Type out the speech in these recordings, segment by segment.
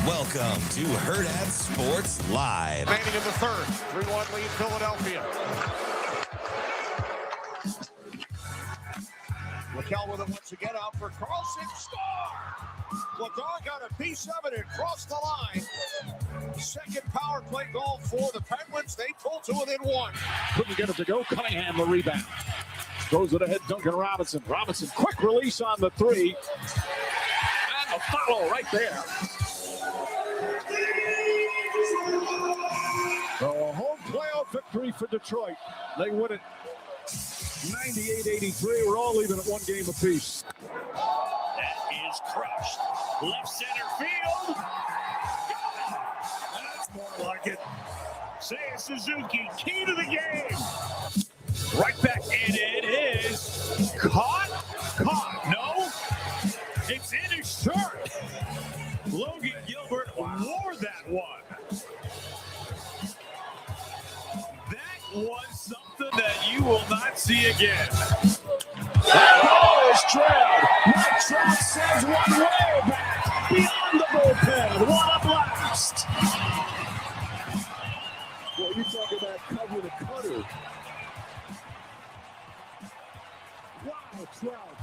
Welcome to Hurrdat Sports Live. Remaining in the third, 3-1 lead Philadelphia. Raquel with it once again out for Carlson. Score! Ladar got a piece of it and crossed the line. Second power play goal for the Penguins. They pull to within one. Couldn't get it to go. Cunningham the rebound. Throws it ahead, Duncan Robinson. Robinson, quick release on the three. And a follow right there. So a home playoff victory for Detroit. They win it 98-83. We're all even at one game apiece. That is crushed. Left center field. That's more like it. Seiya Suzuki, key to the game. Right back, and it is caught. No, it's in his shirt. Logan Gilbert wore that one. That was something that you will not see again. That ball is trailed. Mike Trout sends one way back beyond the bullpen. What a blast. Well, you talk about cover the cutter. Wow, Trout.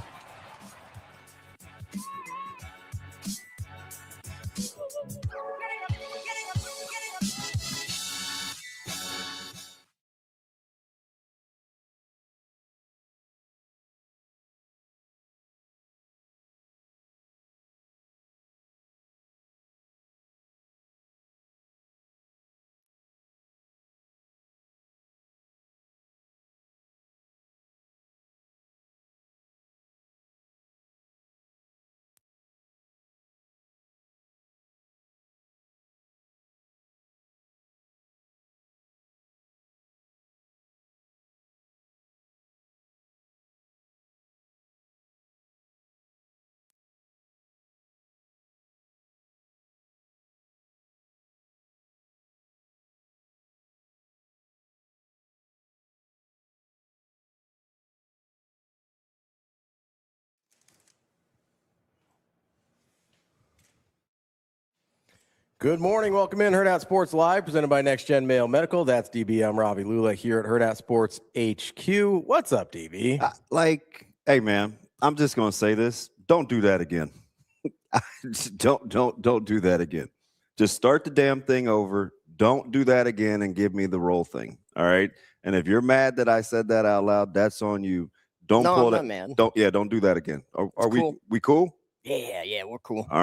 Good morning. Welcome in Hurrdat Sports Live, presented by Next Gen Mail Medical. That's DB. I'm Ravi. Lulla here at Hurrdat Sports HQ. What's up, DB? Hey, man, I'm just going to say this. Don't do that again. Don't do that again. Just start the damn thing over. Don't do that again and give me the roll thing. All right. And if you're mad that I said that out loud, that's on you. Don't pull that, man. Don't do that again. Are cool. we cool? Yeah, we're cool. All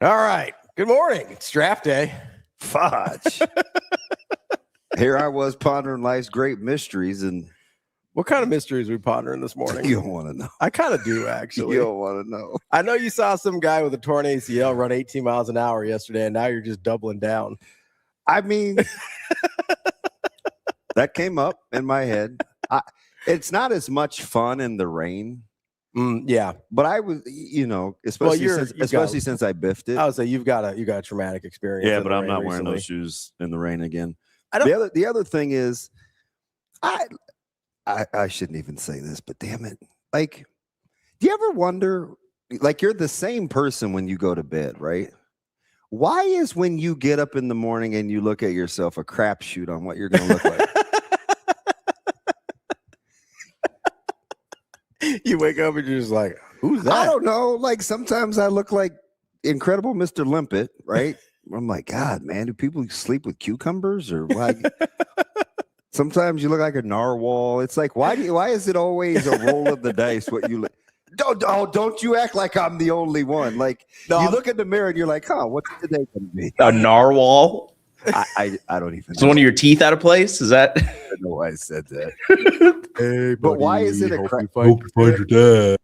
right. Good morning. It's draft day. Fudge. Here I was pondering life's great mysteries, and what kind of mysteries are we pondering this morning? You don't want to know. I kind of do, actually. You don't want to know. I know you saw some guy with a torn ACL run 18 miles an hour yesterday, and now you're just doubling down. I mean, that came up in my head. It's not as much fun in the rain. Yeah, but I was, especially since I biffed it. I would say you've got a traumatic experience. Yeah, but I'm not wearing those shoes in the rain again. The other thing is, I shouldn't even say this, but damn it, like, do you ever wonder, like, you're the same person when you go to bed, right? Why is when you get up in the morning and you look at yourself a crapshoot on what you're going to look like? You wake up and you're just like, who's that? I don't know. Like, sometimes I look like Incredible Mr. Limpet, right? I'm like, God, man, do people sleep with cucumbers or what? Sometimes you look like a narwhal. It's like, why is it always a roll of the dice what you look? Don't you act like I'm the only one. Like, you look in the mirror and you're like, what's today going to be? A narwhal? I don't even know. Is one of your teeth out of place? Is that? I don't know why I said that. Hey, buddy, but why is it a crap? Hope you find your dad.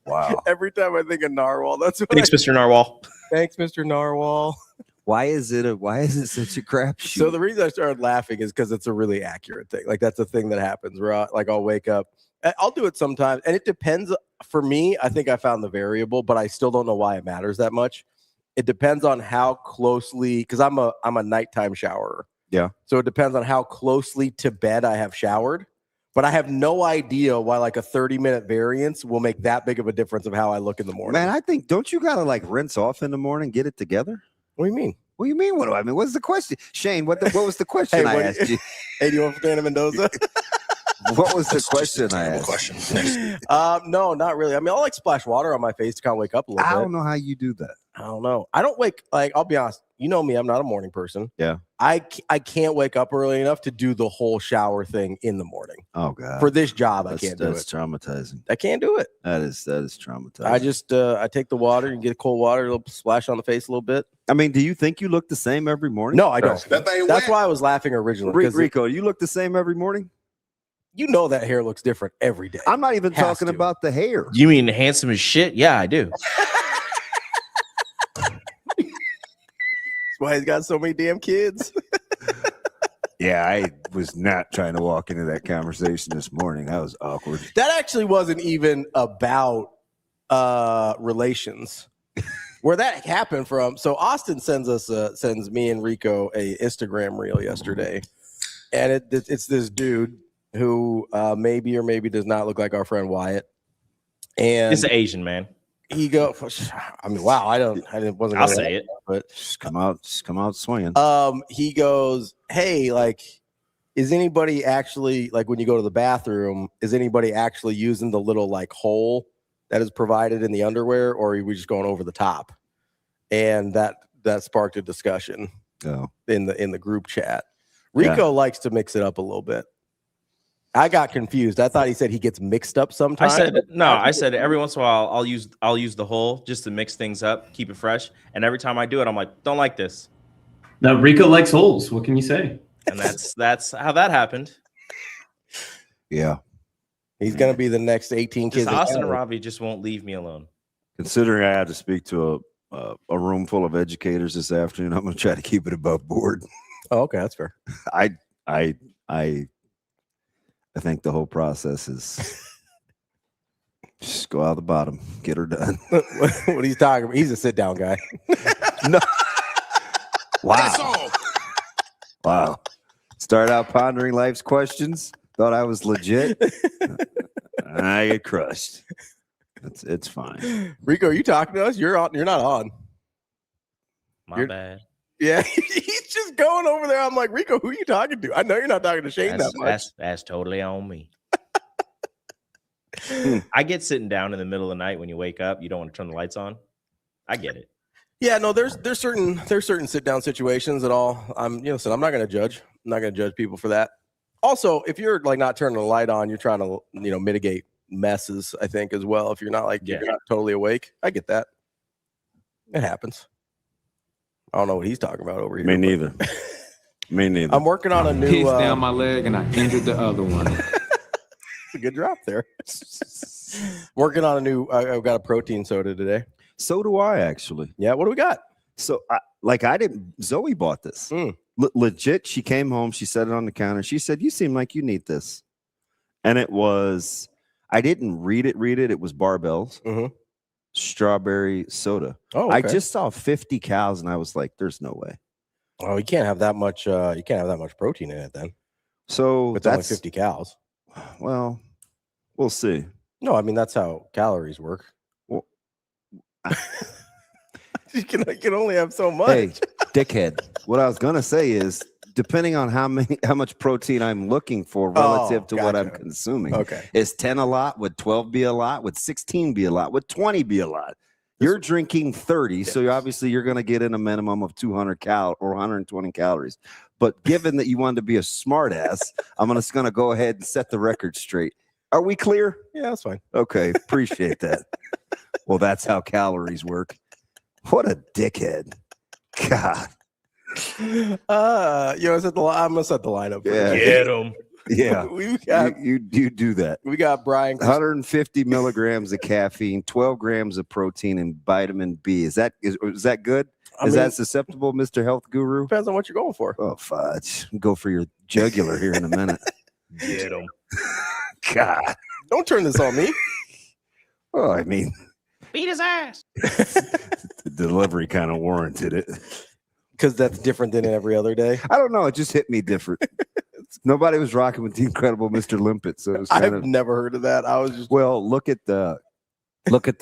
Wow. Every time I think of narwhal, that's what Thanks, Mr. Narwhal. Thanks, Mr. Narwhal. Why is it such a crap shoot? So the reason I started laughing is because it's a really accurate thing. Like, that's a thing that happens where I'll wake up. I'll do it sometimes, and it depends. For me, I think I found the variable, but I still don't know why it matters that much. It depends on how closely, because I'm a nighttime showerer. Yeah. So it depends on how closely to bed I have showered. But I have no idea why like a 30-minute variance will make that big of a difference of how I look in the morning. Man, I think, don't you got to like rinse off in the morning, get it together? What do you mean? What do you mean? What do I mean? What's the question? Shane, what was the question I asked you? Hey, do you want Fernando Mendoza? What was the question I asked? No, not really. I mean, I'll like splash water on my face to kind of wake up a little bit. I don't know how you do that. I don't know. I don't wake, like, I'll be honest. You know me, I'm not a morning person. Yeah. I can't wake up early enough to do the whole shower thing in the morning. Oh, God. For this job, I can't do it. That's traumatizing. I can't do it. That is traumatizing. I just, I take the water and get cold water, a little splash on the face a little bit. I mean, do you think you look the same every morning? No, I don't. That's why I was laughing originally. Rico, you look the same every morning? You know that hair looks different every day. I'm not even talking about the hair. You mean handsome as shit? Yeah, I do. That's why he's got so many damn kids. Yeah, I was not trying to walk into that conversation this morning. That was awkward. That actually wasn't even about relations. Where that happened from. So Austin sends me and Rico a Instagram reel yesterday, and it's this dude who maybe or maybe does not look like our friend Wyatt. And It's an Asian man. he I mean, wow, wasn't. I'll say it, but Just come out swinging. he goes, hey, like, is anybody actually, like, when you go to the bathroom, is anybody actually using the little like hole that is provided in the underwear, or are we just going over the top? And that sparked a discussion in the group chat. Rico likes to mix it up a little bit. I got confused. I thought he said he gets mixed up sometimes. I said every once in a while I'll use the hole just to mix things up, keep it fresh. And every time I do it, I'm like, don't like this. Now Rico likes holes. What can you say? And that's how that happened. Yeah. He's gonna be the next 18 kids. Austin and Ravi just won't leave me alone. Considering I had to speak to a room full of educators this afternoon, I'm going to try to keep it above board. Oh, okay, that's fair. I think the whole process is just go out the bottom, get her done. What are you talking about? He's a sit down guy. No. Wow. Start out pondering life's questions. Thought I was legit. I get crushed. It's fine. Rico, are you talking to us? You're on. You're not on. My bad. Yeah, he's just going over there. I'm like, Rico, who are you talking to? I know you're not talking to Shane that much. That's totally on me. I get sitting down in the middle of the night when you wake up. You don't want to turn the lights on. I get it. Yeah, no, there's certain sit down situations that all I'm not going to judge. I'm not going to judge people for that. Also, if you're like not turning the light on, you're trying to mitigate messes, I think, as well. If you're not if you're not totally awake, I get that. It happens. I don't know what he's talking about over here. Me neither. Me neither. I'm working on a new piece down my leg and I injured the other one. A good drop there. Working on a new I've got a protein soda today. So do I, actually. Yeah, what do we got? So Zoe bought this. Legit, she came home, she set it on the counter. She said, you seem like you need this. And it was, I didn't read it. It was Barbell's strawberry soda. Oh, okay. I just saw 50 calories and I was like, there's no way. Oh, you can't have that much protein in it then. So it's only 50 calories. Well, we'll see. No, I mean that's how calories work. Well, you can only have so much. Hey, dickhead. What I was gonna say is, depending on how much protein I'm looking for relative to what I'm consuming. Okay. Is 10 a lot? Would 12 be a lot? Would 16 be a lot? Would 20 be a lot? You're drinking 30, so obviously you're going to get in a minimum of 200 or 120 calories. But given that you wanted to be a smart ass, I'm just going to go ahead and set the record straight. Are we clear? Yeah, that's fine. Okay, appreciate that. Well, that's how calories work. What a dickhead. God. I'm gonna set the lineup. Yeah. Get him. Yeah. We got you do that. We got Brian. 150 milligrams of caffeine, 12 grams of protein, and vitamin B. Is that good? Is that susceptible, Mr. Health Guru? Depends on what you're going for. Oh, fudge. Go for your jugular here in a minute. Get him. God. Don't turn this on me. Well, I mean, beat his ass. The delivery kind of warranted it. Because that's different than every other day. I don't know. It just hit me different. Nobody was rocking with the incredible Mr. Limpet. So it was I've never heard of that. I was just look at the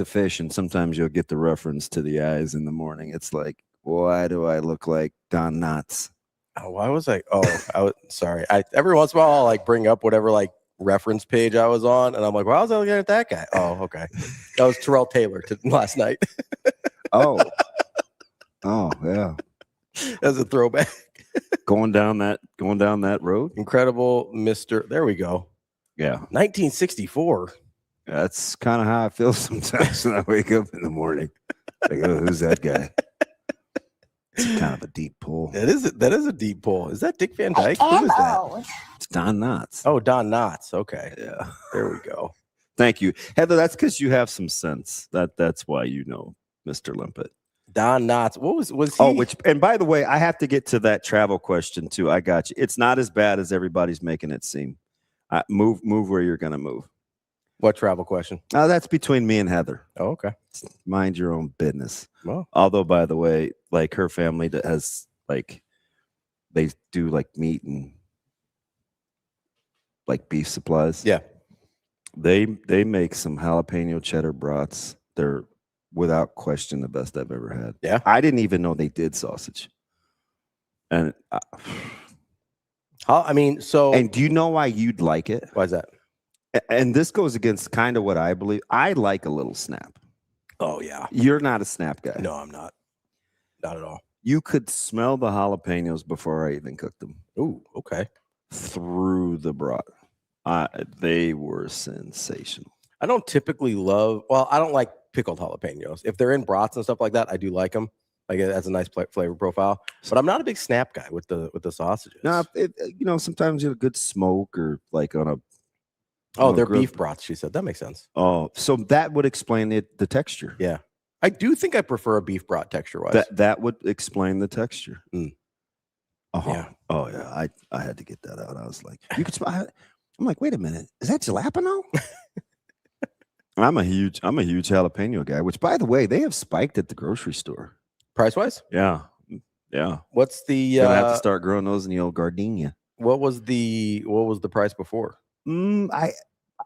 fish, and sometimes you'll get the reference to the eyes in the morning. It's like, why do I look like Don Knotts? Oh, why was I? Oh, I was sorry. Every once in a while I'll like bring up whatever like reference page I was on, and I'm like, why was I looking at that guy? Oh, okay. That was Terrell Taylor last night. Oh yeah. That's a throwback. going down that road. Incredible Mr. There we go. Yeah. 1964. That's kind of how I feel sometimes when I wake up in the morning. Like, oh, who's that guy? It's kind of a deep pull. That is a deep pull. Is that Dick Van Dyke? Who is that? It's Don Knotts. Oh, Don Knotts. Okay. Yeah. There we go. Thank you, Heather. That's because you have some sense. That's why you know Mr. Limpet. Don Knotts. What was he? Oh, and by the way, I have to get to that travel question too. I got you. It's not as bad as everybody's making it seem. Move where you're gonna move. What travel question? That's between me and Heather. Oh, okay. Mind your own business. Well, although, by the way, like her family that has like they do like meat and like beef supplies. Yeah. They make some jalapeno cheddar brats. They're without question the best I've ever had. Yeah. I didn't even know they did sausage. And and do you know why you'd like it? Why is that? And this goes against kind of what I believe. I like a little snap. Oh, yeah. You're not a snap guy. No, I'm not. Not at all. You could smell the jalapenos before I even cooked them. Ooh, okay. Through the brat. They were sensational. I don't typically I don't like pickled jalapenos. If they're in brats and stuff like that, I do like them. Like it has a nice flavor profile. But I'm not a big snap guy with the sausages. No, sometimes you have a good smoke or like on a. Oh, they're beef brats, she said. That makes sense. Oh, so that would explain the texture. Yeah. I do think I prefer a beef brat texture-wise. That would explain the texture. Mm. Yeah. Oh, yeah. I had to get that out. I was like, you could smell. I'm like, wait a minute. Is that jalapeno? I'm a huge jalapeno guy, which, by the way, they have spiked at the grocery store. Price-wise? Yeah. Yeah. What's the... Gonna have to start growing those in the old gardenia. What was the price before? I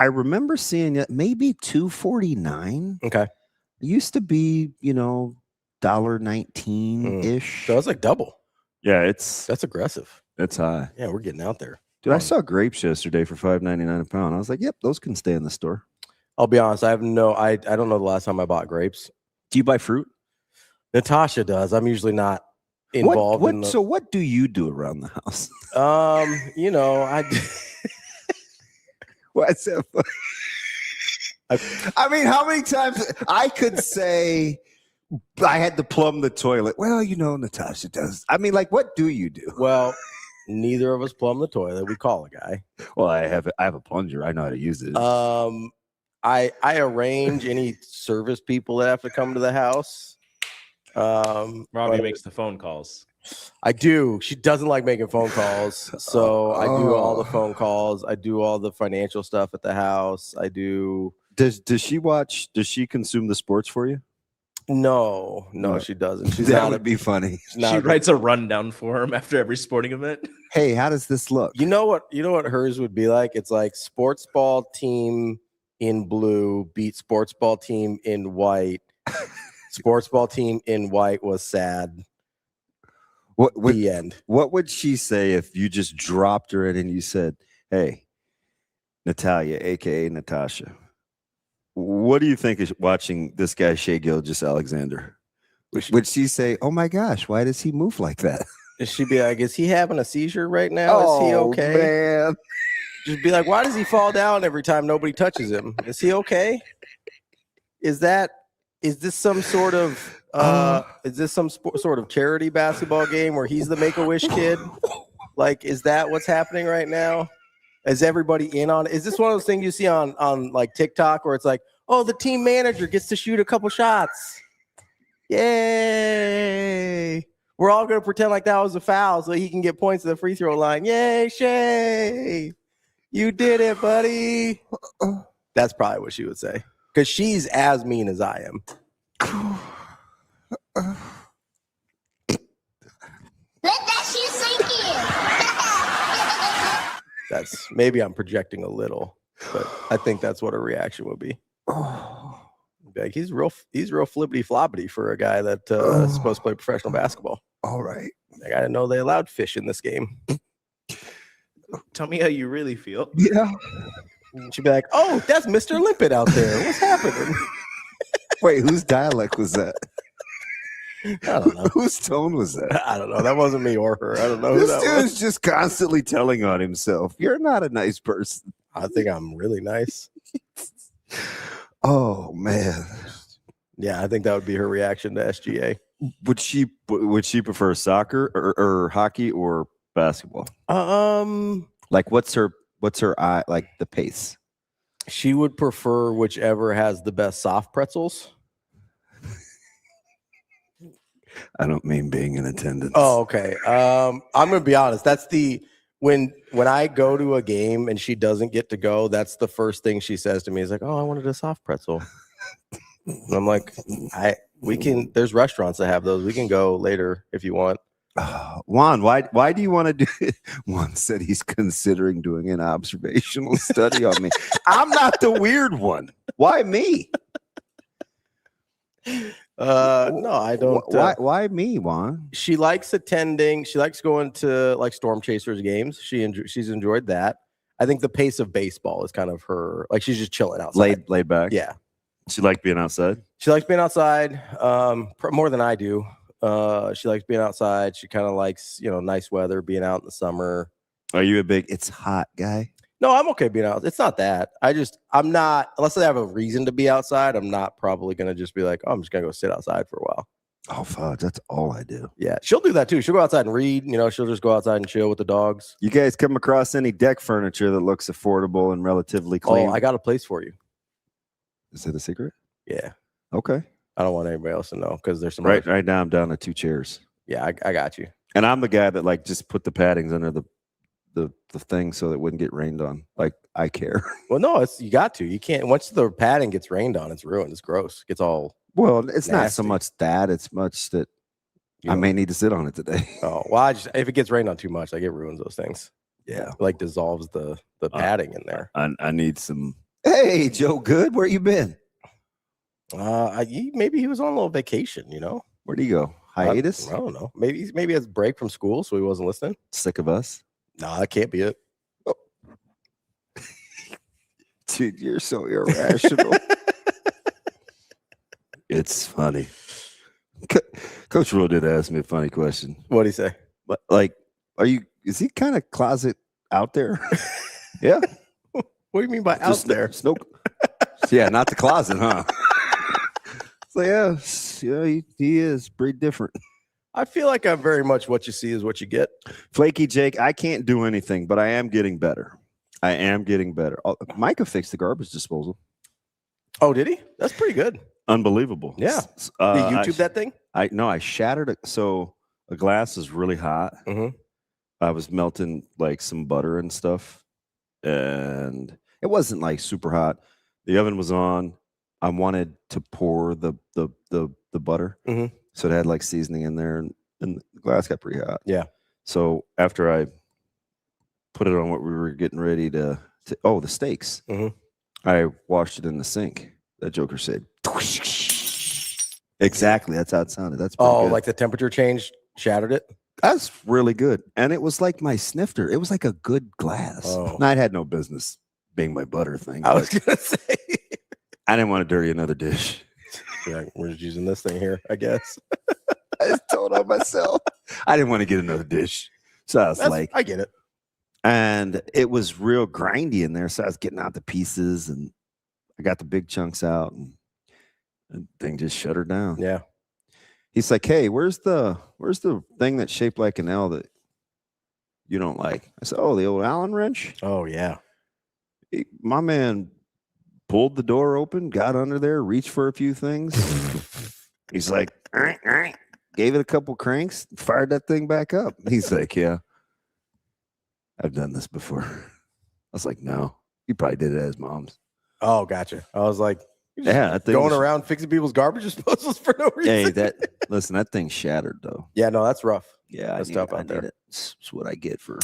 remember seeing it maybe $2.49. Okay. It used to be, $1.19-ish. So it's like double. Yeah, that's aggressive. It's high. Yeah, we're getting out there. Dude, I saw grapes yesterday for $5.99 a pound. I was like, yep, those can stay in the store. I'll be honest, I don't know the last time I bought grapes. Do you buy fruit? Natasha does. I'm usually not involved. So what do you do around the house? What's that? I mean, how many times I could say I had to plumb the toilet? Well, Natasha does. I mean, like, what do you do? Well, neither of us plumb the toilet. We call a guy. Well, I have a plunger. I know how to use it. I arrange any service people that have to come to the house. Ravi makes the phone calls. I do. She doesn't like making phone calls. So I do all the phone calls. I do all the financial stuff at the house. I do. Does she consume the sports for you? No, she doesn't. That would be funny. She writes a rundown for him after every sporting event. Hey, how does this look? You know what hers would be like? It's like sports ball team in blue beat sports ball team in white. Sports ball team in white was sad. The end. What would she say if you just dropped her in and you said, "Hey, Natalia, aka Natasha, what do you think is watching this guy Shea Gilgeous-Alexander?" Would she say, "Oh my gosh, why does he move like that?" She'd be like, "Is he having a seizure right now? Is he okay?" Man. Just be like, "Why does he fall down every time nobody touches him? Is he okay? Is this some sort of sort of charity basketball game where he's the Make-A-Wish kid? Like, is that what's happening right now? Is everybody in on it? Is this one of those things you see on like TikTok where it's like, oh, the team manager gets to shoot a couple shots. Yay. We're all going to pretend like that was a foul so he can get points at the free throw line. Yay, Shay. You did it, buddy. That's probably what she would say. Because she's as mean as I am. Let that shit sink that's maybe I'm projecting a little, but I think that's what her reaction would be. Like he's real flippity floppity for a guy that is supposed to play professional basketball. All right. I gotta know they allowed fish in this game. Tell me how you really feel. Yeah. She'd be like, "Oh, that's Mr. Limpet out there. What's happening?" Wait, whose dialect was that? I don't know. Whose tone was that? I don't know. That wasn't me or her. I don't know who This that dude's was. just constantly telling on himself. You're not a nice person. I think I'm really nice. Oh man. Yeah, I think that would be her reaction to SGA. Would she prefer soccer or hockey or basketball? Like what's her eye like the pace? She would prefer whichever has the best soft pretzels. I don't mean being in attendance. Oh, okay. I'm gonna be honest. That's when I go to a game and she doesn't get to go, that's the first thing she says to me is like, "Oh, I wanted a soft pretzel." And I'm like, we can. There's restaurants that have those. We can go later if you want. Juan, why do you want to do it? Juan said he's considering doing an observational study on me. I'm not the weird one. Why me? No, I don't. Why me, Juan? She likes attending. She likes going to like Storm Chasers games. She's enjoyed that. I think the pace of baseball is kind of her. Like she's just chilling outside, Laid back. Yeah, She liked being outside. she likes being outside more than I do. She likes being outside. She kind of likes nice weather, being out in the summer. Are you a big it's hot guy? No, I'm okay being out. It's not that. I'm not, unless I have a reason to be outside, I'm not probably going to just be like, oh, I'm just going to go sit outside for a while. Oh, fudge. That's all I do. Yeah. She'll do that too. She'll go outside and read. She'll just go outside and chill with the dogs. You guys come across any deck furniture that looks affordable and relatively clean? Oh, I got a place for you. Is it a secret? Yeah. Okay. I don't want anybody else to know because there's some. Right now, I'm down to 2 chairs. Yeah, I got you. And I'm the guy that like just put the paddings under the thing so that it wouldn't get rained on. Like I care. Well, no, you got to. You can't. Once the padding gets rained on, it's ruined. It's gross. It gets all. Well, it's not so nasty. much that. It's much that I may need to sit on it today. Oh, well, if it gets rained on too much, like it ruins those things. Yeah. It, like dissolves the padding in there. I need some. Hey, Joe Good, where you been? Maybe he was on a little vacation, Where'd he go? Hiatus? I don't know. Maybe he has a break from school, so he wasn't listening. Sick of us? No, that can't be it. Oh. Dude, you're so irrational. It's funny. Coach Rhule did ask me a funny question. What'd he say? But like, is he kind of closet out there? Yeah. What do you mean by out there? Yeah, not the closet, huh? So yeah, he is pretty different. I feel like I'm very much what you see is what you get. Flaky Jake, I can't do anything, but I am getting better. Micah fixed the garbage disposal. Oh, did he? That's pretty good. Unbelievable. Yeah. Did you YouTube that thing? I shattered it. So a glass is really hot. Mm-hmm. I was melting like some butter and stuff, and it wasn't like super hot. The oven was on. I wanted to pour the butter, so it had like seasoning in there, and the glass got pretty hot. Yeah. So after I put it on what we were getting ready to the steaks, I washed it in the sink. That joker said, exactly. That's how it sounded. That's pretty good. Like the temperature change shattered it. That's really good, and it was like my snifter. It was like a good glass. Oh. And I had no business being my butter thing. I was gonna say. I didn't want to dirty another dish. Yeah, we're just using this thing here, I guess. I just told on myself. I didn't want to get another dish. So I was I get it. And it was real grindy in there. So I was getting out the pieces and I got the big chunks out and the thing just shut her down. Yeah. He's like, hey, where's the thing that's shaped like an L that you don't like? I said, oh, the old Allen wrench. Oh, yeah. My man pulled the door open, got under there, reached for a few things. He's like, gave it a couple cranks, fired that thing back up. He's like, yeah, I've done this before. I was like, no, he probably did it at his mom's. Oh, gotcha. I was like, yeah, going around fixing people's garbage disposals for no reason. Hey, that thing shattered though. Yeah, no, that's rough. Yeah, that's tough out there. That's what I get for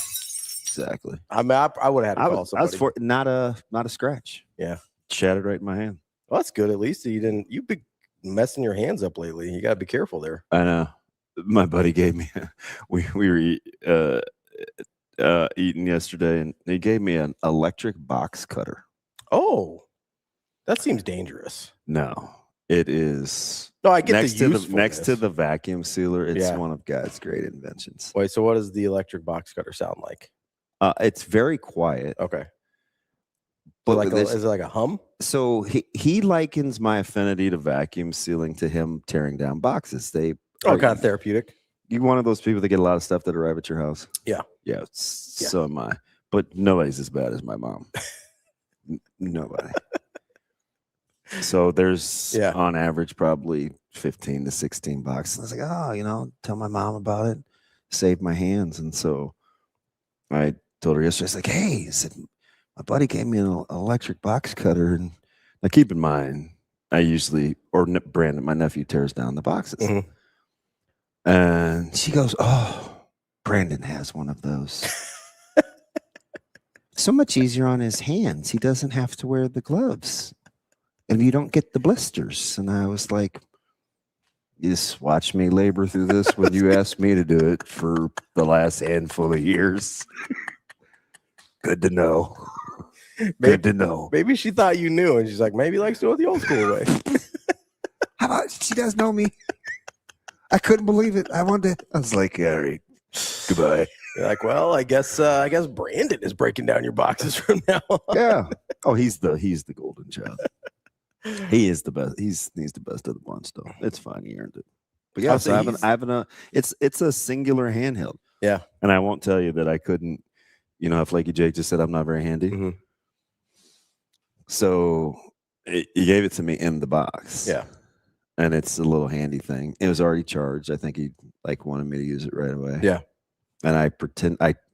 Exactly. I mean, I would have had to call I somebody. was for not a scratch. Yeah. Shattered right in my hand. Well, that's good. At least you've been messing your hands up lately. You got to be careful there. I know. My buddy gave me. We were eating yesterday, and he gave me an electric box cutter. Oh, that seems dangerous. No, it is. No, I get next the next to the vacuum sealer. It's Yeah. one of God's great inventions. Wait, so what does the electric box cutter sound like? It's very quiet. Okay. But Like is it like a hum? So he likens my affinity to vacuum sealing to him tearing down boxes. Kind of therapeutic. You one of those people that get a lot of stuff that arrive at your house? Yeah. Yeah. So am I. But nobody's as bad as my mom. Nobody. So there's on average probably 15 to 16 boxes. I was like, tell my mom about it, save my hands. And so I told her yesterday, I was like, hey, I said, my buddy gave me an electric box cutter. And now keep in mind, I usually, or Brandon, my nephew, tears down the boxes. Mm-hmm. And she goes, oh, Brandon has one of those. So much easier on his hands. He doesn't have to wear the gloves. And you don't get the blisters. And I was like, you just watch me labor through this when you asked me to do it for the last handful of years. Good to know. Good to know. Maybe she thought you knew, and she's like, maybe he likes to do it the old school way. How about she does know me? I couldn't believe it. I was like, all right, goodbye. You're like, well, I guess Brandon is breaking down your boxes from now on. Yeah. Oh, he's the golden child. He is the best. He's the best of the bunch, though. It's fine. He earned it. But yeah, so it's a singular handheld. Yeah. And I won't tell you that I couldn't, how Flaky Jake just said I'm not very handy. Mm-hmm. So he gave it to me in the box. Yeah. And it's a little handy thing. It was already charged. I think he wanted me to use it right away. Yeah. And I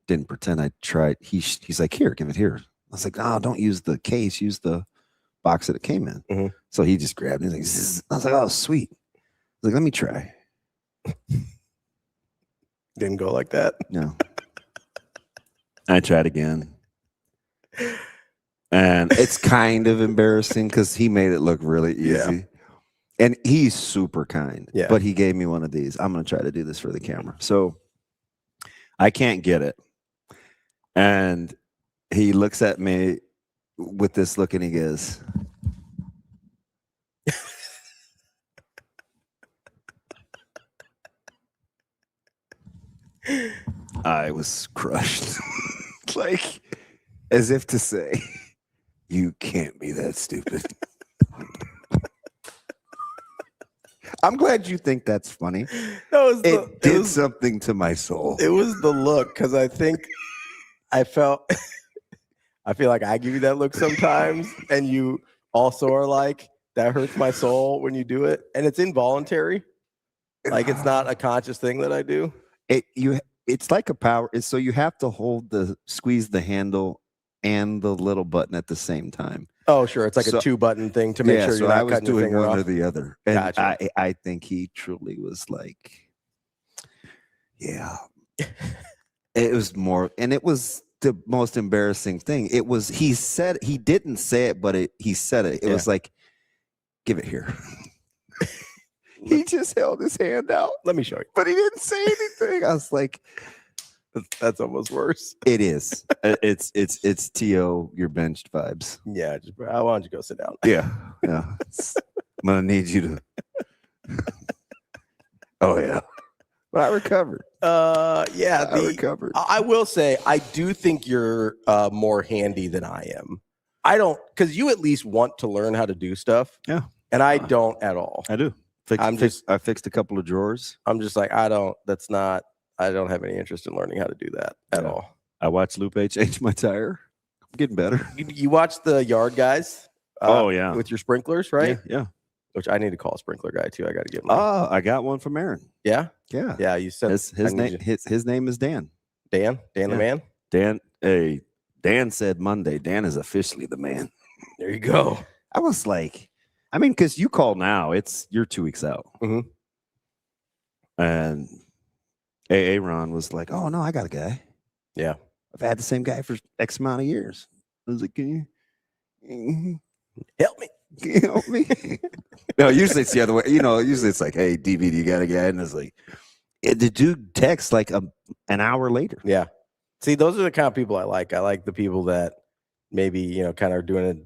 didn't pretend. I tried. He's like, here, give it here. I was like, oh, don't use the case. Use the box that it came in. Mm-hmm. So he just grabbed it. He's like, I was like, oh, sweet. I was like, let me try. Didn't go like that. No. I tried again. And it's kind of embarrassing because he made it look really easy. Yeah. And he's super kind. Yeah. But he gave me one of these. I'm going to try to do this for the camera. So I can't get it. And he looks at me with this look and he goes, I was crushed. Like, as if to say, you can't be that stupid. I'm glad you think that's funny. It did something to my soul. It was the look, because I feel like I give you that look sometimes, and you also are like, that hurts my soul when you do it, and it's involuntary. Like, it's not a conscious thing that I do. It's like a power. So you have to squeeze the handle and the little button at the same time. Oh, sure. It's like a 2-button thing to make sure you're not cutting your finger off. I was doing one or the other. And gotcha. I think he truly was like, yeah. It was more, and it was the most embarrassing thing. It was, he didn't say it, but he said it. It was like, give it here. He just held his hand out. Let me show you. But he didn't say anything. I was like, that's almost worse. It is. It's T.O. Your benched vibes. Yeah. Why don't you go sit down? Yeah. I'm gonna need you to. Oh yeah. But I recovered. I recovered. I will say I do think you're more handy than I am. I don't, because you at least want to learn how to do stuff. Yeah. And I don't at all. I do. I fixed a couple of drawers. I'm just like, I don't have any interest in learning how to do that at all. I watched Lupe change my tire. I'm getting better. You watch the yard guys? With your sprinklers, right? Yeah. Which I need to call a sprinkler guy too. I got to get one. Oh, I got one from Aaron. Yeah? Yeah. Yeah, you said his name is Dan. Dan the man? Dan. Dan said Monday. Dan is officially the man. There you go. I was like, because you call now, you're 2 weeks out. Mm-hmm. And Aaron was like, oh, no, I got a guy. Yeah. I've had the same guy for X amount of years. I was like, can you Help me. Can you help me? No, usually it's the other way. Usually it's like, hey, DVD, you got a guy? And it's like, the dude texts like an hour later. Yeah. See, those are the kind of people I like. I like the people that maybe, kind of are doing it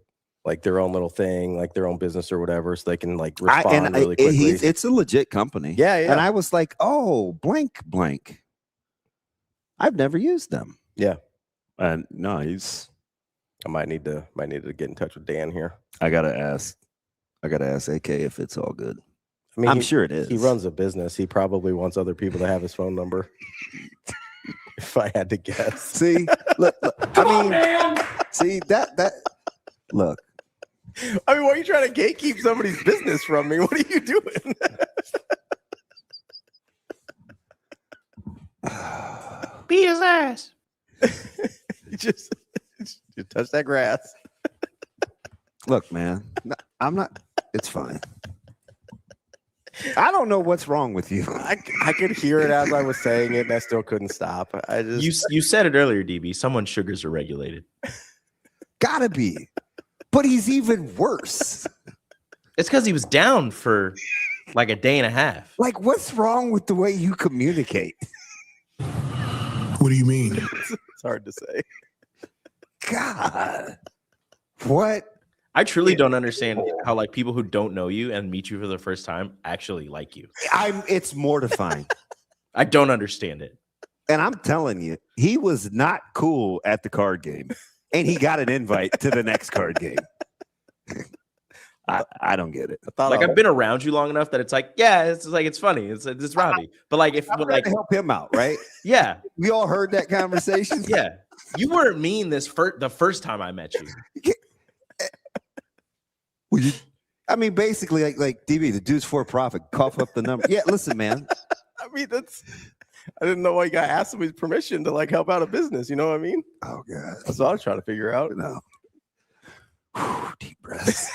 like their own little thing, like their own business or whatever, so they can like respond really quickly. It's a legit company. Yeah. And I was like, oh, blank. I've never used them. Yeah. And no, I might need to get in touch with Dan here. I gotta ask AK if it's all good. I mean, I'm sure it is. He runs a business. He probably wants other people to have his phone number. If I had to guess. See, look see that. Look. I mean, why are you trying to gatekeep somebody's business from me? What are you doing? Beat his ass. Just touch that grass. Look, man, I'm not. It's fine. I don't know what's wrong with you. I could hear it as I was saying it, and I still couldn't stop. You said it earlier, DB. Someone's sugars are regulated. Gotta be, but he's even worse. It's because he was down for like a day and a half. Like, what's wrong with the way you communicate? What do you mean? It's hard to say. God, what? I truly don't understand how like people who don't know you and meet you for the first time actually like you. It's mortifying. I don't understand it. And I'm telling you, he was not cool at the card game, and he got an invite to the next card game. I don't get it. I've been around you long enough that it's like, yeah, it's funny. It's Ravi. But like if I'm to help him out, right? Yeah. We all heard that conversation. Yeah. You weren't mean the first time I met you. I mean, basically, like DB, the dude's for profit. Cough up the number. Yeah, listen, man. I mean, I didn't know why you got to ask somebody's permission to like help out a business. You know what I mean? Oh God, that's what I was trying to figure out. No. Deep breaths.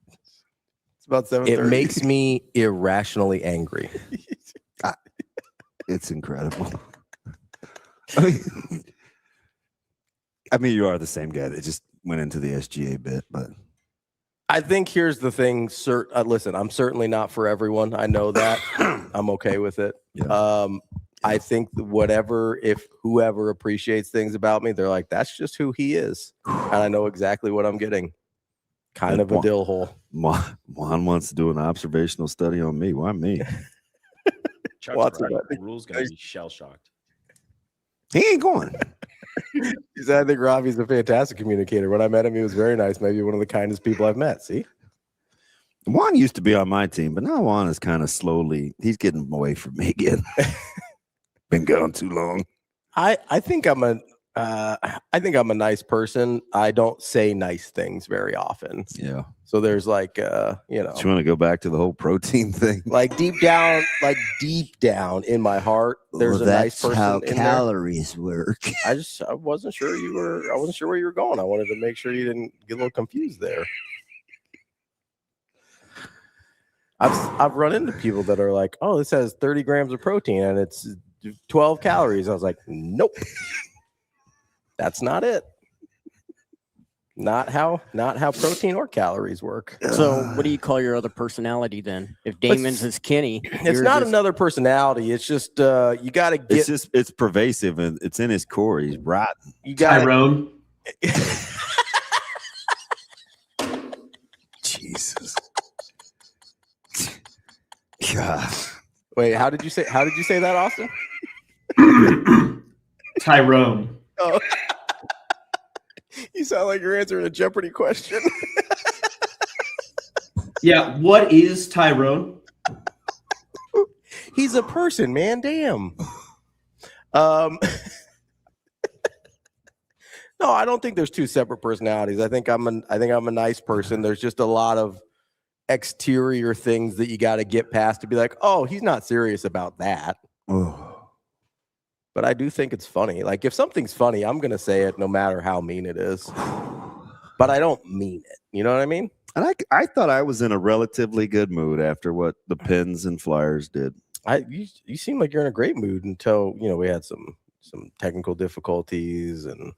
It's about 7:30. It makes me irrationally angry. It's incredible. I mean, you are the same guy that just went into the SGA bit, but. I think here's the thing. Listen, I'm certainly not for everyone. I know that. I'm okay with it. Yeah. I think whoever appreciates things about me, they're like, that's just who he is. And I know exactly what I'm getting. Kind of a dill hole. Juan wants to do an observational study on me. Why me? Rhule's going to be shell-shocked. He ain't going. He said, I think Ravi's a fantastic communicator. When I met him, he was very nice. Maybe one of the kindest people I've met. See? Juan used to be on my team, but now Juan is kind of he's getting away from me again. Been gone too long. I think I'm a nice person. I don't say nice things very often. Yeah. So there's like, Do you want to go back to the whole protein thing? Like deep down in my heart, there's a nice person. That's how in calories work. I wasn't sure I wasn't sure where you were going. I wanted to make sure you didn't get a little confused there. I've run into people that are like, oh, this has 30 grams of protein and it's 12 calories. I was like, nope. That's not it. Not how protein or calories work. So what do you call your other personality then? If Damon's is Kenny, it's not another personality. It's just you got to get. It's pervasive and it's in his core. He's rotten. You got Tyrone. Jesus. God. Wait, how did you say that, Austin? Tyrone. Oh. You sound like you're answering a Jeopardy question. Yeah, what is Tyrone? He's a person, man. Damn. No, I don't think there's two separate personalities. I think I'm a nice person. There's just a lot of exterior things that you got to get past to be like, oh, he's not serious about that. But I do think it's funny. Like if something's funny, I'm going to say it no matter how mean it is. But I don't mean it. You know what I mean? And I thought I was in a relatively good mood after what the Pens and Flyers did. You seem like you're in a great mood until, we had some some technical difficulties, and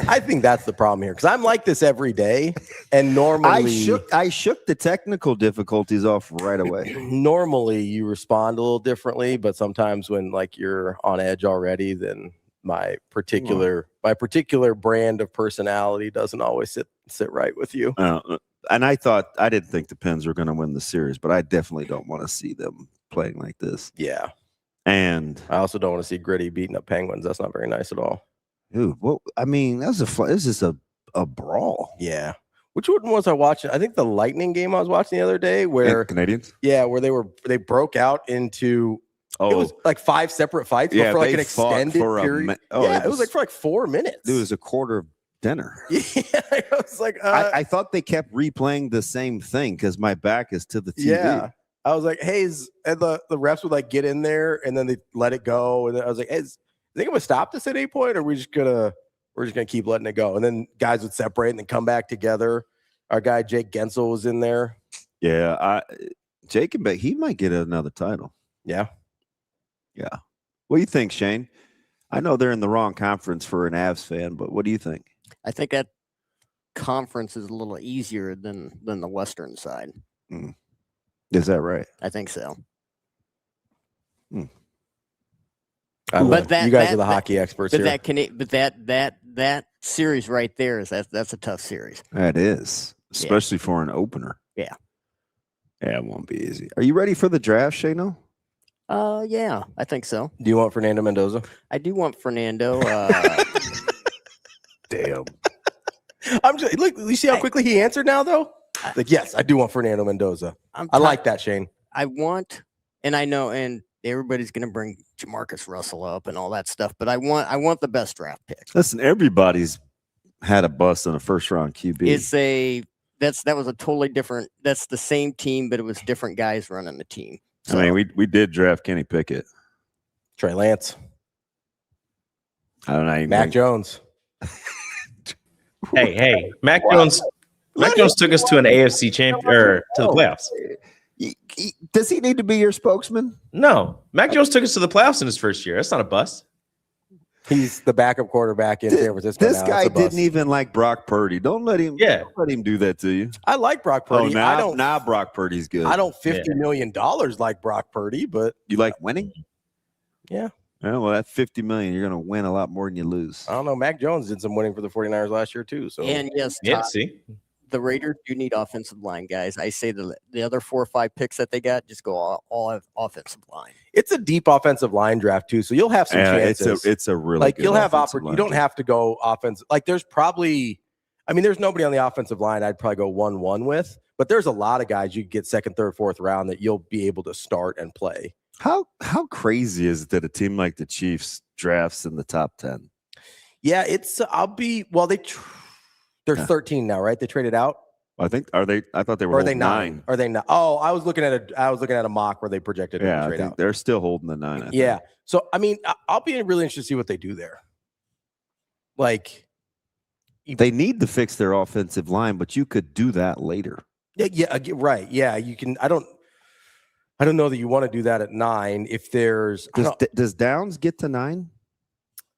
I think that's the problem here, because I'm like this every day, and normally I shook the technical difficulties off right away. Normally you respond a little differently, but sometimes when like you're on edge already, then my particular brand of personality doesn't always sit right with you. And I didn't think the Pens were going to win the series, but I definitely don't want to see them playing like this. Yeah. And I also don't want to see Gritty beating up Penguins. That's not very nice at all. Dude, well, I mean, this is a brawl. Yeah. Which one was I watching? I think the Lightning game I was watching the other day where Canadians? Yeah, where they broke out into it was like 5 separate fights, but for like an extended period. It was like for like 4 minutes. It was a quarter of dinner. Yeah, I was like, I thought they kept replaying the same thing because my back is to the TV. Yeah, I was like, hey, and the refs would like get in there and then they let it go, and then I was like, hey, is they gonna stop this at any point, or we're just gonna keep letting it go? And then guys would separate and then come back together. Our guy Jake Gensel was in there. Yeah, Jake, he might get another title. Yeah. What do you think, Shane? I know they're in the wrong conference for an Avs fan, but what do you think? I think that conference is a little easier than the Western side. Is that right? I think so. But you guys are the hockey experts but here. That series right there that's a tough series. That is, especially for an opener. Yeah, it won't be easy. Are you ready for the draft, Shane? Yeah, I think so. Do you want Fernando Mendoza? I do want Fernando. Damn. I'm just look. You see how quickly he answered now, though. Like, yes, I do want Fernando Mendoza. I like that, Shane. I want, and I know, and everybody's going to bring Jamarcus Russell up and all that stuff, but I want the best draft pick. Listen, everybody's had a bust on a first round QB. That was a totally different. That's the same team, but it was different guys running the team. So, I mean, we did draft Kenny Pickett, Trey Lance. I don't know. Mac Jones. Hey, Mac Jones. Mac Jones took us to an AFC champion or to the playoffs. Does he need to be your spokesman? No, Mac Jones took us to the playoffs in his first year. That's not a bust. He's the backup quarterback in San Francisco. This guy didn't even like Brock Purdy. Don't let him do that to you. I like Brock Purdy. Now Brock Purdy's good. I don't $50 million like Brock Purdy, but you like winning? Yeah. Well, that $50 million, you're going to win a lot more than you lose. I don't know. Mac Jones did some winning for the 49ers last year too. So and yes, see. The Raiders do need offensive line guys. I say the other 4 or 5 picks that they got just go all offensive line. It's a deep offensive line draft too, so you'll have some chances. It's a really like good you'll have opportunity. You don't have to go offense. Like there's probably, there's nobody on the offensive line I'd probably go 1-1 with, but there's a lot of guys you get second, third, fourth round that you'll be able to start and play. How crazy is it that a team like the Chiefs drafts in the top 10? Yeah, they're 13 now, right? They traded out. I think I thought they were. Or are they 9? Are they 9? Oh, I was looking at a mock where they projected. Yeah, trade out. They're still holding the 9. Yeah. So I'll be really interested to see what they do there. Like, they need to fix their offensive line, but you could do that later. Yeah, right. Yeah, you can. I don't know that you want to do that at 9. If does Downs get to 9?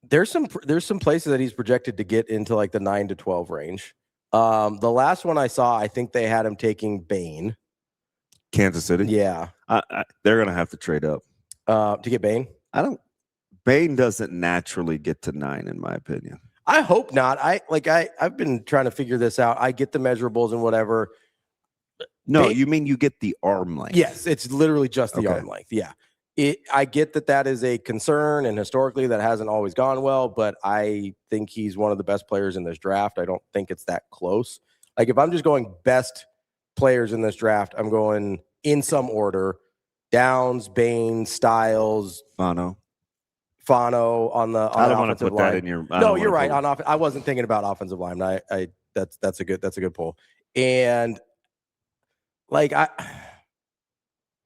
There's some places that he's projected to get into like the 9 to 12 range. The last one I saw, I think they had him taking Bain. Kansas City. Yeah, they're gonna have to trade up to get Bain. Bain doesn't naturally get to 9, in my opinion. I hope not. I've been trying to figure this out. I get the measurables and whatever. No, you mean you get the arm length? Yes, it's literally just the arm length. Yeah. I get that is a concern, and historically that hasn't always gone well, but I think he's one of the best players in this draft. I don't think it's that close. Like if I'm just going best players in this draft, I'm going in some order: Downs, Bain, Styles, Fano on the I don't want to put line. that in your. No, you're right. I wasn't thinking about offensive line. That's a good pull. And like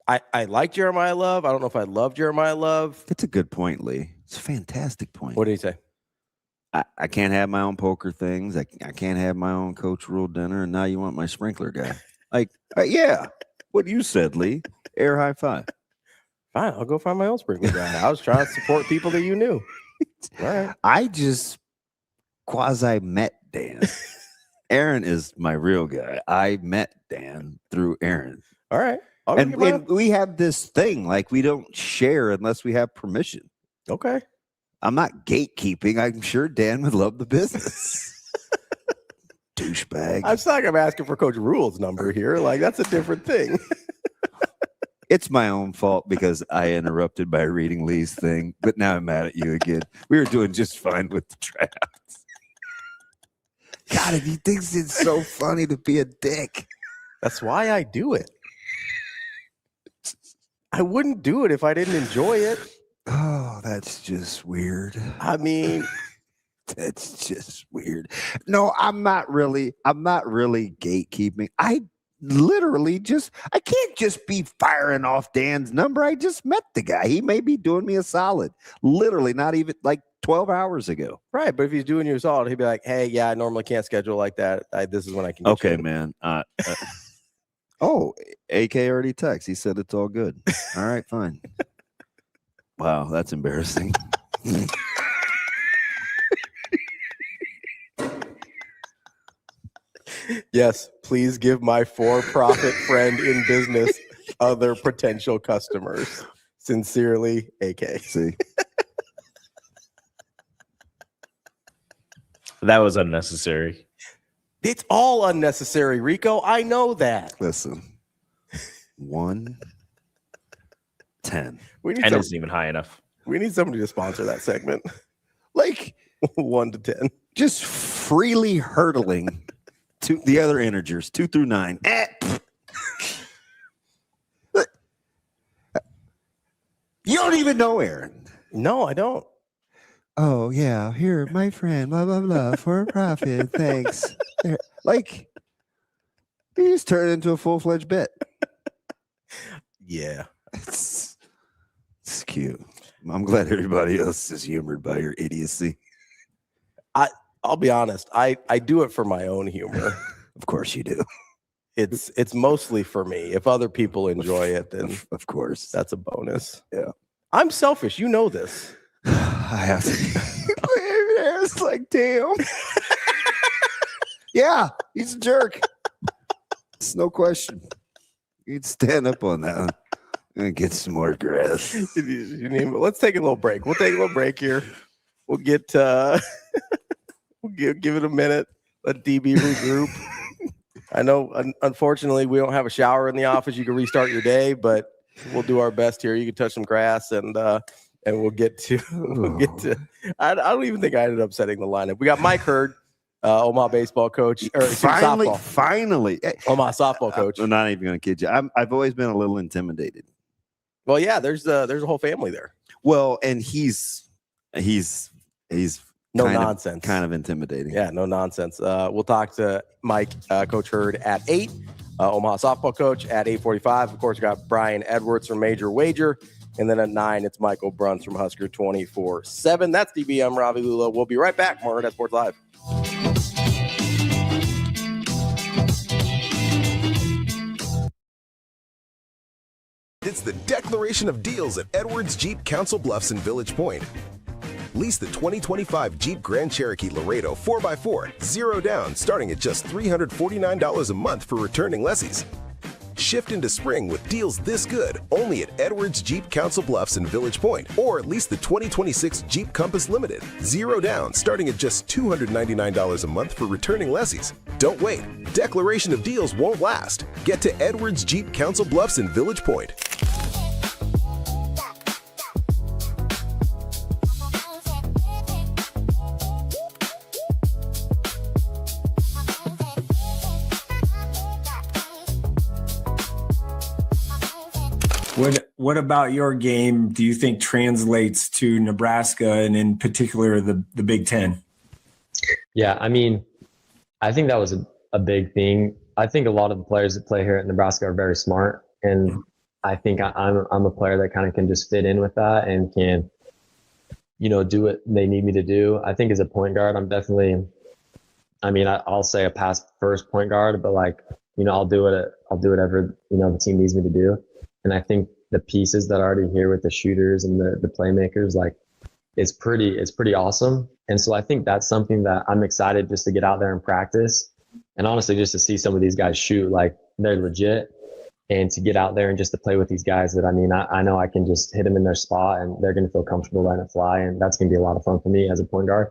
I like Jeremiah Love. I don't know if I love Jeremiah Love. It's a good point, Lee. It's a fantastic point. What did he say? I can't have my own poker things. I can't have my own Coach Rhule dinner. And now you want my sprinkler guy. Yeah. What you said, Lee. Air high five. Fine. I'll go find my own sprinkler guy. I was trying to support people that you knew. right. I just quasi met Dan. Aaron is my real guy. I met Dan through Aaron. All right. And we have this thing, like we don't share unless we have permission. Okay. I'm not gatekeeping. I'm sure Dan would love the business. Douchebag. I'm not I'm asking for Coach Rhule's number here. Like, that's a different thing. It's my own fault because I interrupted by reading Lee's thing, but now I'm mad at you again. We were doing just fine with the drafts. God, if he thinks it's so funny to be a dick. That's why I do it. I wouldn't do it if I didn't enjoy it. Oh, that's just weird. I mean, that's just weird. No, I'm not really gatekeeping. I can't just be firing off Dan's number. I just met the guy. He may be doing me a solid. Literally, not even like 12 hours ago. Right, but if he's doing you a solid, he'd be like, "Hey, yeah, I normally can't schedule like that. This is when I can." Okay, man. Oh, AK already text. He said it's all good. All right, fine. Wow, that's embarrassing. Yes, please give my for-profit friend in business other potential customers. Sincerely, AK. See. That was unnecessary. It's all unnecessary, Rico. I know that. Listen. 1, 10. We need 10 isn't even high enough. We need somebody to sponsor that segment. Like 1 to 10. Just freely hurtling to the other integers, 2 through 9. You don't even know Aaron. No, I don't. Oh, yeah. Here, my friend, blah, blah, blah, for a profit. Thanks. There. Like, you just turn it into a full-fledged bit. Yeah. It's cute. I'm glad everybody else is humored by your idiocy. I'll be honest. I do it for my own humor. Of course you do. It's mostly for me. If other people enjoy it, then of course that's a bonus. Yeah. I'm selfish. You know this. I have to. It's like, damn. Yeah, he's a jerk. It's no question. You'd stand up on that one and get some more grass. Let's take a little break. We'll take a little break here. We'll get we'll give it a minute. Let DB regroup. I know, unfortunately, we don't have a shower in the office. You can restart your day, but we'll do our best here. You can touch some grass, and we'll get to. I don't even think I ended up setting the lineup. We got Mike Hurd, Omaha baseball coach, or finally, Omaha softball coach. I'm not even going to kid you. I've always been a little intimidated. Well, yeah, there's a whole family there. Well, and he's no nonsense. Kind of intimidating. Yeah, no nonsense. We'll talk to Mike, Coach Hurd at 8, Omaha softball coach at 8:45. Of course, we got Brian Edwards from Major Wager. And then at 9, it's Michael Bruntz from Husker 24/7. That's DB. I'm Ravi Lulla. We'll be right back. More Hurrdat Sports Live. It's the declaration of deals at Edwards Jeep Council Bluffs in Village Point. Lease the 2025 Jeep Grand Cherokee Laredo 4x4, 0 down, starting at just $349 a month for returning lessees. Shift into spring with deals this good only at Edwards Jeep Council Bluffs in Village Point, or lease the 2026 Jeep Compass Limited, 0 down, starting at just $299 a month for returning lessees. Don't wait. Declaration of deals won't last. Get to Edwards Jeep Council Bluffs in Village Point. What about your game do you think translates to Nebraska and in particular the Big Ten? Yeah, I mean, I think that was a big thing. I think a lot of the players that play here at Nebraska are very smart, and I think I'm a player that kind of can just fit in with that and can, do what they need me to do. I think as a point guard, I'm definitely, I'll say a pass first point guard, but I'll do whatever the team needs me to do. And I think the pieces that are already here with the shooters and the playmakers, it's pretty awesome. And so I think that's something that I'm excited just to get out there and practice. And honestly, just to see some of these guys shoot, like they're legit, and to get out there and just to play with these guys that, I mean, I know I can just hit them in their spot and they're going to feel comfortable letting it fly. And that's going to be a lot of fun for me as a point guard.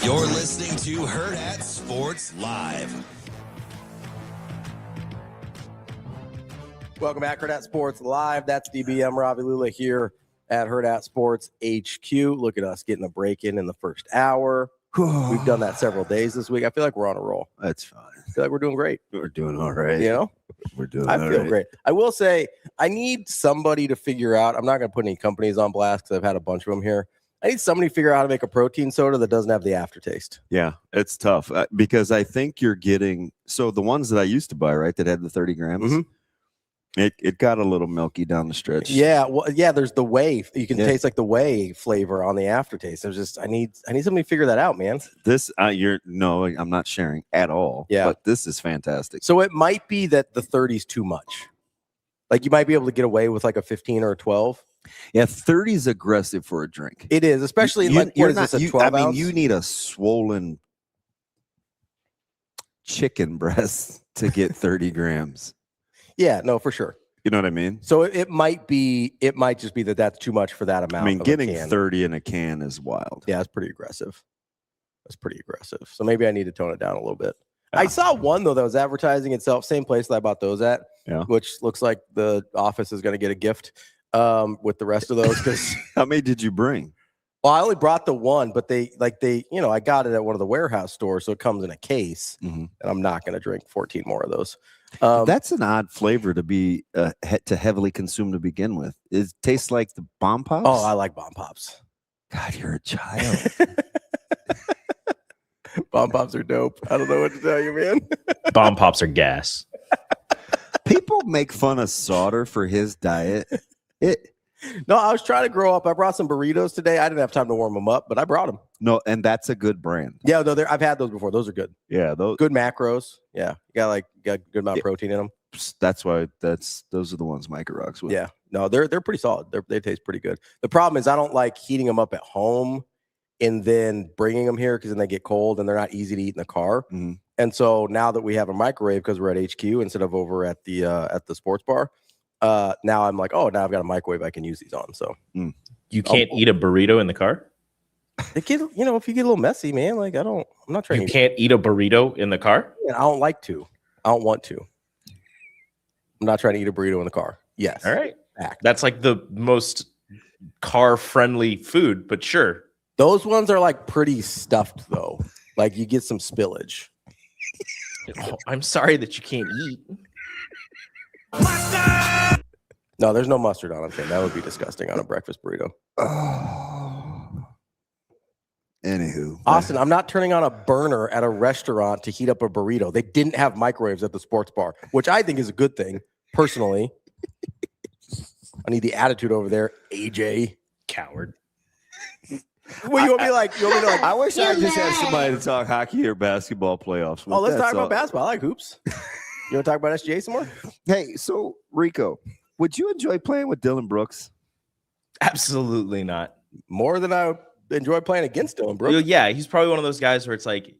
You're listening to Hurrdat Sports Live. Welcome back, Hurrdat Sports Live. That's DBM Ravi Lulla here at Hurrdat Sports HQ. Look at us getting a break in the first hour. We've done that several days this week. I feel like we're on a roll. That's fine. I feel like we're doing great. We're doing all right. You know? We're doing I all feel right. great. I will say I need somebody to figure out. I'm not going to put any companies on blast because I've had a bunch of them here. I need somebody to figure out how to make a protein soda that doesn't have the aftertaste. Yeah, it's tough because I think you're getting – so the ones that I used to buy, right, that had the 30 grams, it got a little milky down the stretch. Yeah, well, yeah, there's the whey. You can taste like the whey flavor on the aftertaste. There's just I need somebody to figure that out, man. This I'm not sharing at all. Yeah. But this is fantastic. So it might be that the 30's too much. Like you might be able to get away with like a 15 or a 12. Yeah, 30 is aggressive for a drink. It is, especially in like what is this, a 12 ounce? You need a swollen chicken breast to get 30 grams. Yeah, no, for sure. You know what I mean? So it might just be that that's too much for that amount. I mean, getting 30 in a can is wild. Yeah, it's pretty aggressive. That's pretty aggressive. So maybe I need to tone it down a little bit. Yeah. I saw one though that was advertising itself, same place that I bought those at, which looks like the office is going to get a gift with the rest of those. Because how many did you bring? Well, I only brought the one, but they I got it at one of the warehouse stores, so it comes in a case, and I'm not going to drink 14 more of those. That's an odd flavor to be to heavily consume to begin with. It tastes like the Bomb Pops. Oh, I like Bomb Pops. God, you're a child. Bomb Pops are dope. I don't know what to tell you, man. Bomb Pops are gas. People make fun of Sauter for his diet. No, I was trying to grow up. I brought some burritos today. I didn't have time to warm them up, but I brought them. No, and that's a good brand. Yeah, no, I've had those before. Those are good. Yeah, those good macros. Yeah, you got a good amount of protein in them. That's why those are the ones Micah rocks with. Yeah, no, they're pretty solid. They taste pretty good. The problem is I don't like heating them up at home and then bringing them here because then they get cold and they're not easy to eat in the car. Mm-hmm. And so now that we have a microwave because we're at HQ instead of over at the sports bar. Now I'm like, oh, now I've got a microwave I can use these on. So You can't eat a burrito in the car? It get, you know, if you get a little messy, man, like I'm not trying You can't eat a burrito in the car? I don't like to. I don't want to. I'm not trying to eat a burrito in the car. Yes. All right. That's like the most car-friendly food, but sure. Those ones are like pretty stuffed though. Like you get some spillage. Oh, I'm sorry that you can't eat. No, there's no mustard on them. That would be disgusting on a breakfast burrito. Anywho, Austin, I'm not turning on a burner at a restaurant to heat up a burrito. They didn't have microwaves at the sports bar, which I think is a good thing, personally. I need the attitude over there, AJ. Coward. Well, you want me to like? I wish I just had somebody to talk hockey or basketball playoffs with. Oh, let's talk That's all. about basketball. I like hoops. You want to talk about SGA some more? Hey, so Rico, would you enjoy playing with Dillon Brooks? Absolutely not. More than I enjoy playing against Dillon Brooks. Well, yeah, he's probably one of those guys where it's like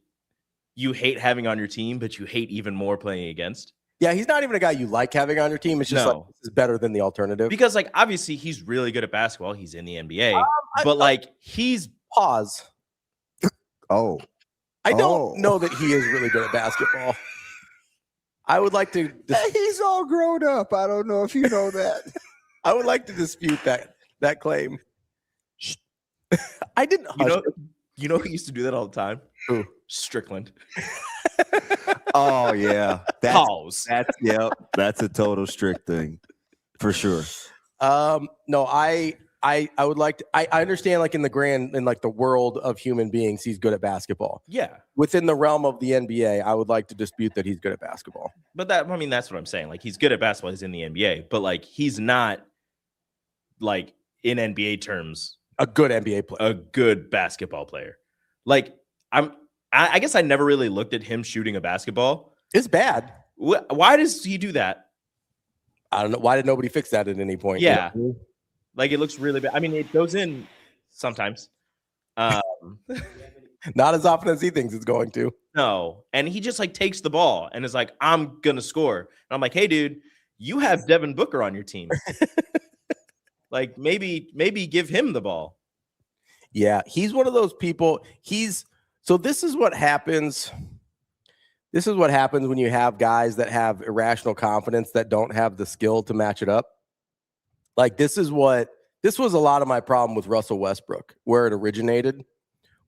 you hate having on your team, but you hate even more playing against. Yeah, he's not even a guy you like having on your team. It's just like this is better than the alternative. Because like obviously he's really good at basketball. He's in the NBA, but like he's pause. Oh, I don't know that he is really good at basketball. I would like to. He's all grown up. I don't know if you know that. I would like to dispute that claim. I didn't. You know who used to do that all the time? Who? Strickland. Oh yeah, Pause. That's a total strict thing, for sure. No, I would like to. I understand, like in the world of human beings, he's good at basketball. Yeah. Within the realm of the NBA, I would like to dispute that he's good at basketball. But that's what I'm saying. Like he's good at basketball. He's in the NBA, but like he's not like in NBA terms a good NBA player, a good basketball player. Like I guess I never really looked at him shooting a basketball. It's bad. Why does he do that? I don't know. Why did nobody fix that at any point? Yeah. You know? Like it looks really bad. I mean, it goes in sometimes. Not as often as he thinks it's going to. No. And he just like takes the ball and is like, I'm going to score. And I'm like, hey, dude, you have Devin Booker on your team. Like maybe give him the ball. Yeah. He's one of those people. So this is what happens. This is what happens when you have guys that have irrational confidence that don't have the skill to match it up. Like this was a lot of my problem with Russell Westbrook, where it originated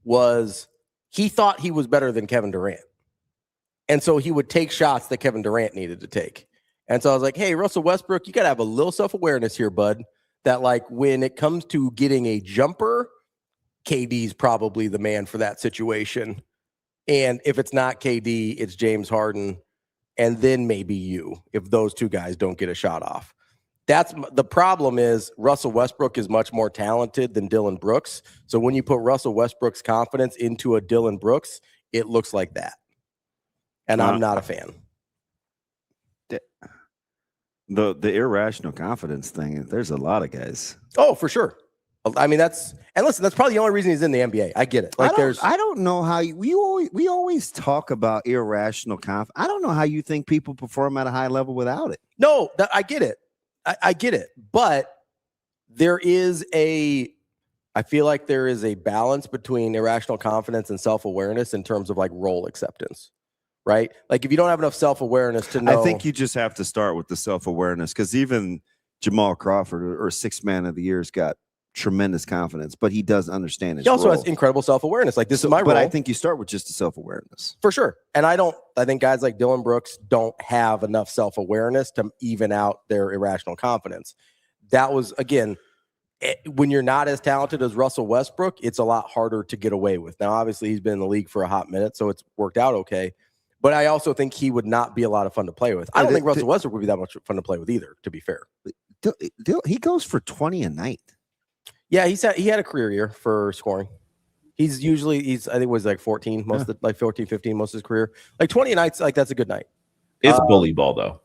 was he thought he was better than Kevin Durant. And so he would take shots that Kevin Durant needed to take. And so I was like, hey, Russell Westbrook, you got to have a little self-awareness here, bud, that like when it comes to getting a jumper, KD's probably the man for that situation. And if it's not KD, it's James Harden. And then maybe you, if those two guys don't get a shot off. That's the problem is Russell Westbrook is much more talented than Dillon Brooks. So when you put Russell Westbrook's confidence into a Dillon Brooks, it looks like that. And I'm not a fan. The irrational confidence thing, there's a lot of guys. Oh, for sure. I mean, that's probably the only reason he's in the NBA. I get it. Like I don't know how we always talk about irrational confidence. I don't know how you think people perform at a high level without it. No, I get it. I get it. But I feel like there is a balance between irrational confidence and self-awareness in terms of like role acceptance, right? Like if you don't have enough self-awareness to know. I think you just have to start with the self-awareness because even Jamal Crawford or sixth man of the year has got tremendous confidence, but he does understand his He also role. has incredible self-awareness. Like this is my role. But I think you start with just the self-awareness. For sure. And I think guys like Dillon Brooks don't have enough self-awareness to even out their irrational confidence. That was, again, when you're not as talented as Russell Westbrook, it's a lot harder to get away with. Now, obviously, he's been in the league for a hot minute, so it's worked out okay. But I also think he would not be a lot of fun to play with. I don't think Russell Westbrook would be that much fun to play with either, to be fair. He goes for 20 a night. Yeah, he had a career year for scoring. I think it was like 14 14, 15 most of his career. Like 20 nights, like that's a good night. It's bully ball though.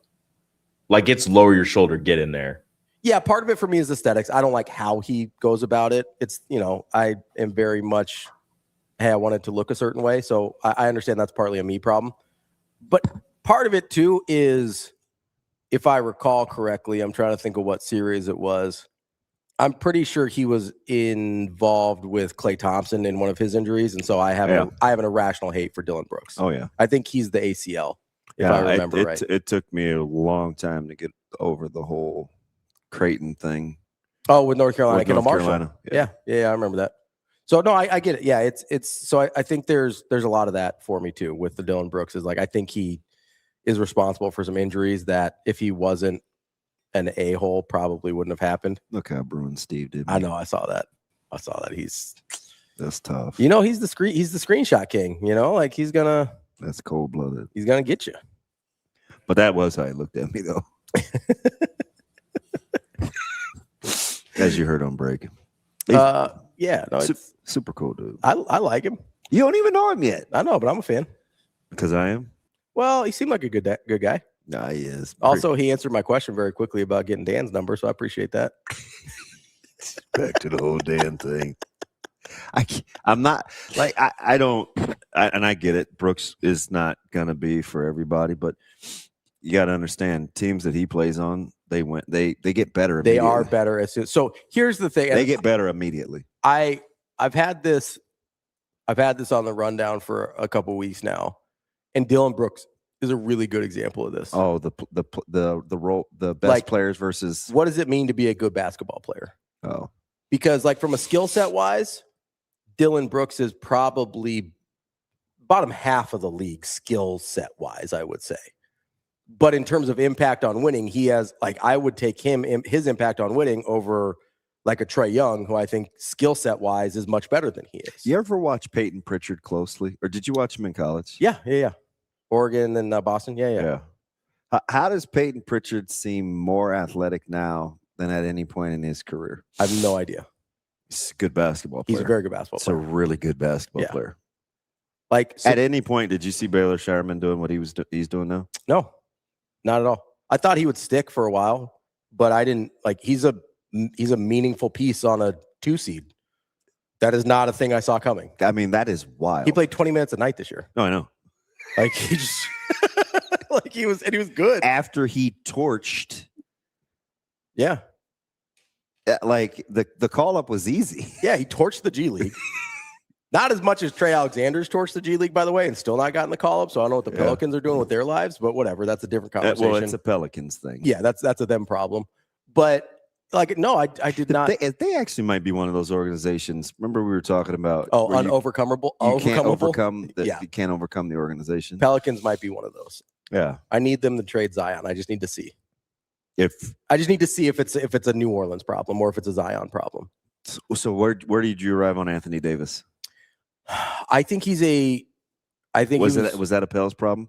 Like it's lower your shoulder, get in there. Yeah, part of it for me is aesthetics. I don't like how he goes about it. It's, I am very much, hey, I want it to look a certain way. So I understand that's partly a me problem. But part of it too is, if I recall correctly, I'm trying to think of what series it was. I'm pretty sure he was involved with Klay Thompson in one of his injuries, and so I have an irrational hate for Dillon Brooks. Oh yeah, I think he's the ACL. If I remember right, it took me a long time to get over the whole Creighton thing. Oh, with North Carolina, with North Marshall. Carolina. Yeah, I remember that. So no, I get it. Yeah, it's so I think there's a lot of that for me too with the Dillon Brooks. Is like I think he is responsible for some injuries that if he wasn't an a-hole probably wouldn't have happened. Look how Bruin Steve did. I know. I saw that. That's tough. You know, he's the screenshot king. You know, like that's cold blooded. He's gonna get you. But that was how he looked at me though. As you heard on break. Yeah, no, it's super cool dude. I like him. You don't even know him yet. I know, but I'm a fan. Because I am. Well, he seemed like a good guy. Nah, he is. Also, he answered my question very quickly about getting Dan's number, so I appreciate that. Back to the whole Dan thing. I'm not like I don't, and I get it. Brooks is not gonna be for everybody, but you got to understand teams that he plays on. They get better. They are better as soon. So here's the thing: they get better immediately. I've had this on the rundown for a couple weeks now, and Dillon Brooks is a really good example of this. Oh, the best players versus what does it mean to be a good basketball player? Oh, because like from a skill set wise, Dillon Brooks is probably bottom half of the league skill set wise, I would say. But in terms of impact on winning, he has I would take his impact on winning over like a Trae Young, who I think skill set wise is much better than he is. You ever watch Peyton Pritchard closely, or did you watch him in college? Yeah. Oregon and Boston. Yeah. How does Peyton Pritchard seem more athletic now than at any point in his career? I have no idea. He's a good basketball player. He's a very good basketball player. He's a really good basketball player. At any point, did you see Baylor Shireman doing what he's doing now? No, not at all. I thought he would stick for a while, but I didn't. He's a meaningful piece on a 2 seed. That is not a thing I saw coming. I mean, that is wild. He played 20 minutes a night this year. No, I know. He just he was good after he torched. Yeah. The call up was easy. Yeah, he torched the G League. Not as much as Trey Alexander's torched the G League, by the way, and still not gotten the call up. So I don't know what the Pelicans are doing with their lives, but whatever. That's a different conversation. Well, it's a Pelicans thing. Yeah, that's a them problem. But no, I did not. They actually might be one of those organizations. Remember we were talking about unovercomable. You can't overcome the organization. Pelicans might be one of those. Yeah, I need them to trade Zion. I just need to see if it's a New Orleans problem or if it's a Zion problem. So where did you arrive on Anthony Davis? I think was that a Pels problem?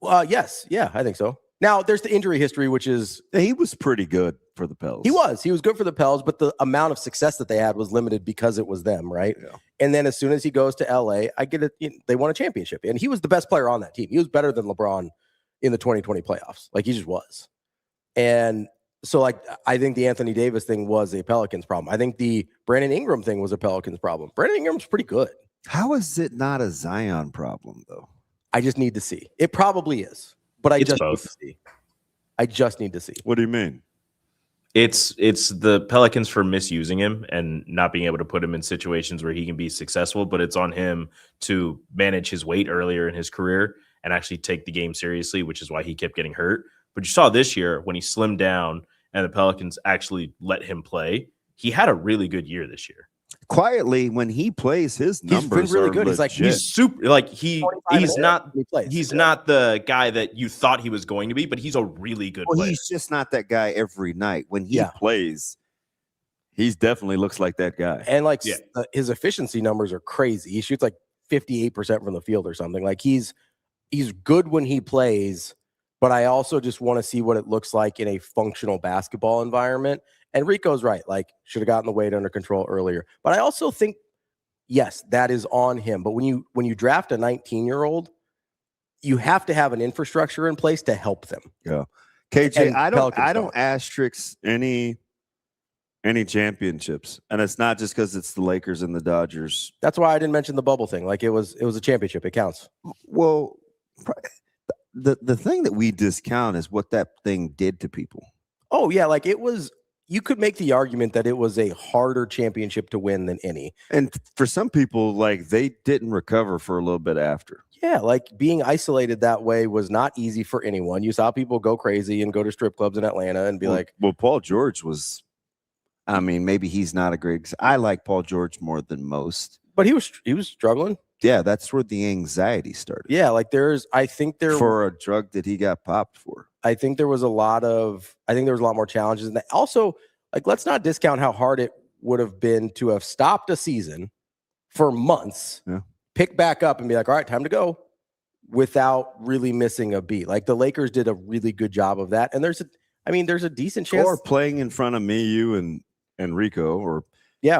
Yes, yeah, I think so. Now there's the injury history, which is he was pretty good for the Pels. He was good for the Pels, but the amount of success that they had was limited because it was them, right? Yeah. And then as soon as he goes to LA, I get it. They won a championship, and he was the best player on that team. He was better than LeBron in the 2020 playoffs. He just was. And so, I think the Anthony Davis thing was a Pelicans problem. I think the Brandon Ingram thing was a Pelicans problem. Brandon Ingram's pretty good. How is it not a Zion problem, though? I just need to see. It probably is, but I just need to see. I just need to see. What do you mean? It's the Pelicans for misusing him and not being able to put him in situations where he can be successful, but it's on him to manage his weight earlier in his career and actually take the game seriously, which is why he kept getting hurt. But you saw this year when he slimmed down and the Pelicans actually let him play, he had a really good year this year. Quietly, when he plays, his numbers he's been really are good. Legit. He's super. He's not the guy that you thought he was going to be, but he's a really good player. He's just not that guy every night. When he plays, he definitely looks like that guy. And his efficiency numbers are crazy. He shoots 58% from the field or something. He's good when he plays, but I also just want to see what it looks like in a functional basketball environment. And Rico's right. Should have gotten the weight under control earlier. But I also think, yes, that is on him. But when you draft a 19-year-old, you have to have an infrastructure in place to help them. Yeah. KJ, I don't asterisk any championships. And it's not just because it's the Lakers and the Dodgers. That's why I didn't mention the bubble thing. It was a championship. It counts. Well, the thing that we discount is what that thing did to people. Oh, yeah. It was you could make the argument that it was a harder championship to win than any. And for some people, like, they didn't recover for a little bit after. Yeah, like being isolated that way was not easy for anyone. You saw people go crazy and go to strip clubs in Atlanta and be like, well, Paul George was, I mean, maybe he's not a great, I like Paul George more than most. But he was struggling. Yeah, that's where the anxiety started. Yeah, like I think for a drug that he got popped for. I think there was a lot more challenges. And also, like, let's not discount how hard it would have been to have stopped a season for months, pick back up and be like, all right, time to go, without really missing a beat. Like, the Lakers did a really good job of that. And there's a decent chance. Or playing in front of me, you, and Rico, or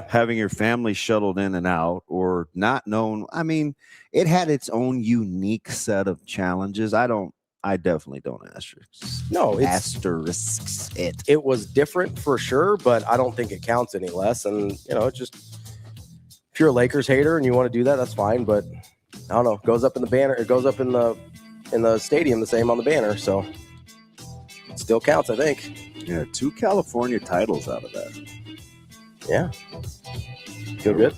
having your family shuttled in and out, or not known. I mean, it had its own unique set of challenges. I definitely don't asterisks it. It was different for sure, but I don't think it counts any less. And, it's just, if you're a Lakers hater and you want to do that, that's fine. But I don't know, it goes up in the banner. It goes up in the stadium the same on the banner. So it still counts, I think. Yeah, 2 California titles out of that. Yeah. Feel good?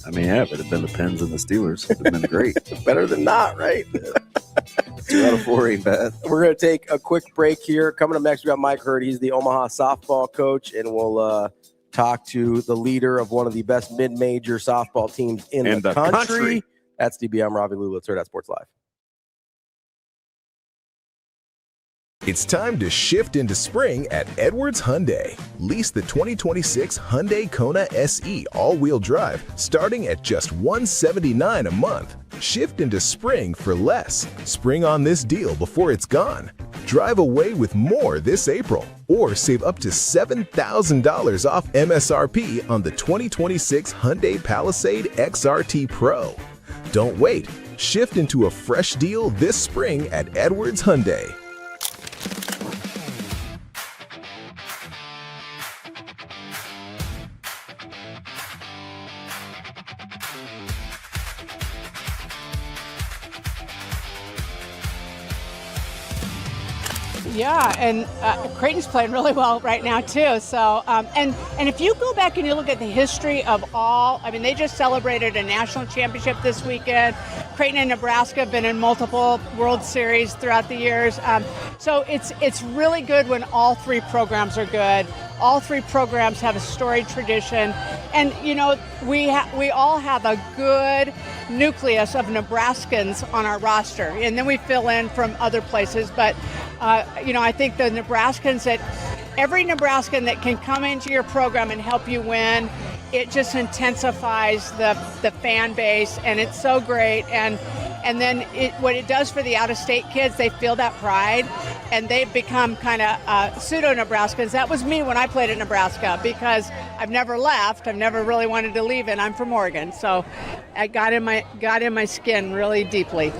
I mean, yeah, if it had been the Pens and the Steelers, it would have been great. Better than not, right? 2 out of 4 ain't bad. We're going to take a quick break here. Coming up next, we got Mike Hurd. He's the Omaha Softball coach, and we'll talk to the leader of one of the best mid-major softball teams in the country. That's DB. I'm Ravi Lulla. It's Hurrdat Sports Live. It's time to shift into spring at Edwards Hyundai. Lease the 2026 Hyundai Kona SE all-wheel drive starting at just $179 a month. Shift into spring for less. Spring on this deal before it's gone. Drive away with more this April, or save up to $7,000 off MSRP on the 2026 Hyundai Palisade XRT Pro. Don't wait. Shift into a fresh deal this spring at Edwards Hyundai. Yeah, and Creighton's playing really well right now too. So, and if you go back and you look at the history of they just celebrated a national championship this weekend. Creighton and Nebraska have been in multiple World Series throughout the years. So it's really good when all 3 programs are good. All 3 programs have a storied tradition, and we all have a good nucleus of Nebraskans on our roster, and then we fill in from other places. But I think the Nebraskans, that every Nebraskan that can come into your program and help you win, it just intensifies the fan base, and it's so great. And then what it does for the out-of-state kids, they feel that pride, and they become kind of pseudo-Nebraskans. That was me when I played at Nebraska, because I've never left. I've never really wanted to leave, and I'm from Oregon. So I got in my skin really deeply.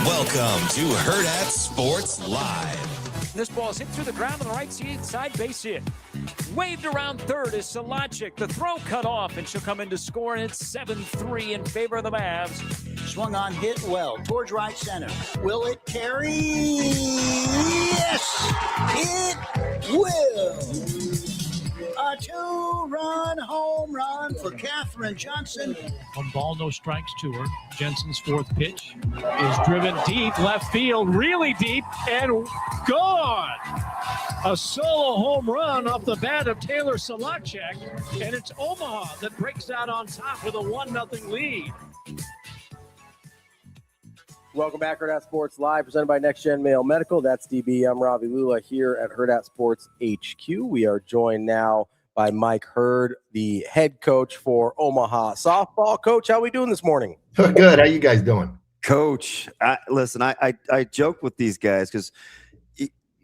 Welcome to Hurrdat Sports Live. This ball is hit through the ground on the right side base hit. Waved around third is Solachik. The throw cut off, and she'll come in to score, and it's 7-3 in favor of the Mavs. Swung on, hit well, towards right center. Will it carry? Yes, it will. A 2-run home run for Katherine Johnson. One ball, no strikes to her. Jensen's 4th pitch is driven deep, left field, really deep, and gone. A solo home run off the bat of Taylor Solachik, and it's Omaha that breaks out on top with a 1-0 lead. Welcome back, Hurrdat Sports Live, presented by Next Gen Mail Medical. That's DB. I'm Ravi Lulla here at Hurrdat Sports HQ. We are joined now by Mike Hurd, the head coach for Omaha Softball. Coach, how are we doing this morning? Good. How you guys doing? Coach, listen, I joke with these guys because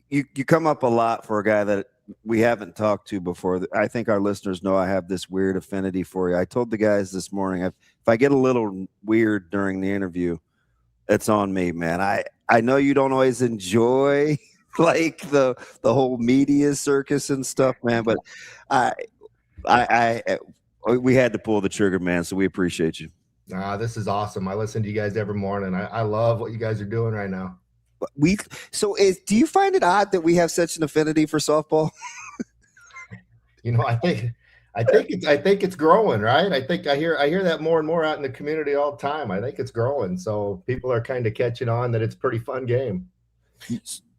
you come up a lot for a guy that we haven't talked to before. I think our listeners know I have this weird affinity for you. I told the guys this morning, if I get a little weird during the interview, it's on me, man. I know you don't always enjoy like the whole media circus and stuff, man, but we had to pull the trigger, man, so we appreciate you. This is awesome. I listen to you guys every morning. I love what you guys are doing right now. Do you find it odd that we have such an affinity for softball? I think it's growing, right? I hear that more and more out in the community all the time. I think it's growing. So people are kind of catching on that it's a pretty fun game.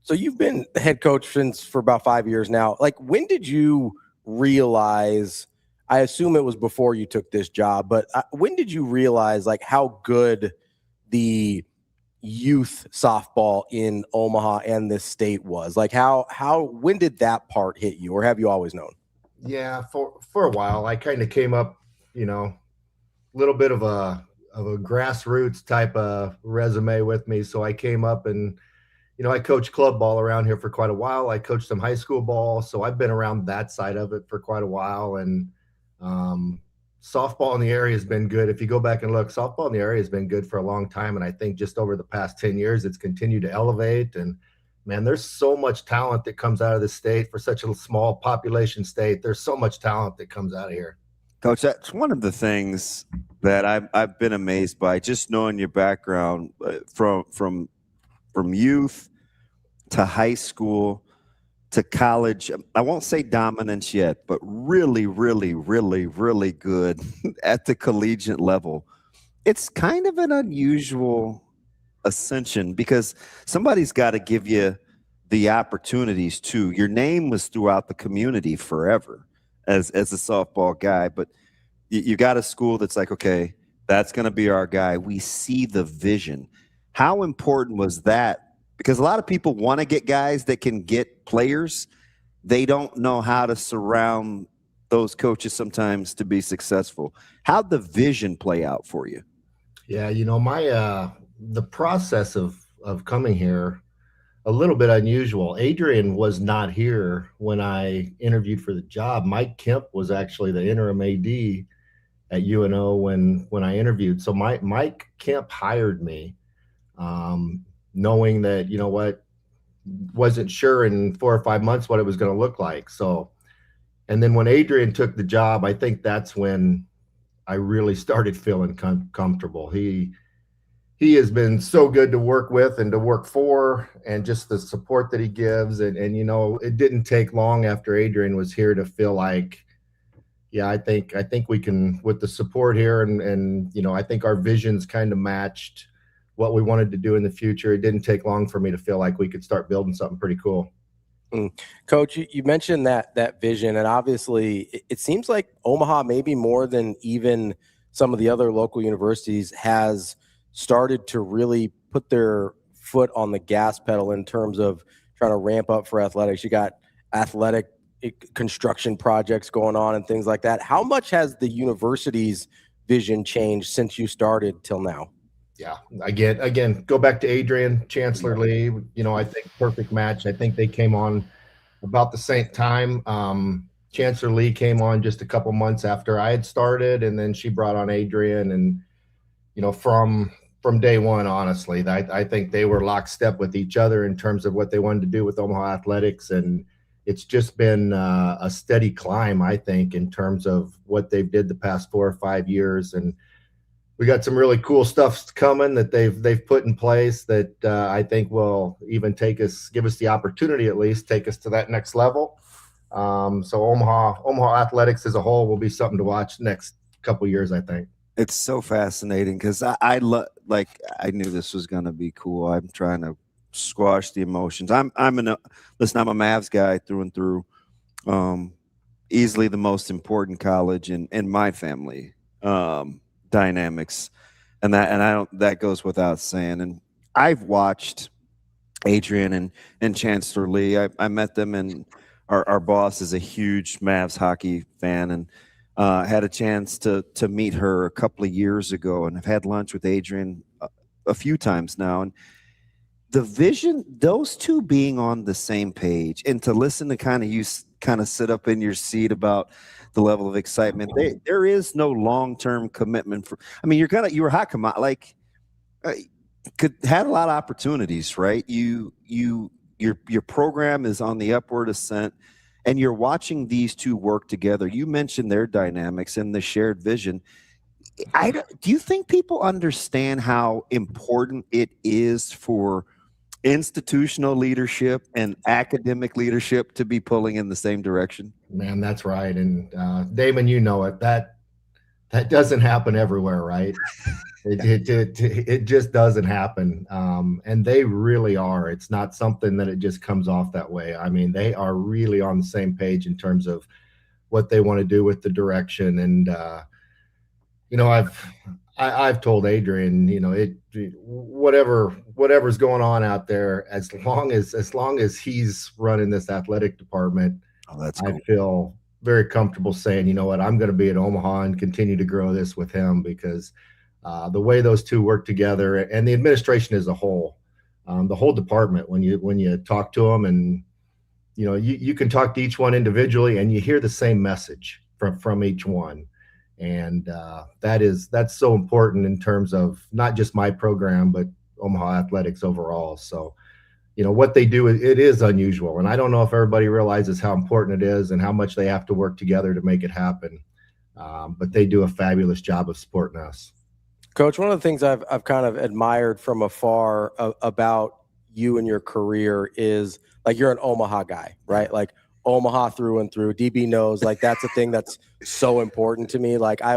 So you've been head coach for about 5 years now. Like, when did you realize, I assume it was before you took this job, but when did you realize like how good the youth softball in Omaha and this state was? Like when did that part hit you, or have you always known? Yeah, for a while I kind of came up, a little bit of a grassroots type of resume with me. So I came up and, I coached club ball around here for quite a while. I coached some high school ball. So I've been around that side of it for quite a while. And softball in the area has been good. If you go back and look, softball in the area has been good for a long time. And I think just over the past 10 years, it's continued to elevate. And man, there's so much talent that comes out of this state for such a small population state. There's so much talent that comes out of here. Coach, that's one of the things that I've been amazed by, just knowing your background from youth to high school to college. I won't say dominance yet, but really, really, really, really good at the collegiate level. It's kind of an unusual ascension because somebody's got to give you the opportunities too. Your name was throughout the community forever as a softball guy, but you got a school that's like, okay, that's going to be our guy. We see the vision. How important was that? Because a lot of people want to get guys that can get players. They don't know how to surround those coaches sometimes to be successful. How'd the vision play out for you? Yeah, the process of coming here, a little bit unusual. Adrian was not here when I interviewed for the job. Mike Kemp was actually the interim AD at UNO when I interviewed. So Mike Kemp hired me, knowing that, wasn't sure in 4 or 5 months what it was going to look like. So, and then when Adrian took the job, I think that's when I really started feeling comfortable. He has been so good to work with and to work for, and just the support that he gives. And it didn't take long after Adrian was here to feel like, yeah, I think we can, with the support here, and I think our visions kind of matched what we wanted to do in the future. It didn't take long for me to feel like we could start building something pretty cool. Coach, you mentioned that vision, and obviously it seems like Omaha, maybe more than even some of the other local universities, has started to really put their foot on the gas pedal in terms of trying to ramp up for athletics. You got athletic construction projects going on and things like that. How much has the university's vision changed since you started till now? Yeah, again, go back to Adrian, Chancellor Lee, I think perfect match. I think they came on about the same time. Chancellor Lee came on just a couple months after I had started, and then she brought on Adrian. And, from day one, honestly, I think they were lockstep with each other in terms of what they wanted to do with Omaha athletics. And it's just been a steady climb, I think, in terms of what they've did the past 4 or 5 years. And we got some really cool stuff coming that they've put in place that I think will even give us the opportunity, at least take us to that next level. So Omaha athletics as a whole will be something to watch next couple years, I think. It's so fascinating because I knew this was going to be cool. I'm trying to squash the emotions. I'm a Mavs guy through and through. Easily the most important college in my family dynamics, and that goes without saying. And I've watched Adrian and Chancellor Lee. I met them, and our boss is a huge Mavs hockey fan, and had a chance to meet her a couple of years ago, and I've had lunch with Adrian a few times now, and the vision, those two being on the same page, and to listen to kind of sit up in your seat about the level of excitement. There is no long-term commitment for. I mean, you were hot commodity, like had a lot of opportunities, right? Your program is on the upward ascent, and you're watching these two work together. You mentioned their dynamics and the shared vision. Do you think people understand how important it is for institutional leadership and academic leadership to be pulling in the same direction? Man, that's right. And Damon, you know it. That doesn't happen everywhere, right? It just doesn't happen. And they really are. It's not something that it just comes off that way. I mean, they are really on the same page in terms of what they want to do with the direction. And I've told Adrian, whatever's going on out there, as long as he's running this athletic department, that's cool. I feel very comfortable saying, you know what, I'm going to be at Omaha and continue to grow this with him, because the way those two work together, and the administration as a whole, the whole department, when you talk to them, and you can talk to each one individually and you hear the same message from each one. And that's so important in terms of not just my program, but Omaha athletics overall. So, what they do, it is unusual. And I don't know if everybody realizes how important it is and how much they have to work together to make it happen. But they do a fabulous job of supporting us. Coach, one of the things I've kind of admired from afar about you and your career is, like, you're an Omaha guy, right? Like, Omaha through and through. DB knows, like, that's a thing that's so important to me. Like, I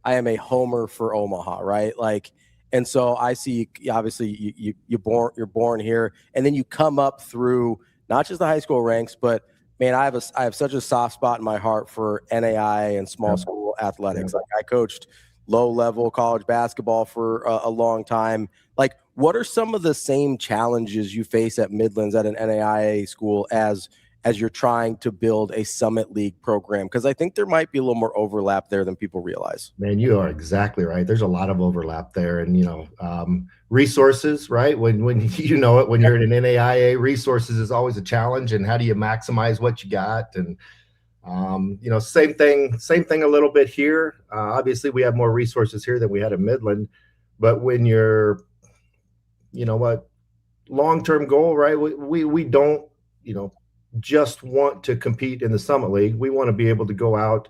am a homer for Omaha, right? Like, and so I see, obviously you're born here, and then you come up through not just the high school ranks, but man, I have such a soft spot in my heart for NAIA and small school athletics. Like, I coached low level college basketball for a long time. Like, what are some of the same challenges you face at Midlands at an NAIA school as you're trying to build a Summit League program? Because I think there might be a little more overlap there than people realize. Man, you are exactly right. There's a lot of overlap there. And, resources, right? When when you're in an NAIA, resources is always a challenge. And how do you maximize what you got? And, same thing a little bit here. Obviously, we have more resources here than we had at Midland. But when you're, long-term goal, right? We don't, just want to compete in the Summit League. We want to be able to go out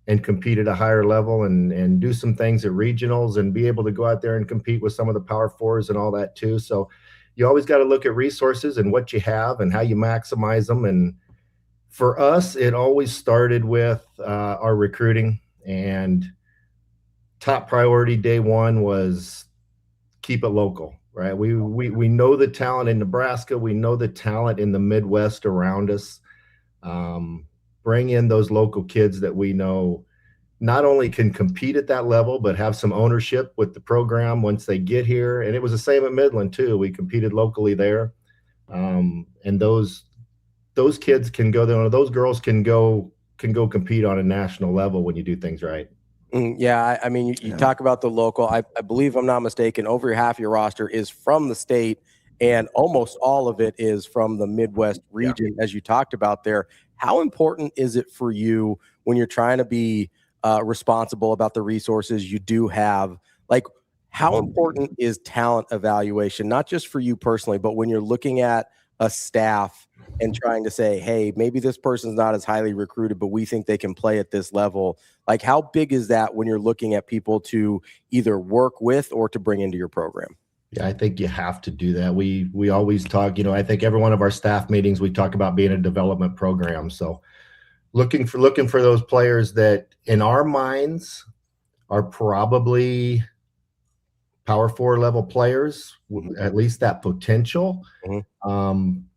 and compete at a higher level and do some things at regionals and be able to go out there and compete with some of the Power Fours and all that too. So you always got to look at resources and what you have and how you maximize them. And for us, it always started with our recruiting, and top priority day one was keep it local. Right. We know the talent in Nebraska. We know the talent in the Midwest around us. Bring in those local kids that we know not only can compete at that level, but have some ownership with the program once they get here. And it was the same at Midland too. We competed locally there. And those kids can go there. Those girls can go compete on a national level when you do things right. Yeah, I mean, you talk about the local. I believe, I'm not mistaken, over half your roster is from the state, and almost all of it is from the Midwest region, as you talked about there. How important is it for you when you're trying to be responsible about the resources you do have? Like, how important is talent evaluation, not just for you personally, but when you're looking at a staff and trying to say, hey, maybe this person's not as highly recruited, but we think they can play at this level? Like, how big is that when you're looking at people to either work with or to bring into your program? Yeah, I think you have to do that. We always talk, I think every one of our staff meetings, we talk about being a development program. So looking for those players that in our minds are probably Power Four level players, at least that potential.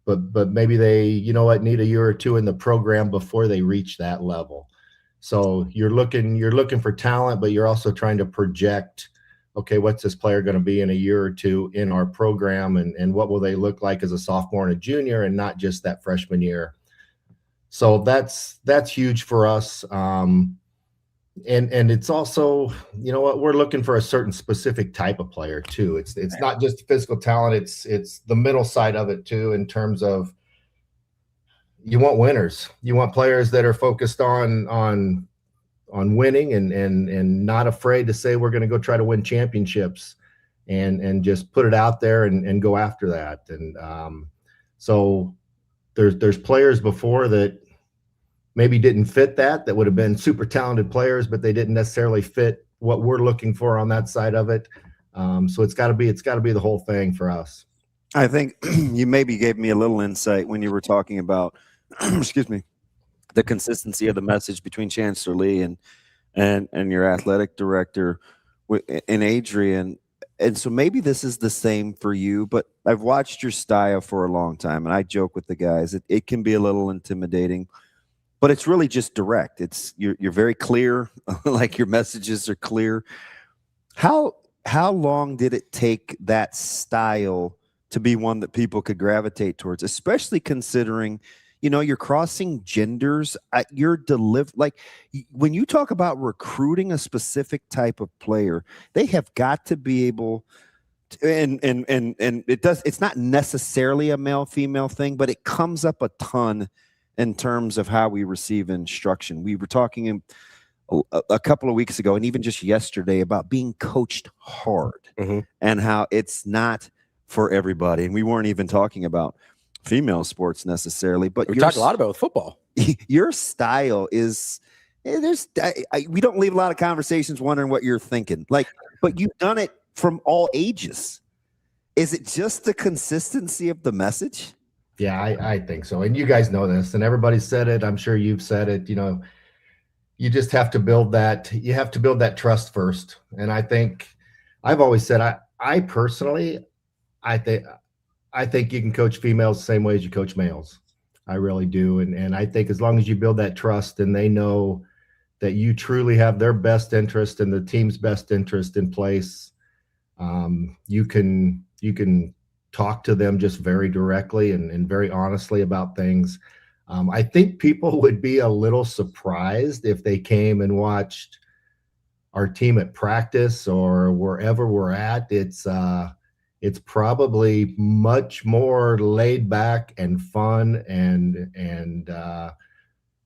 But maybe they, need a year or two in the program before they reach that level. So you're looking for talent, but you're also trying to project, okay, what's this player going to be in a year or two in our program, and what will they look like as a sophomore and a junior, and not just that freshman year. So that's huge for us. And it's also, you know what, we're looking for a certain specific type of player too. It's not just physical talent, it's the mental side of it too, in terms of you want winners. You want players that are focused on winning and not afraid to say we're going to go try to win championships and just put it out there and go after that. And so there's players before that maybe didn't fit that would have been super talented players, but they didn't necessarily fit what we're looking for on that side of it. So it's got to be the whole thing for us. I think you maybe gave me a little insight when you were talking about, excuse me, the consistency of the message between Chancellor Lee and your athletic director and Adrian. And so maybe this is the same for you, but I've watched your style for a long time, and I joke with the guys. It can be a little intimidating, but it's really just direct. You're very clear, like your messages are clear. How long did it take that style to be one that people could gravitate towards, especially considering, you're crossing genders? Like when you talk about recruiting a specific type of player, they have got to be able to, and it's not necessarily a male female thing, but it comes up a ton in terms of how we receive instruction. We were talking a couple of weeks ago, and even just yesterday, about being coached hard and how it's not for everybody. And we weren't even talking about female sports necessarily, but we talked a lot about football. Your style is we don't leave a lot of conversations wondering what you're thinking. But you've done it from all ages. Is it just the consistency of the message? Yeah, I think so. And you guys know this, and everybody said it. I'm sure you've said it. You just have to build that. You have to build that trust first. And I think I've always said, I personally, I think you can coach females the same way as you coach males. I really do. And I think as long as you build that trust and they know that you truly have their best interest and the team's best interest in place, you can talk to them just very directly and very honestly about things. I think people would be a little surprised if they came and watched our team at practice or wherever we're at. It's probably much more laid back and fun and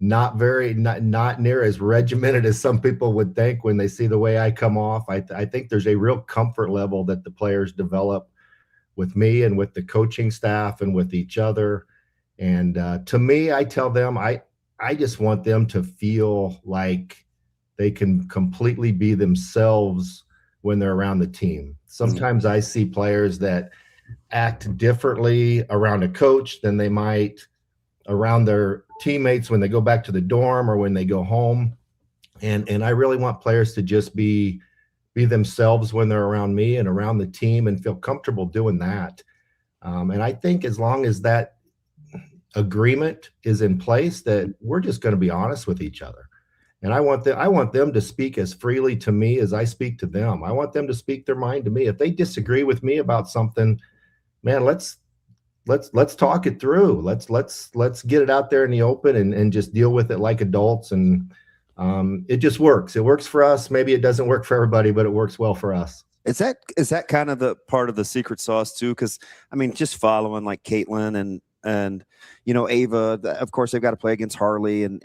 not near as regimented as some people would think when they see the way I come off. I think there's a real comfort level that the players develop with me and with the coaching staff and with each other. And to me, I tell them, I just want them to feel like they can completely be themselves when they're around the team. Sometimes I see players that act differently around a coach than they might around their teammates when they go back to the dorm or when they go home. And I really want players to just be themselves when they're around me and around the team and feel comfortable doing that. And I think as long as that agreement is in place, that we're just going to be honest with each other. And I want them to speak as freely to me as I speak to them. I want them to speak their mind to me. If they disagree with me about something, man, let's talk it through. Let's get it out there in the open and just deal with it like adults. And it just works. It works for us. Maybe it doesn't work for everybody, but it works well for us. Is that kind of the part of the secret sauce too? Because I mean, just following like Caitlin and Ava, of course they've got to play against Harley, and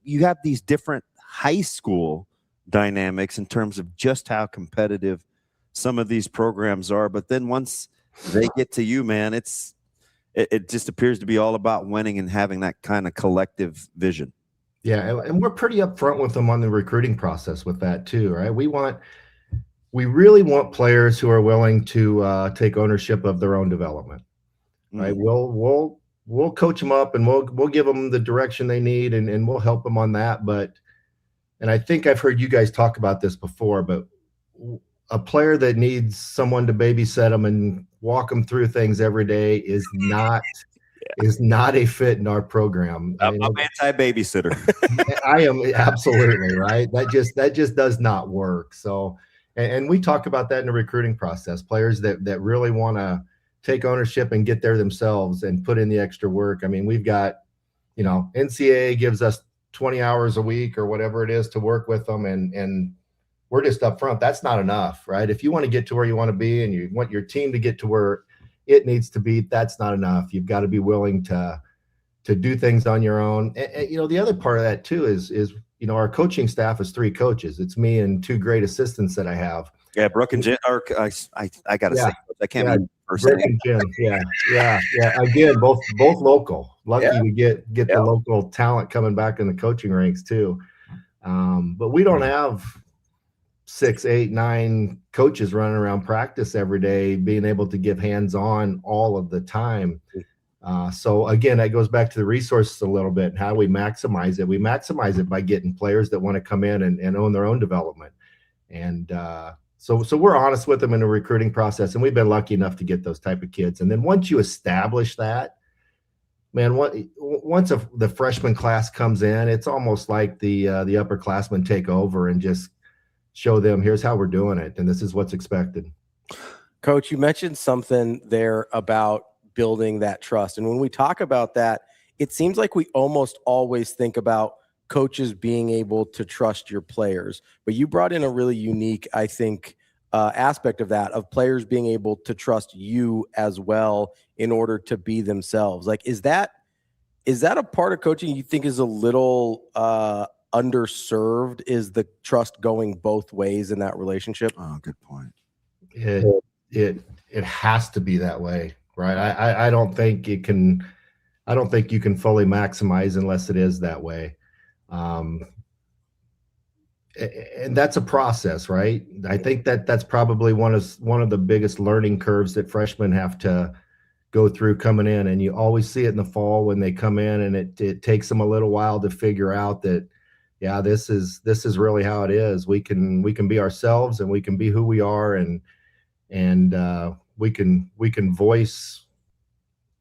you have these different high school dynamics in terms of just how competitive some of these programs are. But then once they get to you, man, it just appears to be all about winning and having that kind of collective vision. Yeah, and we're pretty upfront with them on the recruiting process with that too, right? We really want players who are willing to take ownership of their own development. Right? We'll coach them up and we'll give them the direction they need and we'll help them on that. And I think I've heard you guys talk about this before, but a player that needs someone to babysit them and walk them through things every day is not a fit in our program. I'm anti-babysitter. I am absolutely right. That just does not work. So, and we talk about that in the recruiting process. Players that really want to take ownership and get there themselves and put in the extra work. I mean, we've got, NCAA gives us 20 hours a week or whatever it is to work with them, and we're just up front. That's not enough, right? If you want to get to where you want to be and you want your team to get to where it needs to be, that's not enough. You've got to be willing to do things on your own. And the other part of that too is our coaching staff is 3 coaches. It's me and 2 great assistants that I have. Yeah, Brooke and Jen. I gotta say, I can't believe Brooke and Jen. Yeah. Again, both local. Lucky to get the local talent coming back in the coaching ranks too. But we don't have 6, 8, 9 coaches running around practice every day, being able to give hands-on all of the time. So again, that goes back to the resources a little bit. How we maximize it? We maximize it by getting players that want to come in and own their own development. And so we're honest with them in the recruiting process, and we've been lucky enough to get those type of kids. And then once you establish that, man, once the freshman class comes in, it's almost like the upperclassmen take over and just show them, here's how we're doing it, and this is what's expected. Coach, you mentioned something there about building that trust. And when we talk about that, it seems like we almost always think about coaches being able to trust your players. But you brought in a really unique, I think, aspect of that, of players being able to trust you as well in order to be themselves. Like, is that a part of coaching you think is a little underserved? Is the trust going both ways in that relationship? Oh, good point. It has to be that way, right? I don't think you can fully maximize unless it is that way. And that's a process, right? I think that's probably one of the biggest learning curves that freshmen have to go through coming in. And you always see it in the fall when they come in, and it takes them a little while to figure out that, yeah, this is really how it is. We can be ourselves, and we can be who we are, and we can voice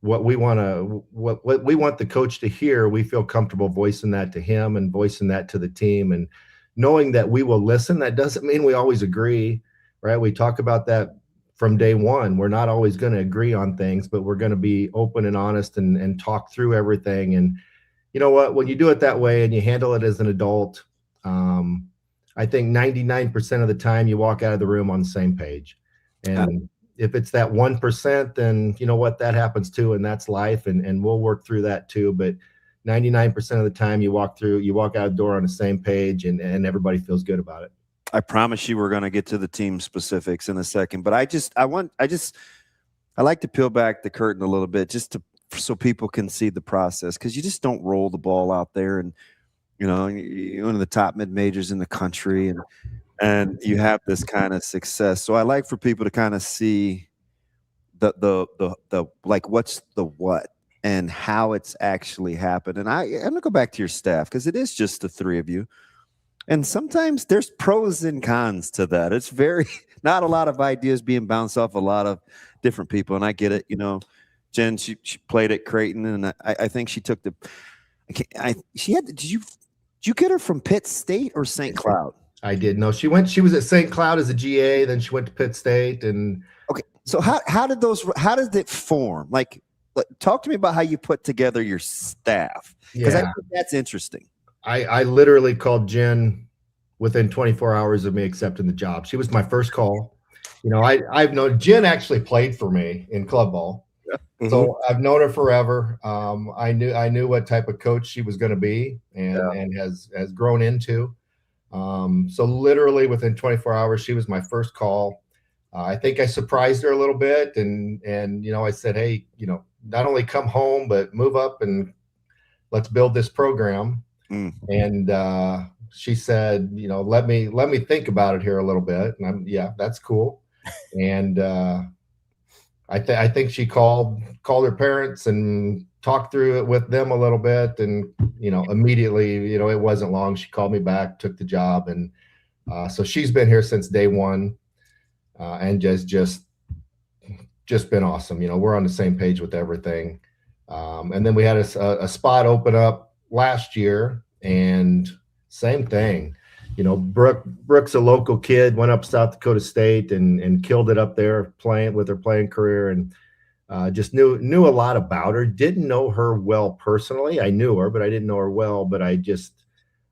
what we want the coach to hear. We feel comfortable voicing that to him and voicing that to the team, and knowing that we will listen. That doesn't mean we always agree, right? We talk about that from day one. We're not always going to agree on things, but we're going to be open and honest and talk through everything. And you know what? When you do it that way and you handle it as an adult, I think 99% of the time you walk out of the room on the same page. And if it's that 1%, then you know what? That happens too, and that's life, and we'll work through that too. But 99% of the time you walk out the door on the same page, and everybody feels good about it. I promise you we're going to get to the team specifics in a second, but I like to peel back the curtain a little bit so people can see the process, because you just don't roll the ball out there, and you're one of the top mid majors in the country, and you have this kind of success. So I like for people to kind of see the like what's the what and how it's actually happened. And I'm gonna go back to your staff, because it is just the 3 of you. And sometimes there's pros and cons to that. It's not a lot of ideas being bounced off a lot of different people. And I get it. Jen, she played at Creighton, and I think she took did you get her from Pitt State or St. Cloud? I did. No, she was at St. Cloud as a GA, then she went to Pitt State. And okay. So how did it form? Like, talk to me about how you put together your staff, because I think that's interesting. I literally called Jen within 24 hours of me accepting the job. She was my first call. I've known Jen actually played for me in club ball. Mm-hmm. So I've known her forever. I knew what type of coach she was going to be, and has grown into. So literally within 24 hours, she was my first call. I think I surprised her a little bit, and I said, hey, not only come home, but move up and let's build this program. Mm. And she said, let me think about it here a little bit. And that's cool. And I think she called her parents and talked through it with them a little bit. And, immediately, it wasn't long. She called me back, took the job. And so she's been here since day one, and just been awesome. We're on the same page with everything. And then we had a spot open up last year, and same thing. Brooks, a local kid, went up South Dakota State and killed it up there playing with her playing career, and just knew a lot about her. Didn't know her well personally. I knew her, but I didn't know her well. But I just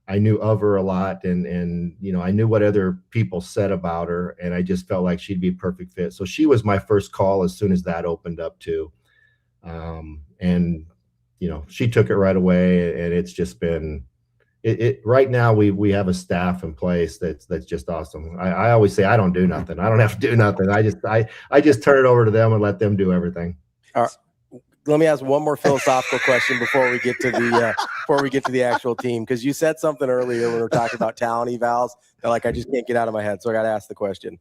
I knew of her a lot, and I knew what other people said about her, and I just felt like she'd be a perfect fit. So she was my first call as soon as that opened up too. And she took it right away, and it's just been it right now we have a staff in place that's just awesome. I always say I don't do nothing. I don't have to do nothing. I just turn it over to them and let them do everything. All right. Let me ask one more philosophical question before we get to the actual team, because you said something earlier when we were talking about talent evals that I just can't get out of my head, so I got to ask the question.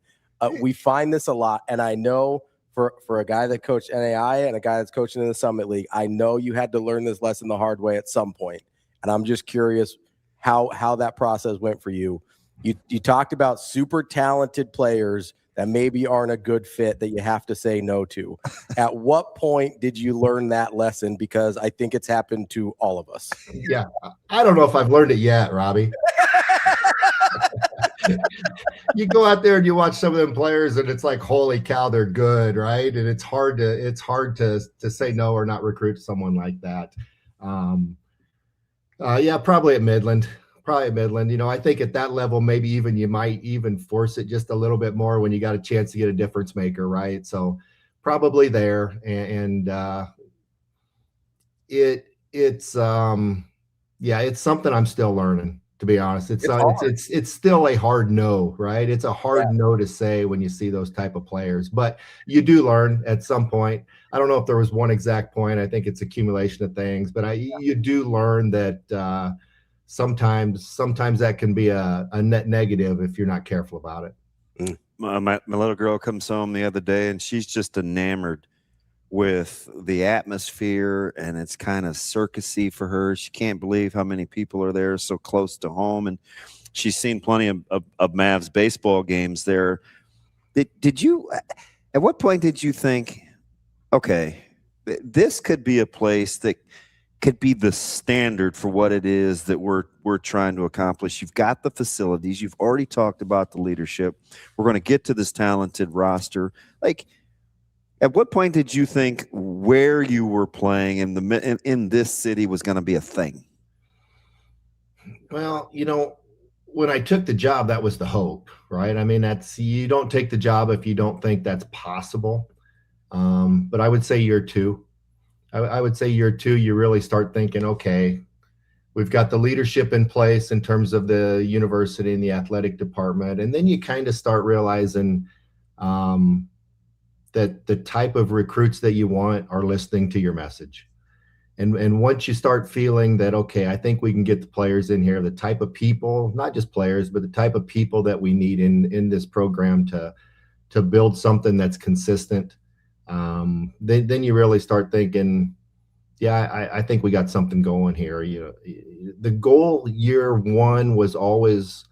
We find this a lot, and I know for a guy that coached NAIA and a guy that's coaching in the Summit League, I know you had to learn this lesson the hard way at some point, and I'm just curious how that process went for you. You talked about super talented players that maybe aren't a good fit that you have to say no to. At what point did you learn that lesson? Because I think it's happened to all of us. Yeah. I don't know if I've learned it yet, Robbie. You go out there and you watch some of them players and it's like, holy cow, they're good, right? And it's hard to say no or not recruit someone like that. Yeah, probably at Midland. I think at that level, maybe even you might even force it just a little bit more when you got a chance to get a difference maker, right? So probably there. And it's something I'm still learning, to be honest. It's still a hard no, right? It's a hard no to say when you see those type of players, but you do learn at some point. I don't know if there was one exact point. I think it's accumulation of things, but you do learn that sometimes that can be a net negative if you're not careful about it. My little girl comes home the other day and she's just enamored with the atmosphere, and it's kind of circusy for her. She can't believe how many people are there so close to home, and she's seen plenty of Mavs baseball games there. Did you, at what point did you think, okay, this could be a place that could be the standard for what it is that we're trying to accomplish? You've got the facilities. You've already talked about the leadership. We're going to get to this talented roster. At what point did you think where you were playing in this city was going to be a thing? Well, when I took the job, that was the hope, right? I mean, you don't take the job if you don't think that's possible. But I would say year two. I would say year two, you really start thinking, okay, we've got the leadership in place in terms of the university and the athletic department. And then you kind of start realizing that the type of recruits that you want are listening to your message. And once you start feeling that, okay, I think we can get the players in here, the type of people, not just players, but the type of people that we need in this program to build something that's consistent, then you really start thinking, yeah, I think we got something going here. The goal year one was always,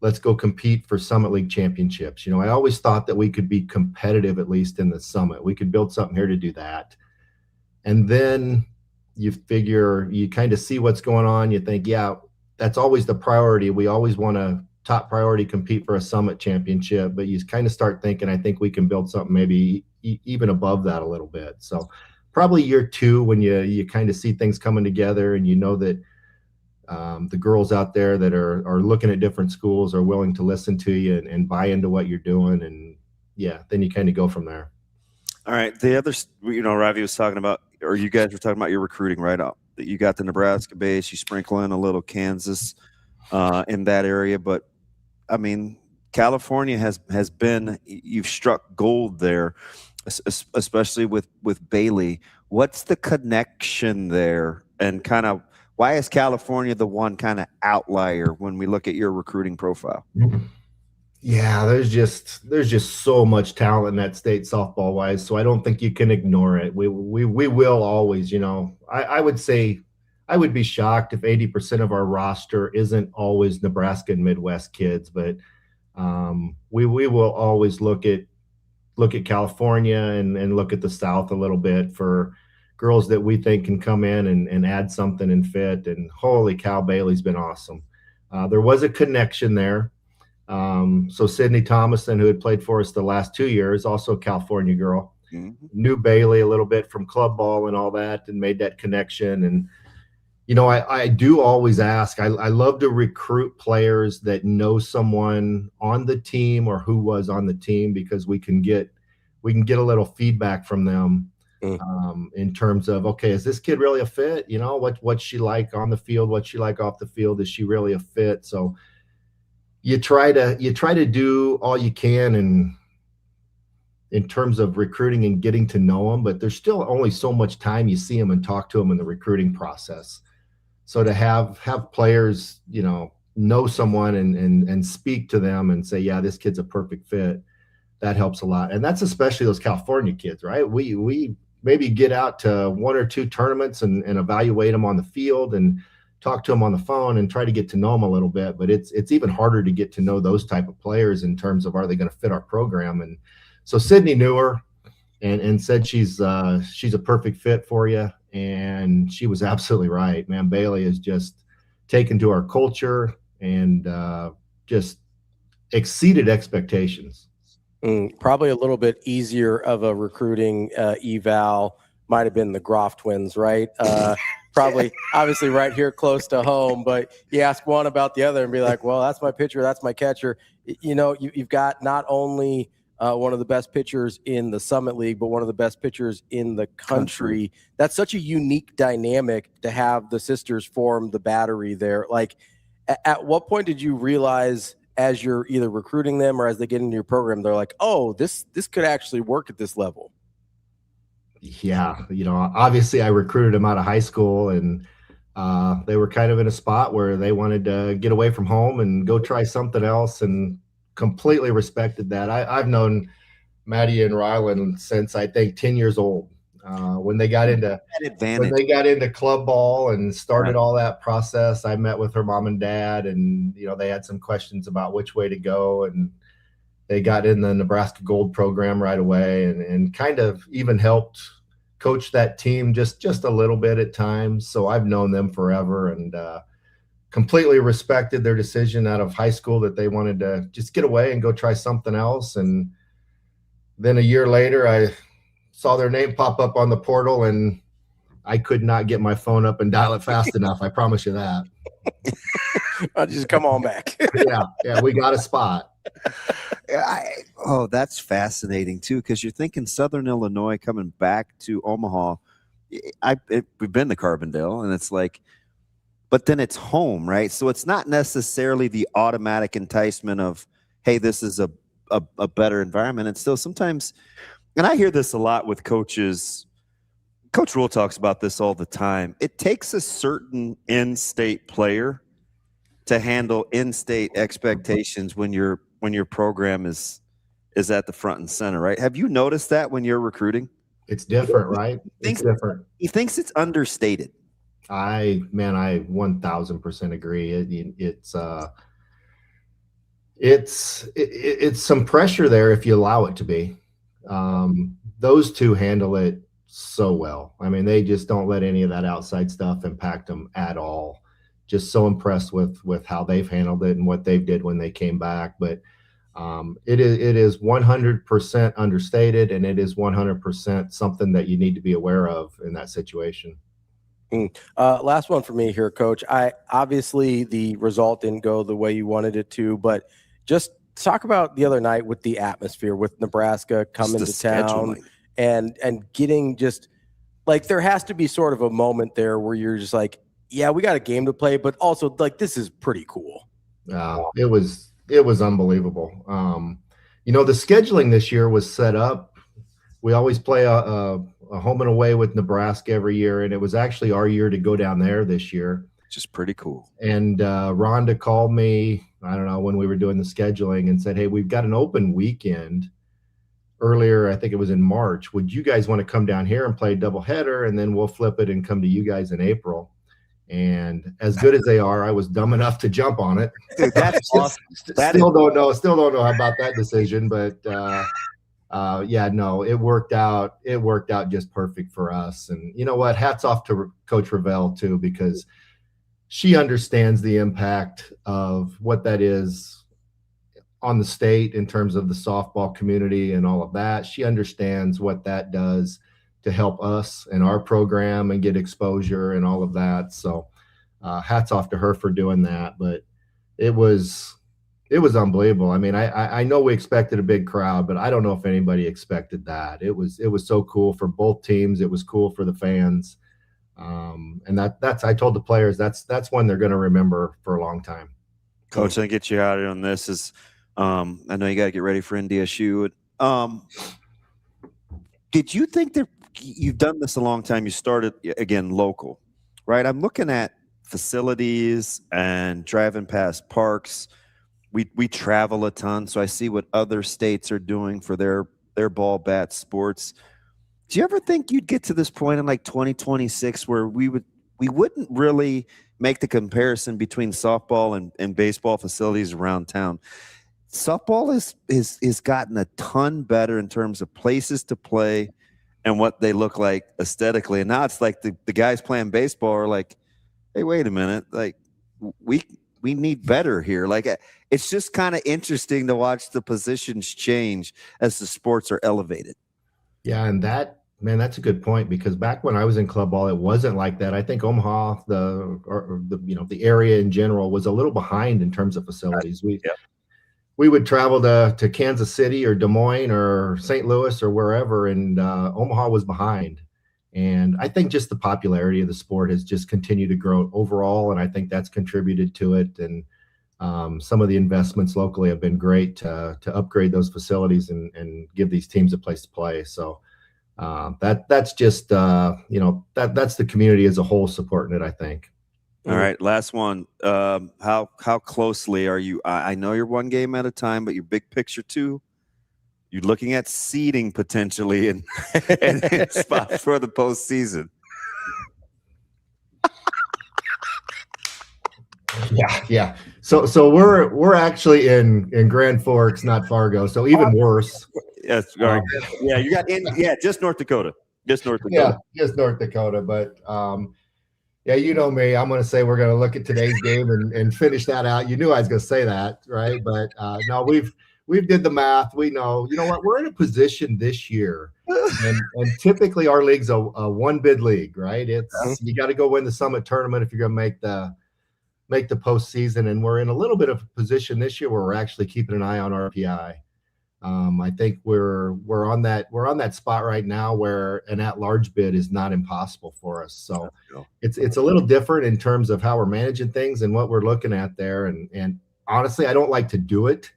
let's go compete for Summit League championships. I always thought that we could be competitive, at least in the Summit. We could build something here to do that. And then you kind of see what's going on. You think, yeah, that's always the priority. We always want to top priority compete for a Summit championship, but you kind of start thinking, I think we can build something maybe even above that a little bit. So probably year two, when you kind of see things coming together and that the girls out there that are looking at different schools are willing to listen to you and buy into what you're doing. And yeah, then you kind of go from there. All right. The other, Ravi was talking about, or you guys were talking about your recruiting right up. That you got the Nebraska base, you sprinkle in a little Kansas in that area. But I mean, California has been, you've struck gold there, especially with Bailey. What's the connection there, and kind of why is California the one kind of outlier when we look at your recruiting profile? Yeah, there's just so much talent in that state softball wise. So I don't think you can ignore it. We will always, I would say I would be shocked if 80% of our roster isn't always Nebraska and Midwest kids, but we will always look at California and look at the South a little bit for girls that we think can come in and add something and fit. And holy cow, Bailey's been awesome. There was a connection there. So Sydney Thomason, who had played for us the last 2 years, also a California girl, knew Bailey a little bit from club ball and all that, and made that connection. And I do always ask. I love to recruit players that know someone on the team or who was on the team, because we can get a little feedback from them in terms of, okay, is this kid really a fit? What's she like on the field? What's she like off the field? Is she really a fit? So you try to do all you can in terms of recruiting and getting to know them, but there's still only so much time you see them and talk to them in the recruiting process. So to have players, know someone and speak to them and say, yeah, this kid's a perfect fit, that helps a lot. And that's especially those California kids, right? We maybe get out to 1 or 2 tournaments and evaluate them on the field and talk to them on the phone and try to get to know them a little bit. But it's even harder to get to know those type of players in terms of, are they going to fit our program? And so Sydney knew her and said she's a perfect fit for you. And she was absolutely right, man. Bailey is just taken to our culture and just exceeded expectations. Probably a little bit easier of a recruiting eval might have been the Groff twins, right? Probably, obviously, right here close to home. But you ask one about the other and be like, well, that's my pitcher, that's my catcher. You've got not only one of the best pitchers in the Summit League, but one of the best pitchers in the country. That's such a unique dynamic to have the sisters form the battery there. Like, at what point did you realize, as you're either recruiting them or as they get into your program, they're like, oh, this could actually work at this level? Yeah. Obviously I recruited them out of high school, and they were kind of in a spot where they wanted to get away from home and go try something else, and completely respected that. I've known Maddie and Rhule since, I think, 10 years old. When they got into club ball and started all that process, I met with her mom and dad, and they had some questions about which way to go, and they got in the Nebraska Gold program right away, and kind of even helped coach that team just a little bit at times. So I've known them forever, and completely respected their decision out of high school that they wanted to just get away and go try something else. And then a year later, I saw their name pop up on the portal, and I could not get my phone up and dial it fast enough. I promise you that. I'll just come on back. Yeah, we got a spot. That's fascinating too, because you're thinking Southern Illinois coming back to Omaha. We've been to Carbondale, and it's like, but then it's home, right? So it's not necessarily the automatic enticement of, hey, this is a better environment. And still sometimes, and I hear this a lot with coaches. Coach Rhule talks about this all the time. It takes a certain in-state player to handle in-state expectations when your program is at the front and center, right? Have you noticed that when you're recruiting? It's different, right? It's different. He thinks it's understated. I 1000% agree. It's some pressure there if you allow it to be. Those two handle it so well. I mean, they just don't let any of that outside stuff impact them at all. Just so impressed with how they've handled it and what they did when they came back. But it is 100% understated, and it is 100% something that you need to be aware of in that situation. Last one for me here, Coach. Obviously the result didn't go the way you wanted it to, but just talk about the other night with the atmosphere, with Nebraska coming to town and getting, just like, there has to be sort of a moment there where you're just like, yeah, we got a game to play, but also, like, this is pretty cool. It was unbelievable. The scheduling this year was set up. We always play a home and away with Nebraska every year, and it was actually our year to go down there this year. Just pretty cool. And Rhonda called me, I don't know, when we were doing the scheduling, and said, hey, we've got an open weekend earlier. I think it was in March. Would you guys want to come down here and play a doubleheader, and then we'll flip it and come to you guys in April? And as good as they are, I was dumb enough to jump on it. Dude, that's awesome. Still don't know about that decision, but it worked out. It worked out just perfect for us. And you know what? Hats off to Coach Revelle too, because she understands the impact of what that is on the state in terms of the softball community and all of that. She understands what that does to help us and our program and get exposure and all of that. So hats off to her for doing that. But it was unbelievable. I mean, I know we expected a big crowd, but I don't know if anybody expected that. It was so cool for both teams. It was cool for the fans. And that's I told the players that's one they're going to remember for a long time. Coach, I get you out on this. I know you got to get ready for NDSU. Did you think that you've done this a long time? You started again local, right? I'm looking at facilities and driving past parks. We travel a ton, so I see what other states are doing for their ball, bat, sports. Do you ever think you'd get to this point in like 2026 where we wouldn't really make the comparison between softball and baseball facilities around town? Softball is gotten a ton better in terms of places to play and what they look like aesthetically. And now it's like the guys playing baseball are like, hey, wait a minute, like we need better here. Like it's just kind of interesting to watch the positions change as the sports are elevated. Yeah, and that's a good point, because back when I was in club ball, it wasn't like that. I think Omaha, the area in general, was a little behind in terms of facilities. We would travel to Kansas City or Des Moines or St. Louis or wherever, and Omaha was behind. And I think just the popularity of the sport has just continued to grow overall, and I think that's contributed to it. And some of the investments locally have been great to upgrade those facilities and give these teams a place to play. So that's just that's the community as a whole supporting it, I think. All right, last one. How closely are you? I know you're one game at a time, but your big picture too. You're looking at seeding potentially and spots for the postseason. Yeah. So we're actually in Grand Forks, not Fargo. So even worse. Yes. All right. Yeah, you got just North Dakota. Just North Dakota. Yeah, just North Dakota. But yeah, you know me. I'm going to say we're going to look at today's game and finish that out. You knew I was going to say that, right? But no, we've did the math. We know. You know what? We're in a position this year, and typically our league's a one bid league, right? You got to go win the Summit tournament if you're going to make the postseason, and we're in a little bit of a position this year where we're actually keeping an eye on RPI. I think we're on that spot right now where an at-large bid is not impossible for us. So it's a little different in terms of how we're managing things and what we're looking at there. And honestly, I don't like to do it,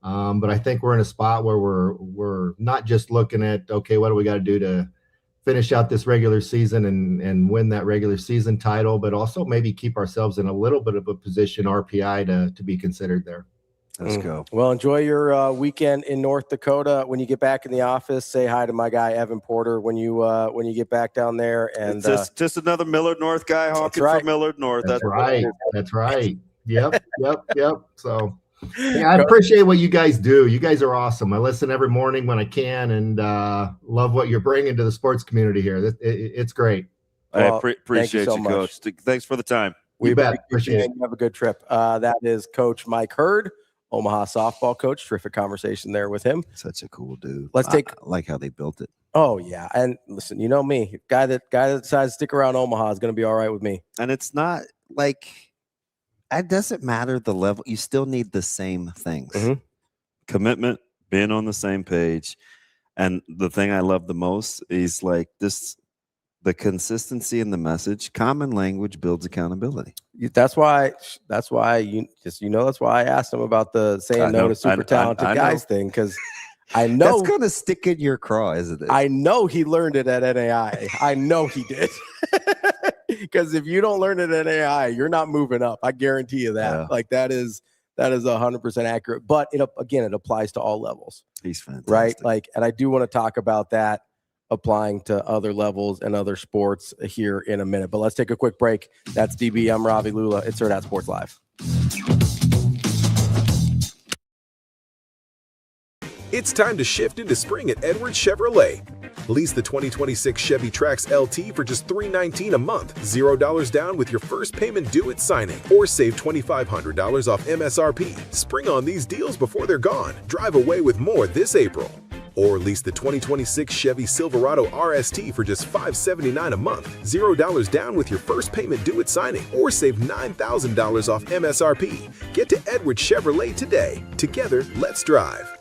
but I think we're in a spot where we're not just looking at, okay, what do we got to do to finish out this regular season and win that regular season title, but also maybe keep ourselves in a little bit of a position RPI to be considered there. Let's go. Well, enjoy your weekend in North Dakota. When you get back in the office, say hi to my guy Evan Porter when you get back down there. And just another Millard North guy honking for Millard North. That's right. That's right. Yep. So yeah, I appreciate what you guys do. You guys are awesome. I listen every morning when I can, and love what you're bringing to the sports community here. It's great. I appreciate you, Coach. Thanks for the time. We appreciate it. Have a good trip. That is Coach Mike Hurd, Omaha softball coach. Terrific conversation there with him. Such a cool dude. I like how they built it. Oh yeah, and listen, you know me, guy that decides to stick around Omaha is going to be all right with me. And it's not like it doesn't matter the level. You still need the same things: commitment, being on the same page. And the thing I love the most is like this. The consistency in the message, common language builds accountability. That's why I asked him about the saying no to super talented guys thing, because I know that's going to stick in your craw, isn't it? I know he learned it at NAIA. I know he did. Because if you don't learn it at NAIA, you're not moving up. I guarantee you that. Yeah. Like that is 100% accurate. But it applies to all levels. He's fantastic, right? Like, and I do want to talk about that applying to other levels and other sports here in a minute. But let's take a quick break. That's DB. I'm Ravi Lulla. It's Hurrdat Sports Live. It's time to shift into spring at Edwards Chevrolet. Lease the 2026 Chevy Trax LT for just $319 a month, $0 down with your first payment due at signing, or save $2,500 off MSRP. Spring on these deals before they're gone. Drive away with more this April. Or lease the 2026 Chevy Silverado RST for just $579 a month. $0 down with your first payment due at signing. Or save $9,000 off MSRP. Get to Edwards Chevrolet today. Together, let's drive.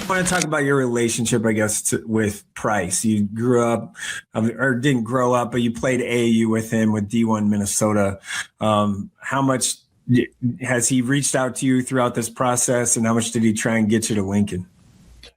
I want to talk about your relationship, I guess, with Price. You grew up, or didn't grow up, but you played AAU with him with D1 Minnesota. How much has he reached out to you throughout this process, and how much did he try and get you to Lincoln?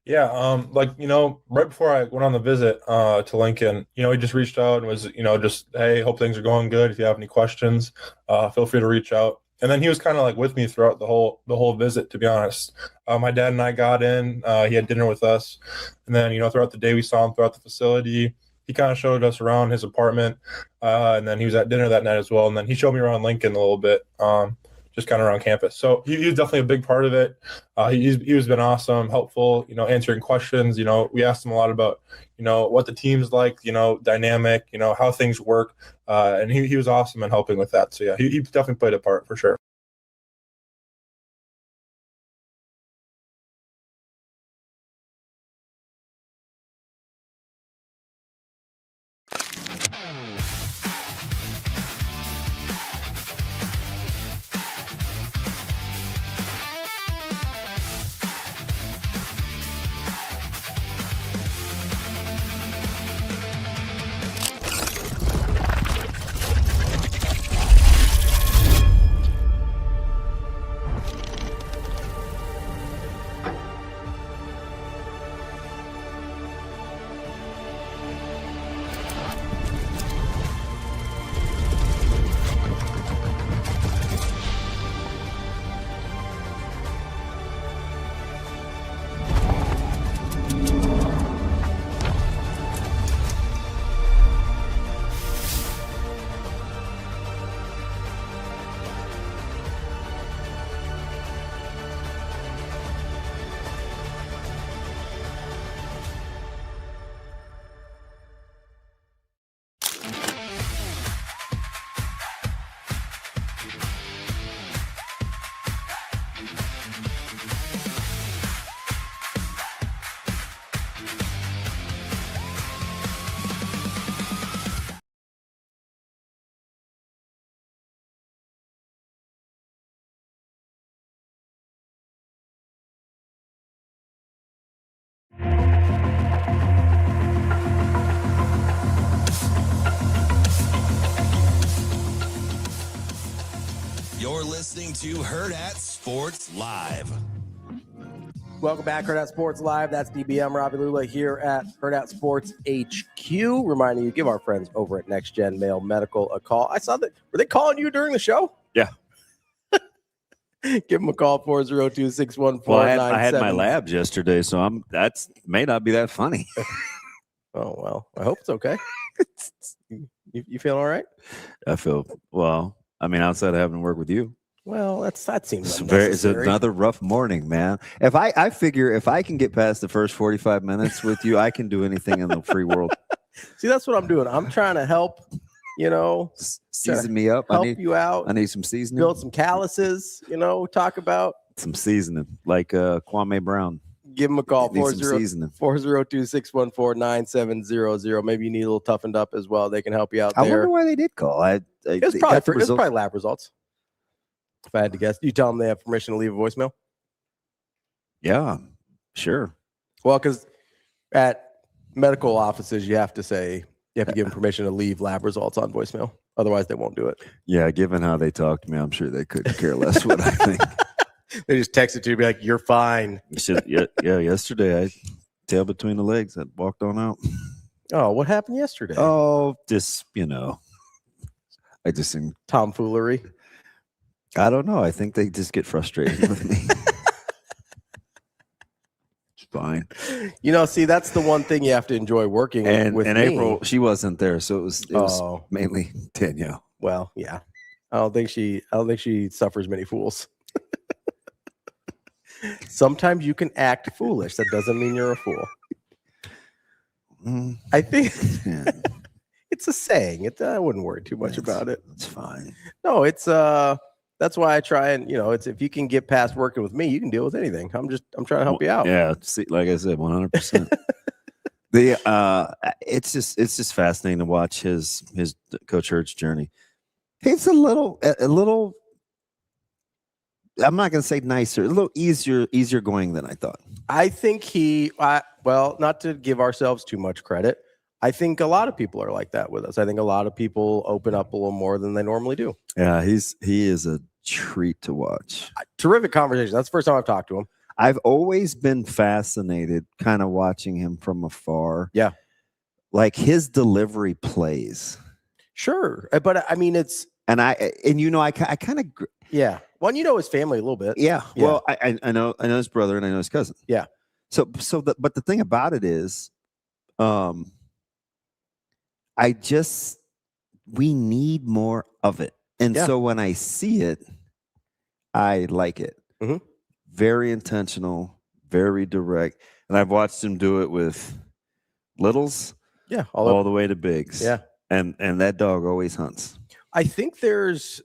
Yeah, right before I went on the visit to Lincoln, he just reached out and was, just, hey, hope things are going good. If you have any questions, feel free to reach out. And then he was kind of like with me throughout the whole visit, to be honest. My dad and I got in. He had dinner with us. And then, throughout the day, we saw him throughout the facility. He kind of showed us around his apartment. And then he was at dinner that night as well. And then he showed me around Lincoln a little bit, just kind of around campus. So he was definitely a big part of it. He was been awesome, helpful, answering questions. We asked him a lot about, what the team's like, dynamic, how things work. And he was awesome in helping with that. So, yeah, he definitely played a part for sure. You're listening to Hurrdat Sports Live. Welcome back, Hurrdat Sports Live. That's DBM Ravi Lulla here at Hurrdat Sports HQ. Reminding you, give our friends over at Next Gen Male Medical a call. I saw that. Were they calling you during the show? Yeah. Give them a call, 402-614-97. Well, I had my labs yesterday, so that's may not be that funny. Oh, well, I hope it's okay. You feel all right? I feel, well, I mean, outside of having to work with you. Well, that seems it's another rough morning, man. If I figure if I can get past the first 45 minutes with you, I can do anything in the free world. See, that's what I'm doing. I'm trying to help, season me up. Help you out. I need some seasoning. Build some calluses, talk about some seasoning, like Kwame Brown. Give them a call, 402-614-9700. Maybe you need a little toughened up as well. They can help you out there. I wonder why they did call. It's probably lab results. If I had to guess. You tell them they have permission to leave a voicemail? Yeah, sure. Well, because at medical offices, you have to give them permission to leave lab results on voicemail. Otherwise, they won't do it. Yeah, given how they talk to me, I'm sure they couldn't care less what I think. They just text it to you, be like, "You're fine." Yeah. Yesterday, tail between the legs that walked on out. Oh, what happened yesterday? Oh, just, I just think tomfoolery. I don't know. I think they just get frustrated with me. It's fine. See, that's the one thing you have to enjoy working with and me. April, she wasn't there, so it was mainly Danielle. Well, yeah. I don't think she suffers many fools. Sometimes you can act foolish. That doesn't mean you're a fool. I think it's a saying. I wouldn't worry too much about it. It's fine. No, it's that's why I try and it's if you can get past working with me, you can deal with anything. I'm trying to help you out. Yeah, see, like I said, 100%. It's just fascinating to watch his Coach Hurd's journey. It's a little. I'm not going to say nicer, a little easier going than I thought. I think not to give ourselves too much credit, I think a lot of people are like that with us. I think a lot of people open up a little more than they normally do. Yeah, he is a treat to watch. Terrific conversation. That's the first time I've talked to him. I've always been fascinated kind of watching him from afar. Yeah. Like his delivery plays. Sure. But I mean, it's. And I kind of. Yeah. Well, his family a little bit. Yeah. Well, I know his brother and I know his cousin. Yeah. But the thing about it is, we need more of it. And so when I see it, I like it. Mm-hmm. Very intentional, very direct. And I've watched him do it with littles. Yeah. All the way to bigs. Yeah. And that dog always hunts. I think there's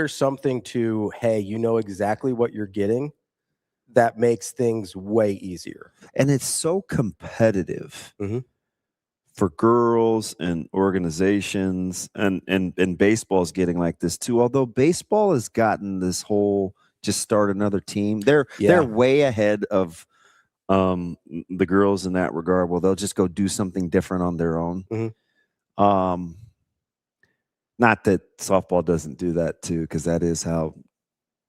something to, hey, you know exactly what you're getting. That makes things way easier. And it's so competitive mm-hmm. for girls and organizations, and baseball's getting like this too. Although baseball has gotten this whole just start another team. They're way ahead of the girls in that regard. Well, they'll just go do something different on their own. Mm-hmm. Not that softball doesn't do that too, because that is how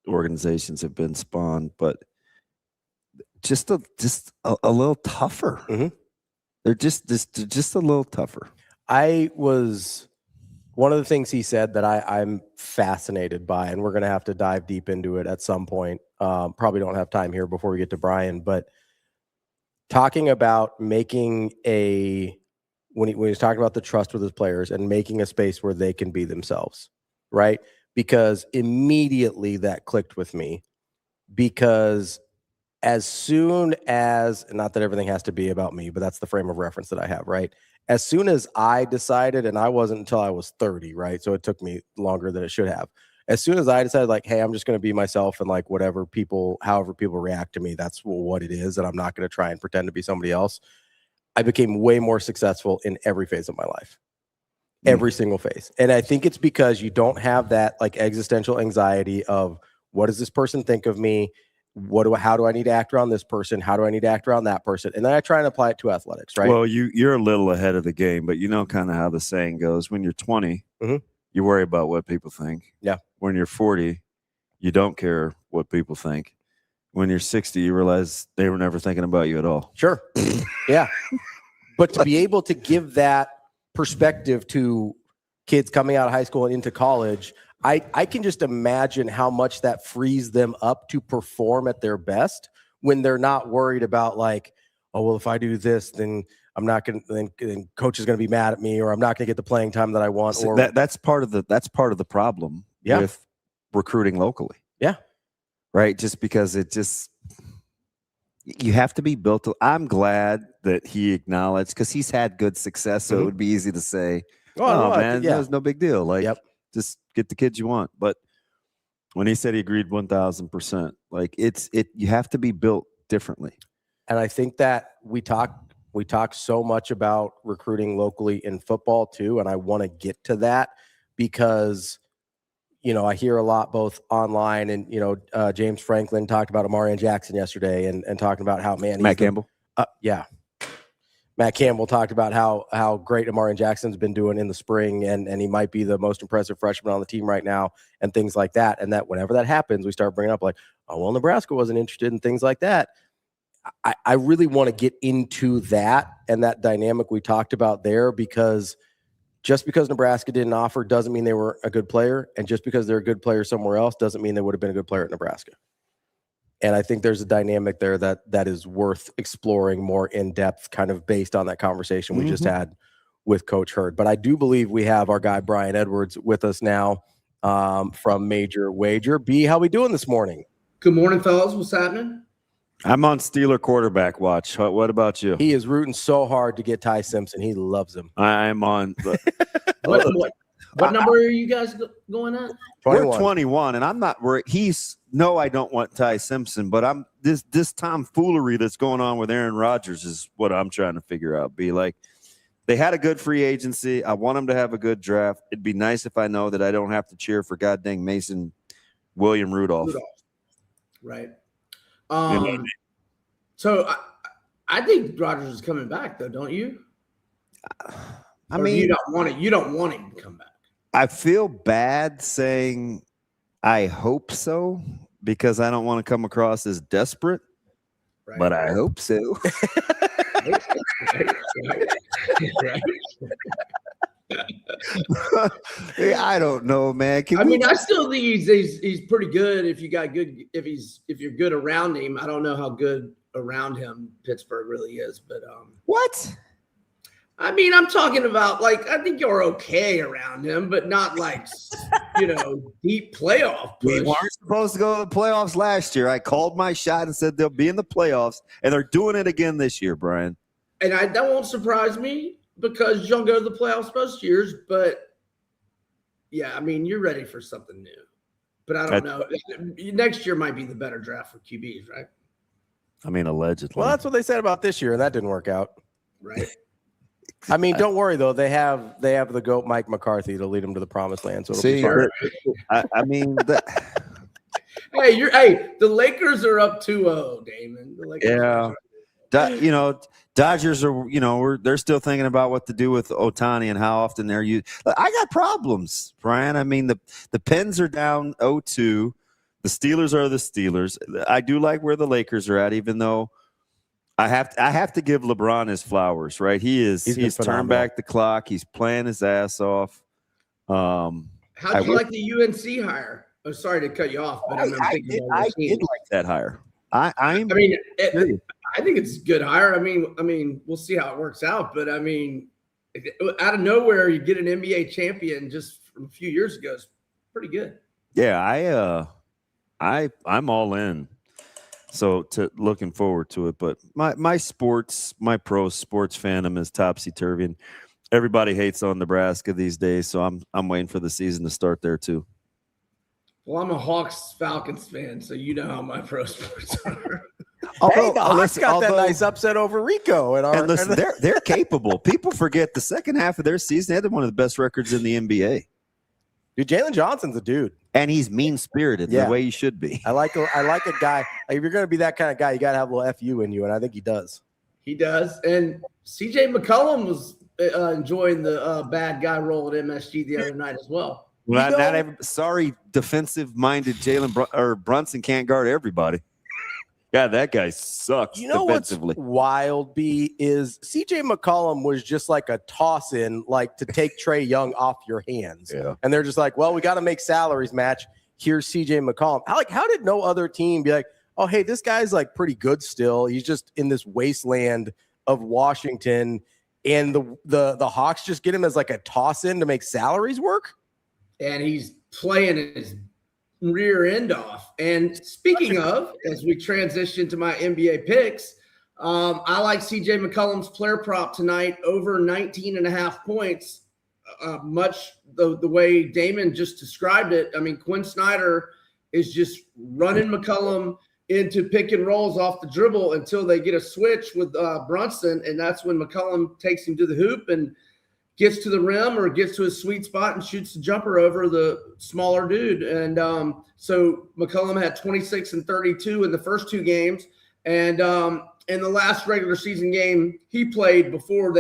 organizations have been spawned, but just a little tougher. Mm-hmm. They're just a little tougher. One of the things he said that I'm fascinated by, and we're going to have to dive deep into it at some point. Probably don't have time here before we get to Brian, but talking about making when he was talking about the trust with his players and making a space where they can be themselves, right? Because immediately that clicked with me, because as soon as, not that everything has to be about me, but that's the frame of reference that I have, right? As soon as I decided, and I wasn't until I was 30, right? So it took me longer than it should have. As soon as I decided, like, hey, I'm just going to be myself, and like however people react to me, that's what it is. And I'm not going to try and pretend to be somebody else. I became way more successful in every phase of my life, every single phase. And I think it's because you don't have that like existential anxiety of, what does this person think of me? How do I need to act around this person? How do I need to act around that person? And then I try and apply it to athletics, right? Well, you're a little ahead of the game, but you know kind of how the saying goes. When you're 20, mm-hmm. you worry about what people think. Yeah. When you're 40, you don't care what people think. When you're 60, you realize they were never thinking about you at all. Sure. Yeah. But to be able to give that perspective to kids coming out of high school and into college, I can just imagine how much that frees them up to perform at their best when they're not worried about like, oh, well, if I do this, then I'm not going to, then coach is going to be mad at me, or I'm not going to get the playing time that I want. So or that's part of the problem with recruiting locally. Yeah. Right. Just because you have to be built. I'm glad that he acknowledged, because he's had good success. So it would be easy to say, man, that was no big deal. Like, just get the kids you want. But when he said he agreed 1,000%, like you have to be built differently. And I think that we talk so much about recruiting locally in football too. And I want to get to that because, I hear a lot both online and, James Franklin talked about Amarian Jackson yesterday and talking about how, man, Matt Campbell. Matt Campbell talked about how great Amarian Jackson's been doing in the spring, and he might be the most impressive freshman on the team right now, and things like that. And that whenever that happens, we start bringing up like, oh, well, Nebraska wasn't interested in things like that. I really want to get into that and that dynamic we talked about there, because just because Nebraska didn't offer doesn't mean they were a good player. And just because they're a good player somewhere else doesn't mean they would have been a good player at Nebraska. And I think there's a dynamic there that is worth exploring more in depth, kind of based on that conversation we just had with Coach Hurd. But I do believe we have our guy Brian Edwards with us now from Major Wager. B, how we doing this morning? Good morning, fellas. What's happening? I'm on Steeler quarterback watch. What about you? He is rooting so hard to get Ty Simpson. He loves him. I'm on. What number are you guys going at? 21. We're 21, and I'm not worried. I don't want Ty Simpson, but I'm this tomfoolery that's going on with Aaron Rodgers is what I'm trying to figure out. Be like, they had a good free agency. I want them to have a good draft. It'd be nice if I know that I don't have to cheer for goddamn Mason William Rudolph. Right. So I think Rodgers is coming back, though, don't you? I mean, you don't want him to come back. I feel bad saying I hope so, because I don't want to come across as desperate, but I hope so. I don't know, man. I still think he's pretty good if you're good around him. I don't know how good around him Pittsburgh really is, but what? I mean, I'm talking about, like, I think you're okay around him, but not like, deep playoff push. We weren't supposed to go to the playoffs last year. I called my shot and said they'll be in the playoffs, and they're doing it again this year, Brian. And that won't surprise me, because you don't go to the playoffs most years. But, yeah, I mean, you're ready for something new. But I don't know. Next year might be the better draft for QBs, right? I mean, allegedly. Well, that's what they said about this year, and that didn't work out. Right. I mean, don't worry though. They have the GOAT Mike McCarthy to lead them to the promised land. So it'll be fun. I mean, the Lakers are up 2-0, Damon. The Lakers Dodgers are, they're still thinking about what to do with Ohtani and how often they're used. I got problems, Brian. I mean, the Pens are down 0-2. The Steelers are the Steelers. I do like where the Lakers are at, even though I have to give LeBron his flowers, right? He's turned back the clock. He's playing his ass off. How do you like the UNC hire? Oh, sorry to cut you off, but I did like that hire. I think it's a good hire. I mean, we'll see how it works out, but I mean, out of nowhere, you get an NBA champion just from a few years ago. It's pretty good. Yeah, I'm all in. So looking forward to it, but my pro sports fandom is topsy-turvy, and everybody hates on Nebraska these days. So I'm waiting for the season to start there too. Well, I'm a Hawks Falcons fan, so you know how my pro sports are. The Hawks got that nice upset over Rico, and listen, they're capable. People forget the second half of their season, they had one of the best records in the NBA. Dude, Jalen Johnson's a dude. And he's mean-spirited the way he should be. I like a guy. If you're going to be that kind of guy, you got to have a little FU in you, and I think he does. He does. And CJ McCollum was enjoying the bad guy role at MSG the other night as well. Well, sorry, defensive-minded Brunson can't guard everybody. Yeah, that guy sucks defensively. What's wild, B, is CJ McCollum was just like a toss-in, like to take Trey Young off your hands. Yeah. And they're just like, well, we got to make salaries match. Here's CJ McCollum. How did no other team be like, oh, hey, this guy's like pretty good still. He's just in this wasteland of Washington, and the Hawks just get him as like a toss-in to make salaries work? And he's playing his rear end off. And speaking of, as we transition to my NBA picks, I like CJ McCollum's player prop tonight over 19.5 points, much the way Damon just described it. I mean, Quinn Snyder is just running McCollum into pick and rolls off the dribble until they get a switch with Brunson, and that's when McCollum takes him to the hoop and gets to the rim or gets to his sweet spot and shoots the jumper over the smaller dude. And so McCollum had 26 and 32 in the first two games. And in the last regular season game he played before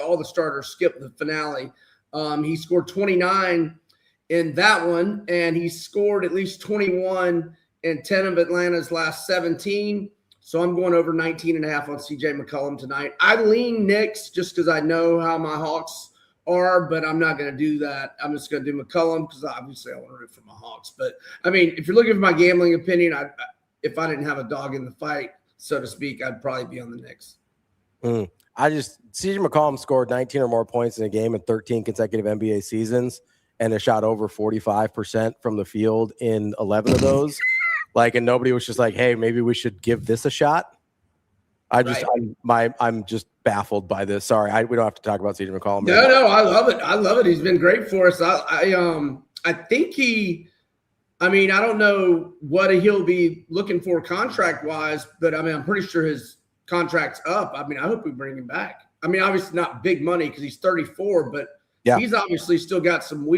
all the starters skipped the finale, he scored 29 in that one, and he scored at least 21 in 10 of Atlanta's last 17. So I'm going over 19.5 on CJ McCollum tonight. I lean Knicks just because I know how my Hawks are, but I'm not going to do that. I'm just going to do McCollum because obviously I want to root for my Hawks. But, I mean, if you're looking for my gambling opinion, if I didn't have a dog in the fight, so to speak, I'd probably be on the Knicks. CJ McCollum scored 19 or more points in a game in 13 consecutive NBA seasons and has shot over 45% from the field in 11 of those. And nobody was just like, hey, maybe we should give this a shot. I'm just baffled by this. Sorry, we don't have to talk about CJ McCollum. No, I love it. I love it. He's been great for us. I think I don't know what he'll be looking for contract wise, but I'm pretty sure his contract's up. I hope we bring him back. Obviously not big money because he's 34, but he's obviously still got some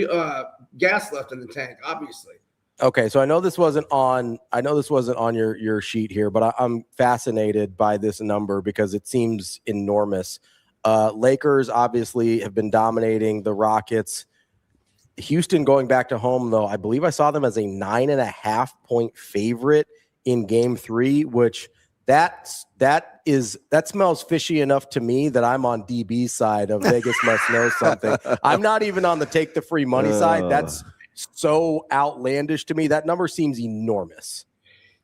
gas left in the tank, obviously. Okay, so I know this wasn't on your sheet here, but I'm fascinated by this number because it seems enormous. Lakers obviously have been dominating the Rockets. Houston going back to home, though, I believe I saw them as a 9.5 point favorite in Game 3, which that smells fishy enough to me that I'm on DB's side of Vegas must know something. I'm not even on the take the free money side. That's so outlandish to me. That number seems enormous.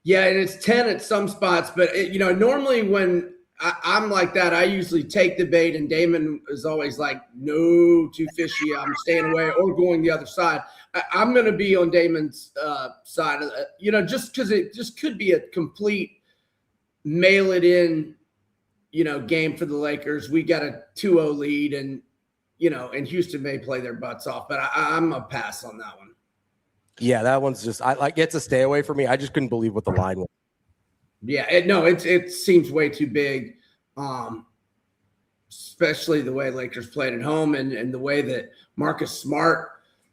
Yeah, and it's 10 at some spots, but normally when I'm like that, I usually take the bait, and Damon is always like, no, too fishy, I'm staying away or going the other side. I'm going to be on Damon's side, just because it just could be a complete mail it in, game for the Lakers. We got a 2-0 lead, and Houston may play their butts off, but I'm a pass on that one. Yeah, that one's just it's a stay away for me. I just couldn't believe what the line was. Yeah, it seems way too big, especially the way Lakers played at home and the way that Marcus Smart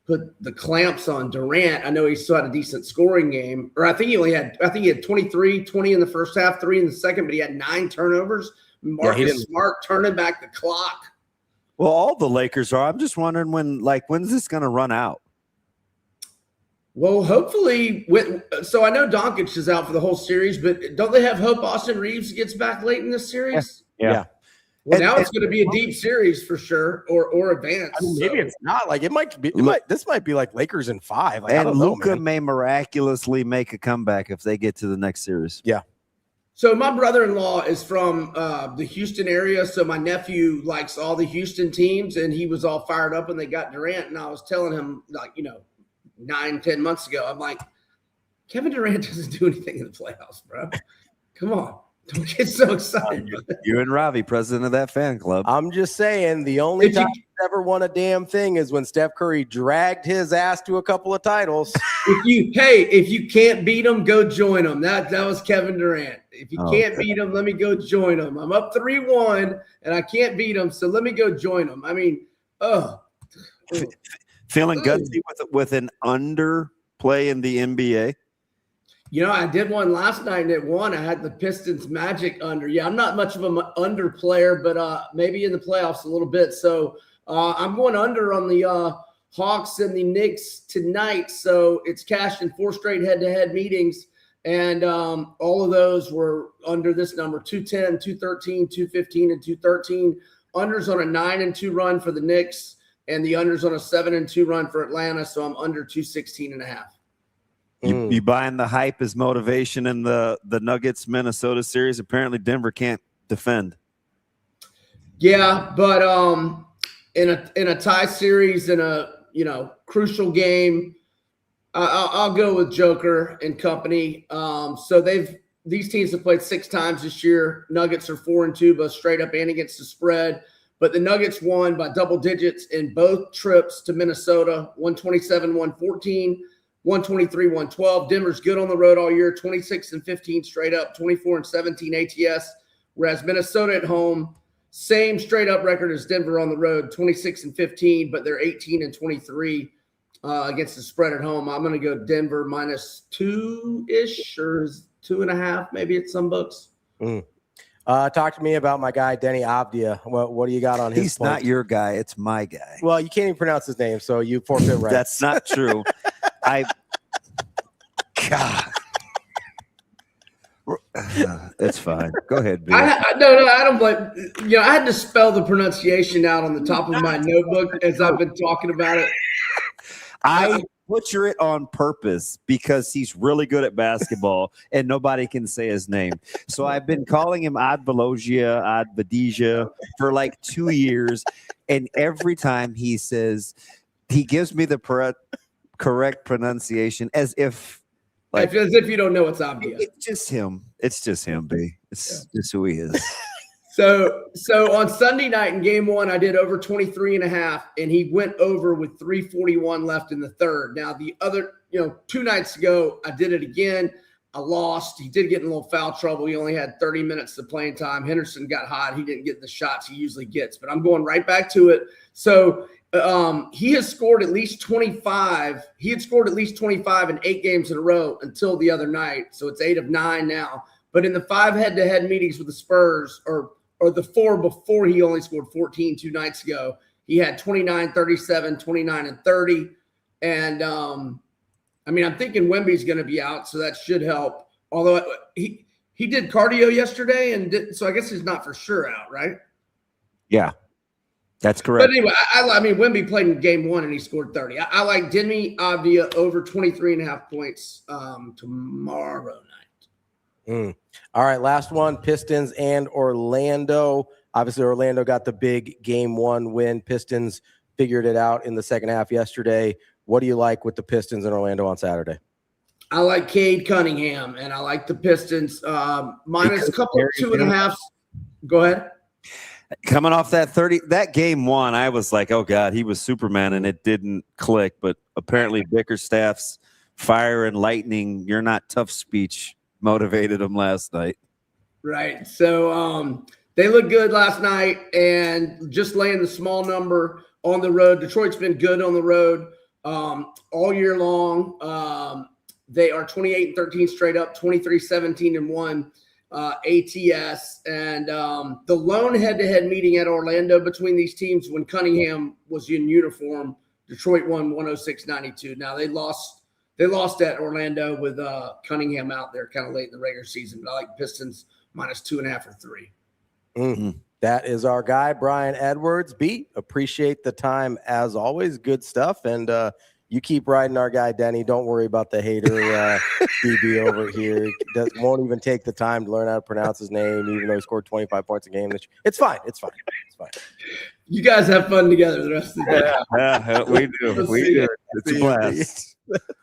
put the clamps on Durant. I know he still had a decent scoring game, or I think he had 23, 20 in the first half, 3 in the second, but he had 9 turnovers. Marcus Smart turning back the clock. Well, all the Lakers are. I'm just wondering when's this going to run out? Well, hopefully, so I know Doncic is out for the whole series, but don't they have hope Austin Reeves gets back late in this series? Yeah. Well, now it's going to be a deep series for sure, or advanced. Maybe it's not. It might be. This might be like Lakers in 5. And Luka may miraculously make a comeback if they get to the next series. Yeah. So my brother-in-law is from the Houston area, so my nephew likes all the Houston teams, and he was all fired up when they got Durant, and I was telling him 9-10 months ago, I'm like, Kevin Durant doesn't do anything in the playoffs, bro. Come on. Don't get so excited. You and Ravi, president of that fan club. I'm just saying the only time he's ever won a damn thing is when Steph Curry dragged his ass to a couple of titles. If you can't beat them, go join them. That was Kevin Durant. If you can't beat them, let me go join them. I'm up 3-1 and I can't beat them, so let me go join them. Feeling gutsy with an underplay in the NBA. I did one last night and it won. I had the Pistons Magic under. Yeah, I'm not much of an under player, but maybe in the playoffs a little bit. So I'm going under on the Hawks and the Knicks tonight. So it's cashed in 4 straight head-to-head meetings. And all of those were under this number, 210, 213, 215, and 213. Unders on a 9-2 run for the Knicks, and the unders on a 7-2 run for Atlanta. So I'm under 216.5. You buying the hype as motivation in the Nuggets Minnesota series? Apparently Denver can't defend. Yeah, but in a tie series, in a crucial game, I'll go with Joker and company. So these teams have played 6 times this year. Nuggets are 4-2, both straight up and against the spread. But the Nuggets won by double digits in both trips to Minnesota, 127-114. 123-112. Denver's good on the road all year, 26-15 straight up, 24-17 ATS. Whereas Minnesota at home, same straight up record as Denver on the road, 26-15, but they're 18-23 against the spread at home. I'm going to go Denver minus 2-ish or 2.5, maybe at some books. Talk to me about my guy Denny Avdia. What do you got on his? He's not your guy; it's my guy. Well, you can't even pronounce his name, so you forfeit right. That's not true. God. It's fine. Go ahead, Bill. No, I don't blame. I had to spell the pronunciation out on the top of my notebook as I've been talking about it. I butcher it on purpose because he's really good at basketball and nobody can say his name. So I've been calling him Advadesia for like 2 years. And every time he gives me the correct pronunciation as if you don't know it's obvious. It's just him. It's just him, B. It's just who he is. So on Sunday night in game 1, I did over 23.5, and he went over with 3:41 left in the third. Now the other, 2 nights ago, I did it again. I lost. He did get in a little foul trouble. He only had 30 minutes of playing time. Henderson got hot. He didn't get the shots he usually gets, but I'm going right back to it. So he has scored at least 25. He had scored at least 25 in 8 games in a row until the other night. So it's 8 of 9 now. But in the 5 head-to-head meetings with the Spurs, or the 4 before he only scored 14 2 nights ago, he had 29, 37, 29, and 30. And, I'm thinking Wemby's going to be out, so that should help. Although he did cardio yesterday, so I guess he's not for sure out, right? Yeah, that's correct. But anyway, Wemby played in game 1 and he scored 30. I like Demi Avdija over 23.5 points tomorrow night. All right, last one, Pistons and Orlando. Obviously, Orlando got the big game 1 win. Pistons figured it out in the second half yesterday. What do you like with the Pistons in Orlando on Saturday? I like Cade Cunningham, and I like the Pistons minus a couple of 2.5. Go ahead. Coming off that game 1, I was like, oh God, he was Superman, and it didn't click. But apparently Bickerstaff's fire and lightning, you're not tough speech motivated him last night. Right. So they looked good last night, and just laying the small number on the road. Detroit's been good on the road all year long. They are 28-13 straight up, 23-17-1 ATS. And the lone head-to-head meeting at Orlando between these teams when Cunningham was in uniform, Detroit won 106-92. Now they lost at Orlando with Cunningham out there kind of late in the regular season. But I like Pistons minus 2.5 or 3. Mm-hmm. That is our guy, Brian Edwards. B, appreciate the time as always. Good stuff. And you keep riding our guy, Denny. Don't worry about the hater DB over here. Won't even take the time to learn how to pronounce his name, even though he scored 25 points a game. It's fine. It's fine. You guys have fun together the rest of the day. Yeah, we do. We do. It's a blast.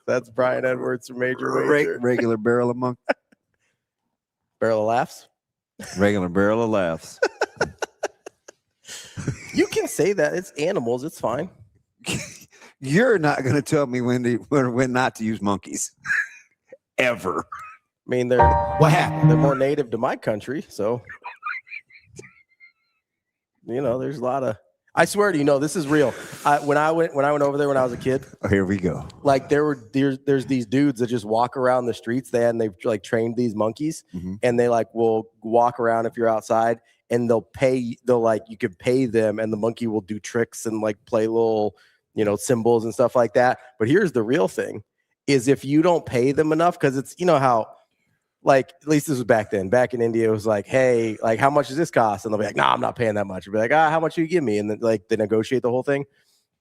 That's Brian Edwards from Major Wager. Regular barrel of monk. Barrel of laughs? Regular barrel of laughs. You can say that. It's animals. It's fine. You're not going to tell me when not to use monkeys. Ever. I mean, they're more native to my country, so there's a lot of. I swear to you, this is real. When I went over there when I was a kid. Oh, here we go. Like there's these dudes that just walk around the streets. They've like trained these monkeys, and they like will walk around if you're outside, and you can pay them, and the monkey will do tricks and like play little symbols and stuff like that. But here's the real thing: is if you don't pay them enough, because it's how. Like, at least this was back then. Back in India, it was like, hey, like, how much does this cost? And they'll be like, nah, I'm not paying that much. You'll be like, how much do you give me? And then, like, they negotiate the whole thing.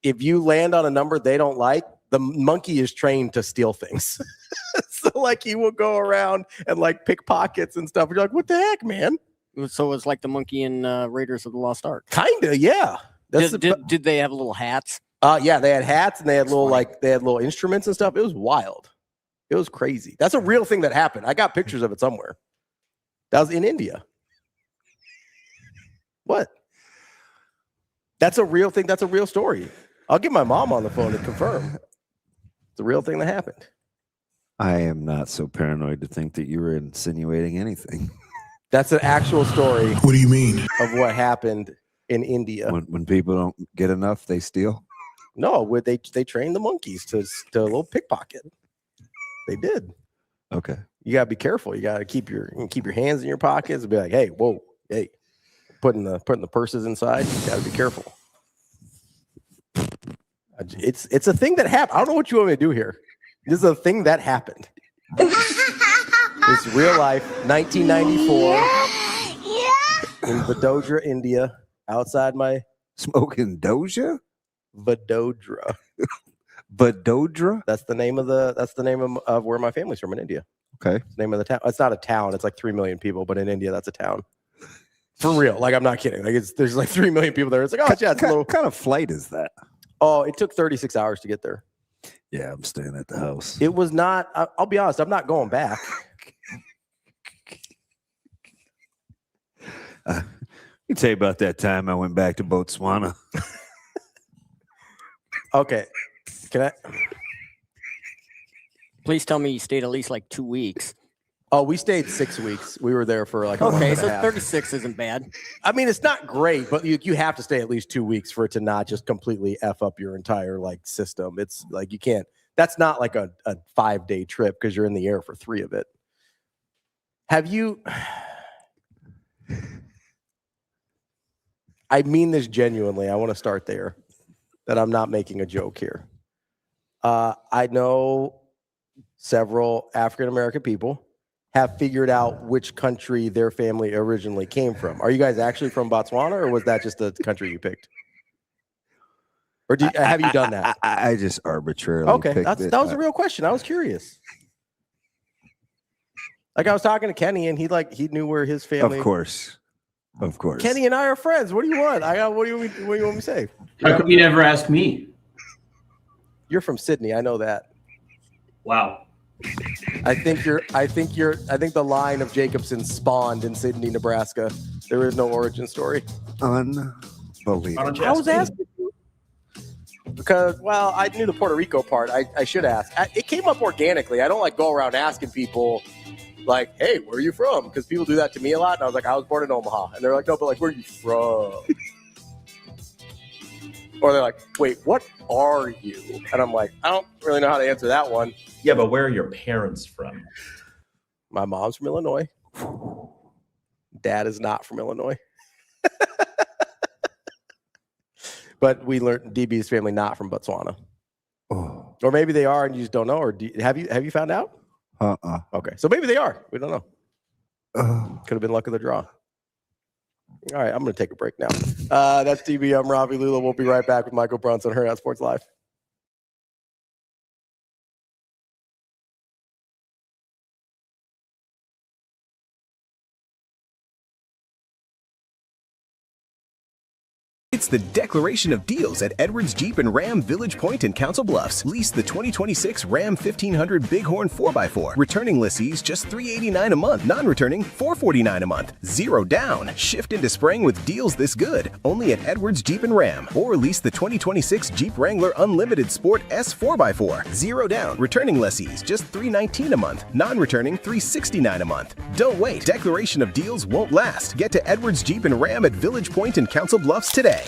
If you land on a number they don't like, the monkey is trained to steal things. So, like, he will go around and, like, pick pockets and stuff. You're like, what the heck, man? So it's like the monkey in Raiders of the Lost Ark. Kinda, yeah. Did they have little hats? Yeah, they had hats and they had little instruments and stuff. It was wild. It was crazy. That's a real thing that happened. I got pictures of it somewhere. That was in India. What? That's a real thing. That's a real story. I'll get my mom on the phone to confirm. It's a real thing that happened. I am not so paranoid to think that you were insinuating anything. That's an actual story. What do you mean? Of what happened in India. When people don't get enough, they steal? No, they train the monkeys to a little pickpocket. They did. Okay. You gotta be careful. You gotta keep your hands in your pockets and be like, hey, whoa, hey, putting the purses inside. You gotta be careful. It's a thing that happened. I don't know what you want me to do here. This is a thing that happened. It's real life, 1994 in Vadodara, India, outside my Smoking Doja? Vadodara. Vadodara? That's the name of where my family's from in India. Okay. It's the name of the town. It's not a town. It's like 3 million people, but in India, that's a town. For real. Like, I'm not kidding. Like, there's like 3 million people there. It's like, oh, yeah, it's a little. What kind of flight is that? Oh, it took 36 hours to get there. Yeah, I'm staying at the house. It was not. I'll be honest. I'm not going back. Let me tell you about that time I went back to Botswana. Okay. Can I? Please tell me you stayed at least like 2 weeks. Oh, we stayed 6 weeks. We were there for like a month Okay, and a so half. 36 isn't bad. I mean, it's not great, but you have to stay at least 2 weeks for it to not just completely F up your entire like system. It's like you can't. That's not like a 5-day trip because you're in the air for 3 of it. Have you? I mean this genuinely. I want to start there. That I'm not making a joke here. I know several African American people have figured out which country their family originally came from. Are you guys actually from Botswana, or was that just the country you picked? Or have you done that? I just arbitrarily picked it. That was a real question. I was curious. Like, I was talking to Kenny, and he knew where his family. Of course. Kenny and I are friends. What do you want? What do you want me to say? How come you never asked me? You're from Sydney. I know that. Wow. I think the line of Jacobson spawned in Sydney, Nebraska. There is no origin story. Unbelievable. I was asking you because, well, I knew the Puerto Rico part. I should ask. It came up organically. I don't like go around asking people like, hey, where are you from? Because people do that to me a lot. And I was like, I was born in Omaha. And they're like, no, but like, where are you from? Or they're like, wait, what are you? And I'm like, I don't really know how to answer that one. Yeah, but where are your parents from? My mom's from Illinois. Dad is not from Illinois. But we learned DB's family not from Botswana. Oh. Or maybe they are and you just don't know. Or have you found out? Okay, so maybe they are. We don't know. Could have been luck of the draw. All right, I'm going to take a break now. That's DB. I'm Ravi. Lulla. We'll be right back with Michael Bruntz on Hurrdat Sports Live. It's the declaration of deals at Edwards Jeep and Ram Village Point in Council Bluffs. Lease the 2026 Ram 1500 Bighorn 4x4. Returning lessees just $389 a month. Non-returning $449 a month. 0 down. Shift into spraying with deals this good. Only at Edwards Jeep and Ram. Or lease the 2026 Jeep Wrangler Unlimited Sport S 4x4. 0 down. Returning lessees just $319 a month. Non-returning $369 a month. Don't wait. Declaration of deals won't last. Get to Edwards Jeep and Ram at Village Point in Council Bluffs today.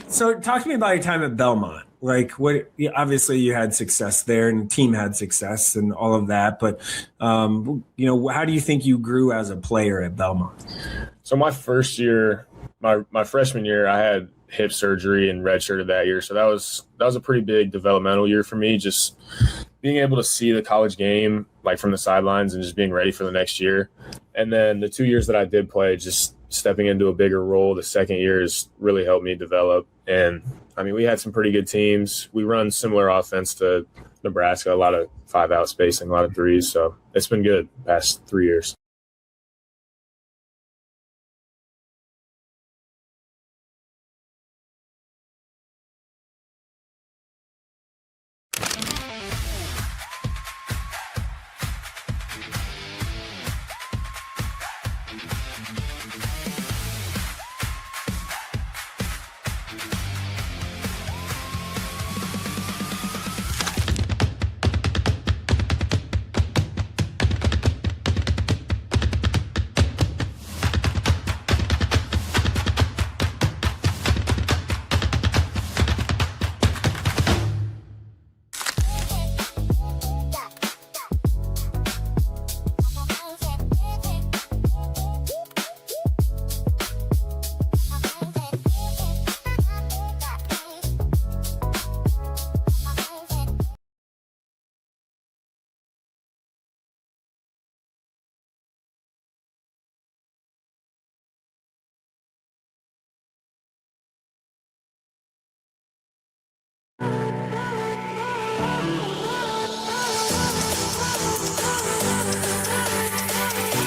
So talk to me about your time at Belmont. Like, obviously you had success there and the team had success and all of that, but how do you think you grew as a player at Belmont? So my first year, my freshman year, I had hip surgery and redshirted that year. So that was a pretty big developmental year for me, just being able to see the college game like from the sidelines and just being ready for the next year. And then the 2 years that I did play, just stepping into a bigger role the second year has really helped me develop. And I mean, we had some pretty good teams. We run similar offense to Nebraska, a lot of 5-out spacing, a lot of threes. So it's been good the past 3 years.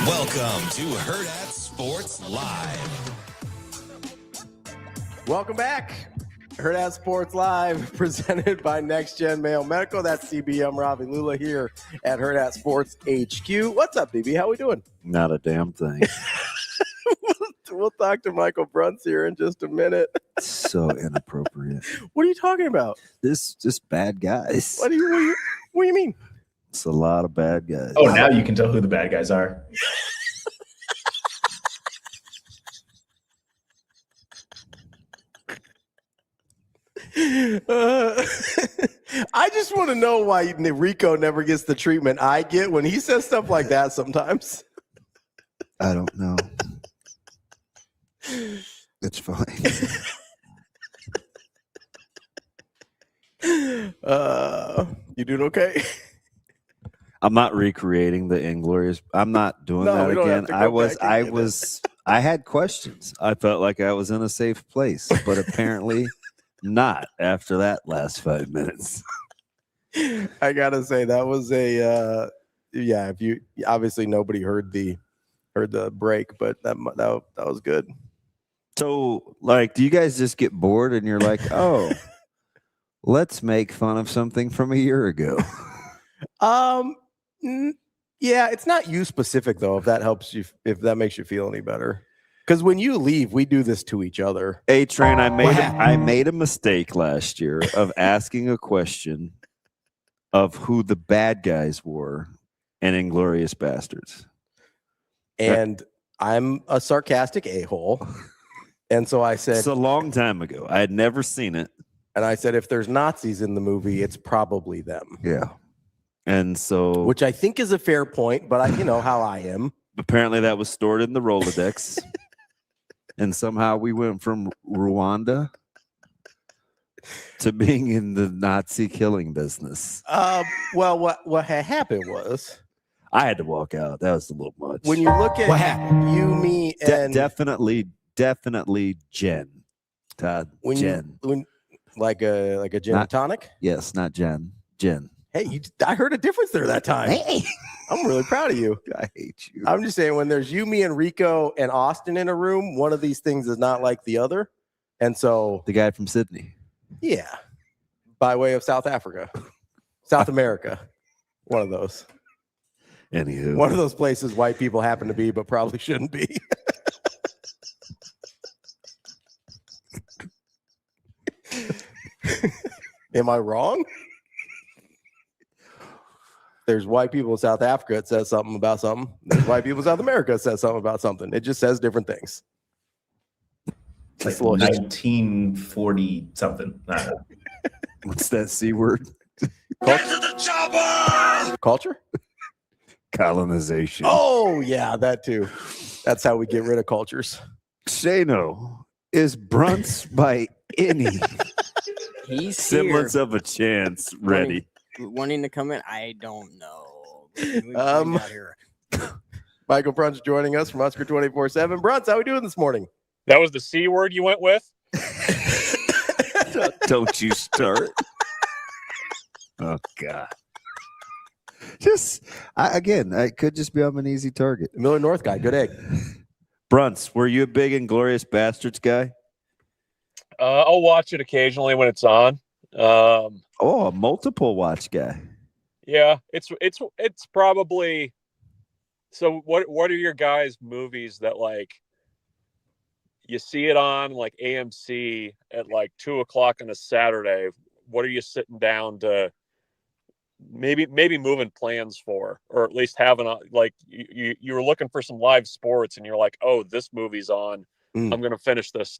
Welcome to Hurrdat Sports Live. Welcome back. Hurrdat Sports Live, presented by Next Gen Mayo Medical. That's CB. I'm Ravi. Lulla here at Hurrdat Sports HQ. What's up, BB? How we doing? Not a damn thing. We'll talk to Michael Bruntz here in just a minute. So inappropriate. What are you talking about? This just bad guys. What do you mean? It's a lot of bad guys. Oh, now you can tell who the bad guys are. I just want to know why Rico never gets the treatment I get when he says stuff like that sometimes. I don't know. It's fine. You doing okay? I'm not recreating the Inglorious. I'm not doing that again. I had questions. I felt like I was in a safe place, but apparently not after that last 5 minutes. I gotta say that was if you obviously nobody heard the break, but that was good. So, like, do you guys just get bored and you're like, oh, let's make fun of something from a year ago? Yeah, it's not you specific though. If that helps you, if that makes you feel any better, because when you leave, we do this to each other. A-Train, I made a mistake last year of asking a question of who the bad guys were in Inglorious Bastards, and I'm a sarcastic a-hole. And so I said, it's a long time ago. I had never seen it. And I said, if there's Nazis in the movie, it's probably them. Yeah. And so, which I think is a fair point, but you know how I am. Apparently that was stored in the Rolodex. And somehow we went from Rwanda to being in the Nazi killing business. Well, what had happened was I had to walk out. That was a little much. When you look at you, me, and definitely Jen. Todd. Jen. Like a gin and tonic? Yes, not Jen. Jen. Hey, I heard a difference there that time. Hey, I'm really proud of you. I hate you. I'm just saying, when there's you, me, and Rico and Austin in a room, one of these things is not like the other. And so the guy from Sydney. Yeah. By way of South Africa. South America. One of those. Anywho. One of those places white people happen to be, but probably shouldn't be. Am I wrong? There's white people in South Africa that says something about something. There's white people in South America that says something about something. It just says different things. Like 1940 something. What's that C word? Get to the chopper! Culture? Colonization. Oh, yeah, that too. That's how we get rid of cultures. Shano, is Bruntz by any He's semblance here. of a chance ready? wanting to come in? I don't know. We find out here. Michael Bruntz joining us from Husker 24/7. Bruntz, how we doing this morning? That was the C word you went with? Don't you start. Oh, God. I could just be on an easy target. Miller North guy, good egg. Bruntz, were you a big Inglorious Bastards guy? I'll watch it occasionally when it's on. A multiple watch guy. Yeah, it's probably. So what are your guys' movies that like you see it on like AMC at like 2:00 on a Saturday? What are you sitting down to maybe moving plans for, or at least having like you were looking for some live sports and you're like, oh, this movie's on. I'm gonna finish this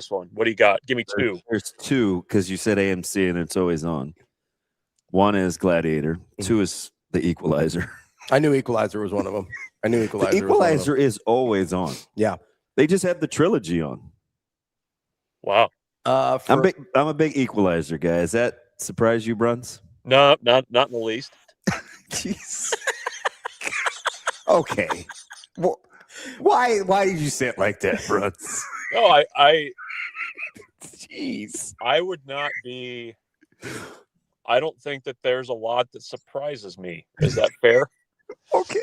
one. What do you got? Give me two. There's two because you said AMC and it's always on. One is Gladiator. Two is The Equalizer. I knew Equalizer was one of them. The Equalizer is always on. Yeah. They just have the trilogy on. Wow. I'm a big Equalizer guy. Does that surprise you, Bruntz? No, not in the least. Jeez. Okay. Well, why did you say it like that, Bruntz? No, Jeez. I would not be. I don't think that there's a lot that surprises me. Is that fair? Okay.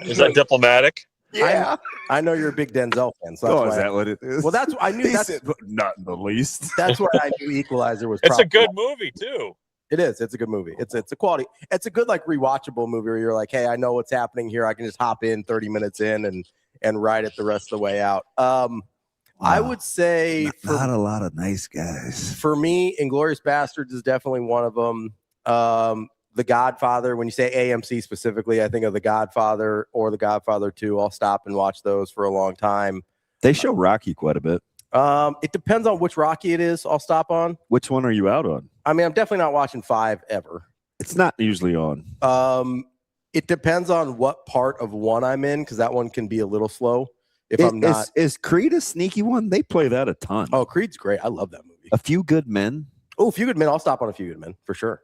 Is that diplomatic? Yeah. I know you're a big Denzel fan. So that's is that what it is? Well, that's I knew that's not in the least. That's why I knew Equalizer was. It's a good movie too. It is. It's a good movie. It's a quality. It's a good like rewatchable movie where you're like, hey, I know what's happening here. I can just hop in 30 minutes in and ride it the rest of the way out. I would say not a lot of nice guys. For me, Inglourious Bastards is definitely one of them. The Godfather, when you say AMC specifically, I think of The Godfather or The Godfather 2. I'll stop and watch those for a long time. They show Rocky quite a bit. It depends on which Rocky it is. I'll stop on. Which one are you out on? I mean, I'm definitely not watching 5 ever. It's not usually on. It depends on what part of 1 I'm in, because that one can be a little slow. I'm not. Is Creed a sneaky one? They play that a ton. Oh, Creed's great. I love that movie. A Few Good Men. Oh, A Few Good Men. I'll stop on A Few Good Men for sure.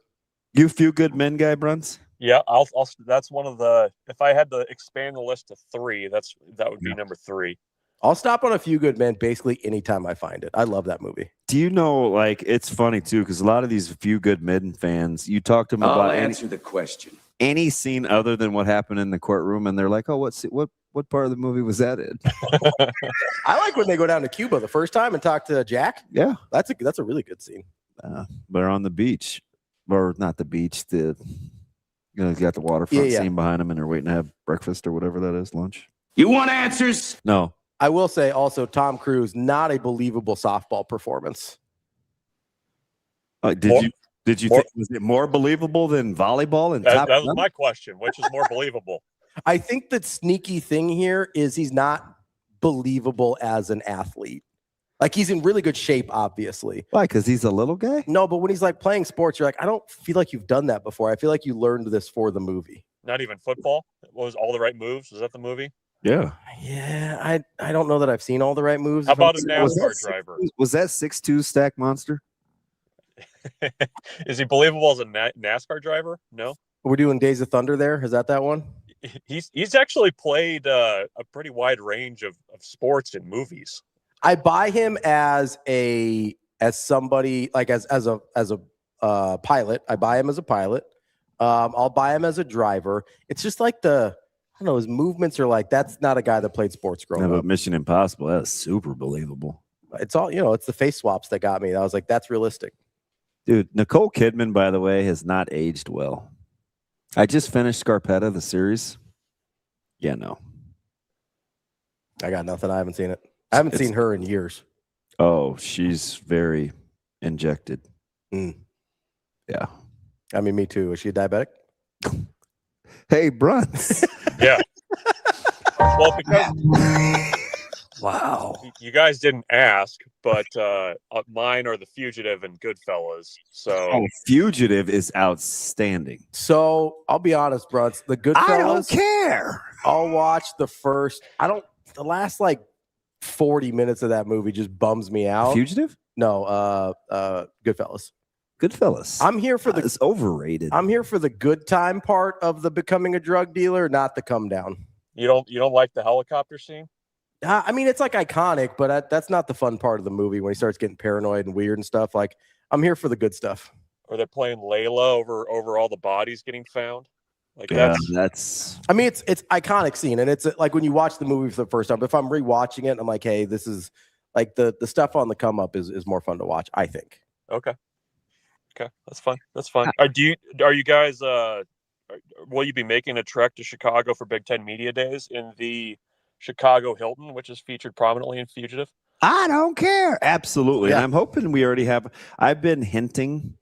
You a Few Good Men guy, Bruntz? Yeah, I'll. That's one of the. If I had to expand the list to 3, that would be number 3. I'll stop on A Few Good Men basically anytime I find it. I love that movie. Do you know, like, it's funny too, because a lot of these Few Good Men fans, you talk to them about answer the question. Any scene other than what happened in the courtroom, and they're like, "Oh, what part of the movie was that in?" I like when they go down to Cuba the first time and talk to Jack. Yeah, that's a really good scene. They're on the beach, or not the beach. You got the waterfront scene behind them, and they're waiting to have breakfast or whatever that is, lunch. You want answers? No. I will say also Tom Cruise, not a believable softball performance. Did you think was it more believable than volleyball and that was my question. Which is more believable? I think the sneaky thing here is he's not believable as an athlete. Like he's in really good shape, obviously. Why? Because he's a little guy? No, but when he's like playing sports, you're like, I don't feel like you've done that before. I feel like you learned this for the movie. Not even football? What was All the Right Moves? Was that the movie? Yeah. Yeah, I don't know that I've seen All the Right Moves. How about a NASCAR driver? Was that 6'2" stack monster? Is he believable as a NASCAR driver? No. We're doing Days of Thunder there. Is that one? He's actually played a pretty wide range of sports and movies. I buy him as somebody like as a pilot. I buy him as a pilot. I'll buy him as a driver. It's just like I don't know, his movements are like, that's not a guy that played sports growing up. Mission Impossible, that's super believable. It's all, it's the face swaps that got me. I was like, that's realistic. Dude, Nicole Kidman, by the way, has not aged well. I just finished Scarpetta, the series. Yeah, no. I got nothing. I haven't seen it. I haven't seen her in years. Oh, she's very injected. Yeah. I mean, me too. Is she a diabetic? Hey, Bruntz. Yeah. Well, because wow, you guys didn't ask, but mine are The Fugitive and Goodfellas. So Fugitive is outstanding. So I'll be honest, Bruntz. The Goodfellas. I don't care. I'll watch the last like 40 minutes of that movie just bums me out. Fugitive? No, Goodfellas. Goodfellas. I'm here for the it's overrated. I'm here for the good time part of the becoming a drug dealer, not the come down. You don't like the helicopter scene? I mean, it's like iconic, but that's not the fun part of the movie when he starts getting paranoid and weird and stuff. Like, I'm here for the good stuff. Or they're playing Layla over all the bodies getting found. Like that's. I mean, it's iconic scene, and it's like when you watch the movie for the first time. But if I'm rewatching it, I'm like, hey, this is like the stuff on the come up is more fun to watch, I think. Okay, that's fun. That's fun. Are you guys? Will you be making a trek to Chicago for Big Ten Media Days in the Chicago Hilton, which is featured prominently in Fugitive? I don't care. Absolutely. Yeah. And I'm hoping we already have. I've been hinting,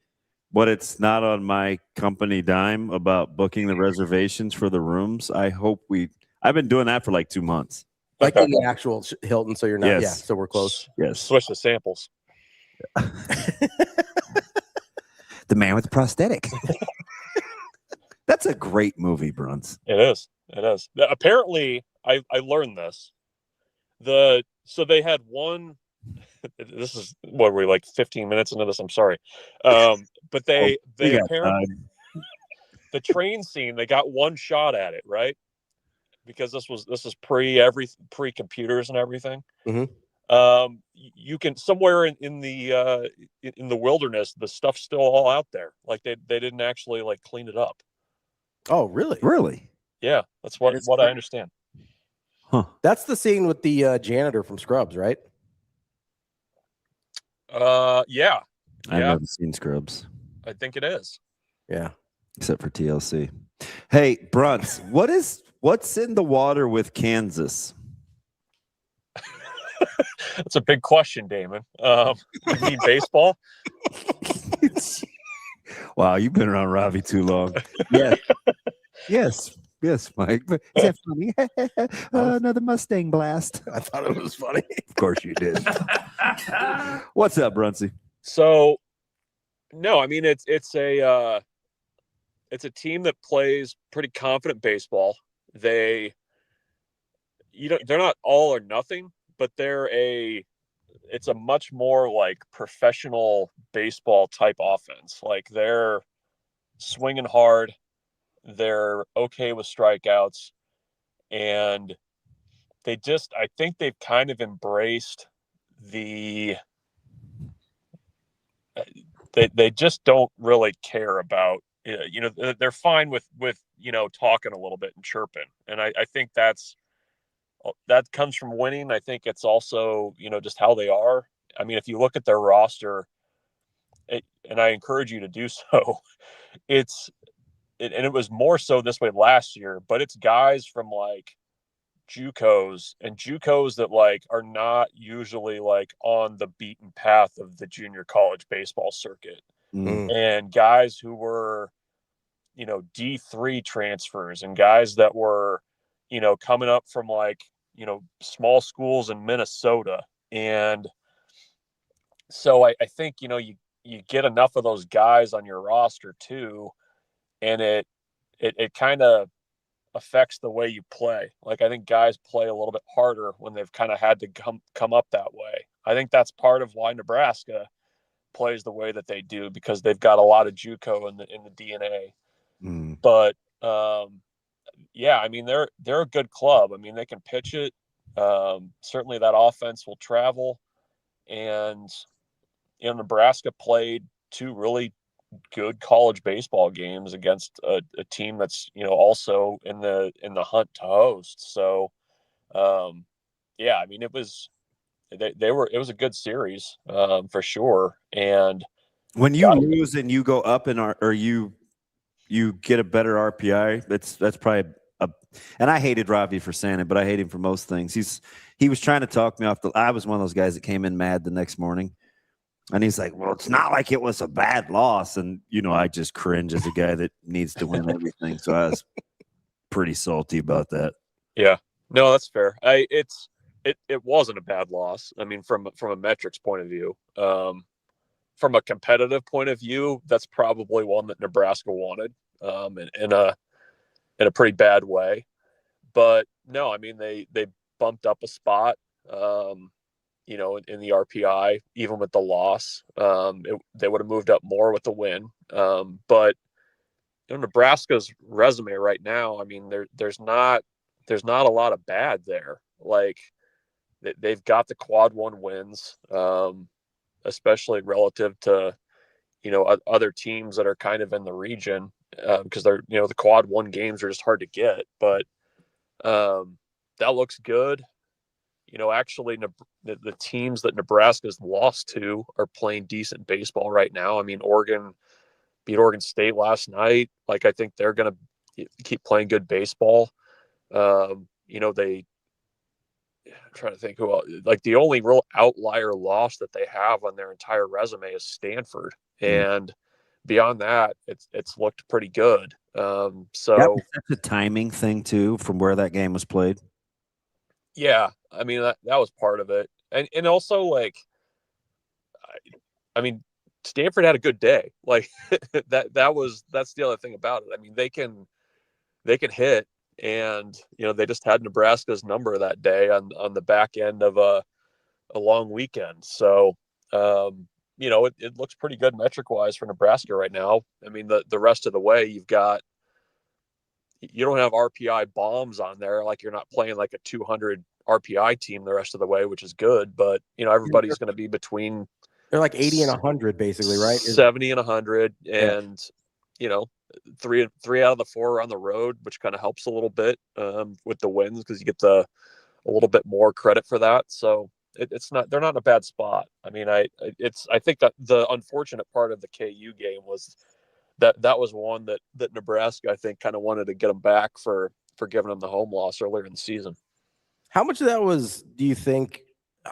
but it's not on my company dime about booking the reservations for the rooms. I've been doing that for like 2 months. Like in the actual Hilton, so you're not. Yes. Yeah, so we're close. Yes. Switch the samples. The Man with the Prosthetic. That's a great movie, Bruntz. It is. Apparently, I learned this. So they had one. This is what we're like 15 minutes into this. I'm sorry, but they apparently the train scene. They got one shot at it, right? Because this is pre computers and everything. Mm-hmm. You can somewhere in the wilderness, the stuff's still all out there. Like they didn't actually like clean it up. Oh, really? Really? Yeah, that's what I understand. Huh. That's the scene with the janitor from Scrubs, right? Yeah. I've never seen Scrubs. I think it is. Yeah. Except for TLC. Hey, Bruntz, what's in the water with Kansas? That's a big question, Damon. You mean baseball? Wow, you've been around Ravi too long. Yes. Yes, Mike. But is that funny? Another Mustang blast. I thought it was funny. Of course you did. What's up, Bruntzy? So, no, I mean it's a team that plays pretty confident baseball. They're not all or nothing, but it's a much more like professional baseball type offense. Like they're swinging hard. They're okay with strikeouts, and I think they've kind of embraced they just don't really care about, they're fine with talking a little bit and chirping. And I think that comes from winning. I think it's also, just how they are. I mean, if you look at their roster, and I encourage you to do so, and it was more so this way last year, but it's guys from like JUCOs that like are not usually like on the beaten path of the junior college baseball circuit. Mm. And guys who were, D3 transfers, and guys that were, coming up from like, small schools in Minnesota. And so I think, you get enough of those guys on your roster too, and it kind of affects the way you play. Like I think guys play a little bit harder when they've kind of had to come up that way. I think that's part of why Nebraska plays the way that they do, because they've got a lot of JUCO in the DNA. Mm. But yeah, I mean they're a good club. I mean they can pitch it. Certainly that offense will travel, and Nebraska played two really good college baseball games against a team that's also in the hunt to host. So yeah, I mean it was a good series for sure. And when you lose and you go up or you get a better RPI, that's probably and I hated Ravi for saying it, but I hate him for most things. He was trying to talk me off I was one of those guys that came in mad the next morning. And he's like, well, it's not like it was a bad loss. And, I just cringe as a guy that needs to win everything. So I was pretty salty about that. Yeah, no, that's fair. It wasn't a bad loss. I mean, from a metrics point of view, from a competitive point of view, that's probably one that Nebraska wanted in a pretty bad way. But no, I mean, they bumped up a spot. in the RPI, even with the loss. They would have moved up more with the win. But Nebraska's resume right now, I mean, there's not a lot of bad there. Like they've got the quad one wins, especially relative to, other teams that are kind of in the region, because they're, the quad one games are just hard to get, but that looks good. Actually, the teams that Nebraska's lost to are playing decent baseball right now. I mean, Oregon beat Oregon State last night. Like, I think they're going to keep playing good baseball. I'm trying to think who else. Like, the only real outlier loss that they have on their entire resume is Stanford. And beyond that, it's looked pretty good. So that's a timing thing too, from where that game was played. Yeah, I mean that was part of it, and also like, I mean, Stanford had a good day. Like that's the other thing about it. I mean, they can hit, and they just had Nebraska's number that day on the back end of a long weekend. So it looks pretty good metric wise for Nebraska right now. I mean, the rest of the way you don't have RPI bombs on there. Like, you're not playing like a 200 RPI team the rest of the way, which is good. But, everybody's going to be between. They're like 80 and 100 basically, right? 70 and 100. And, three out of the 4 are on the road, which kind of helps a little bit with the wins, because you get a little bit more credit for that. So they're not in a bad spot. I mean, I think that the unfortunate part of the KU game was that was one that Nebraska, I think, kind of wanted to get them back for giving them the home loss earlier in the season. How much of that do you think,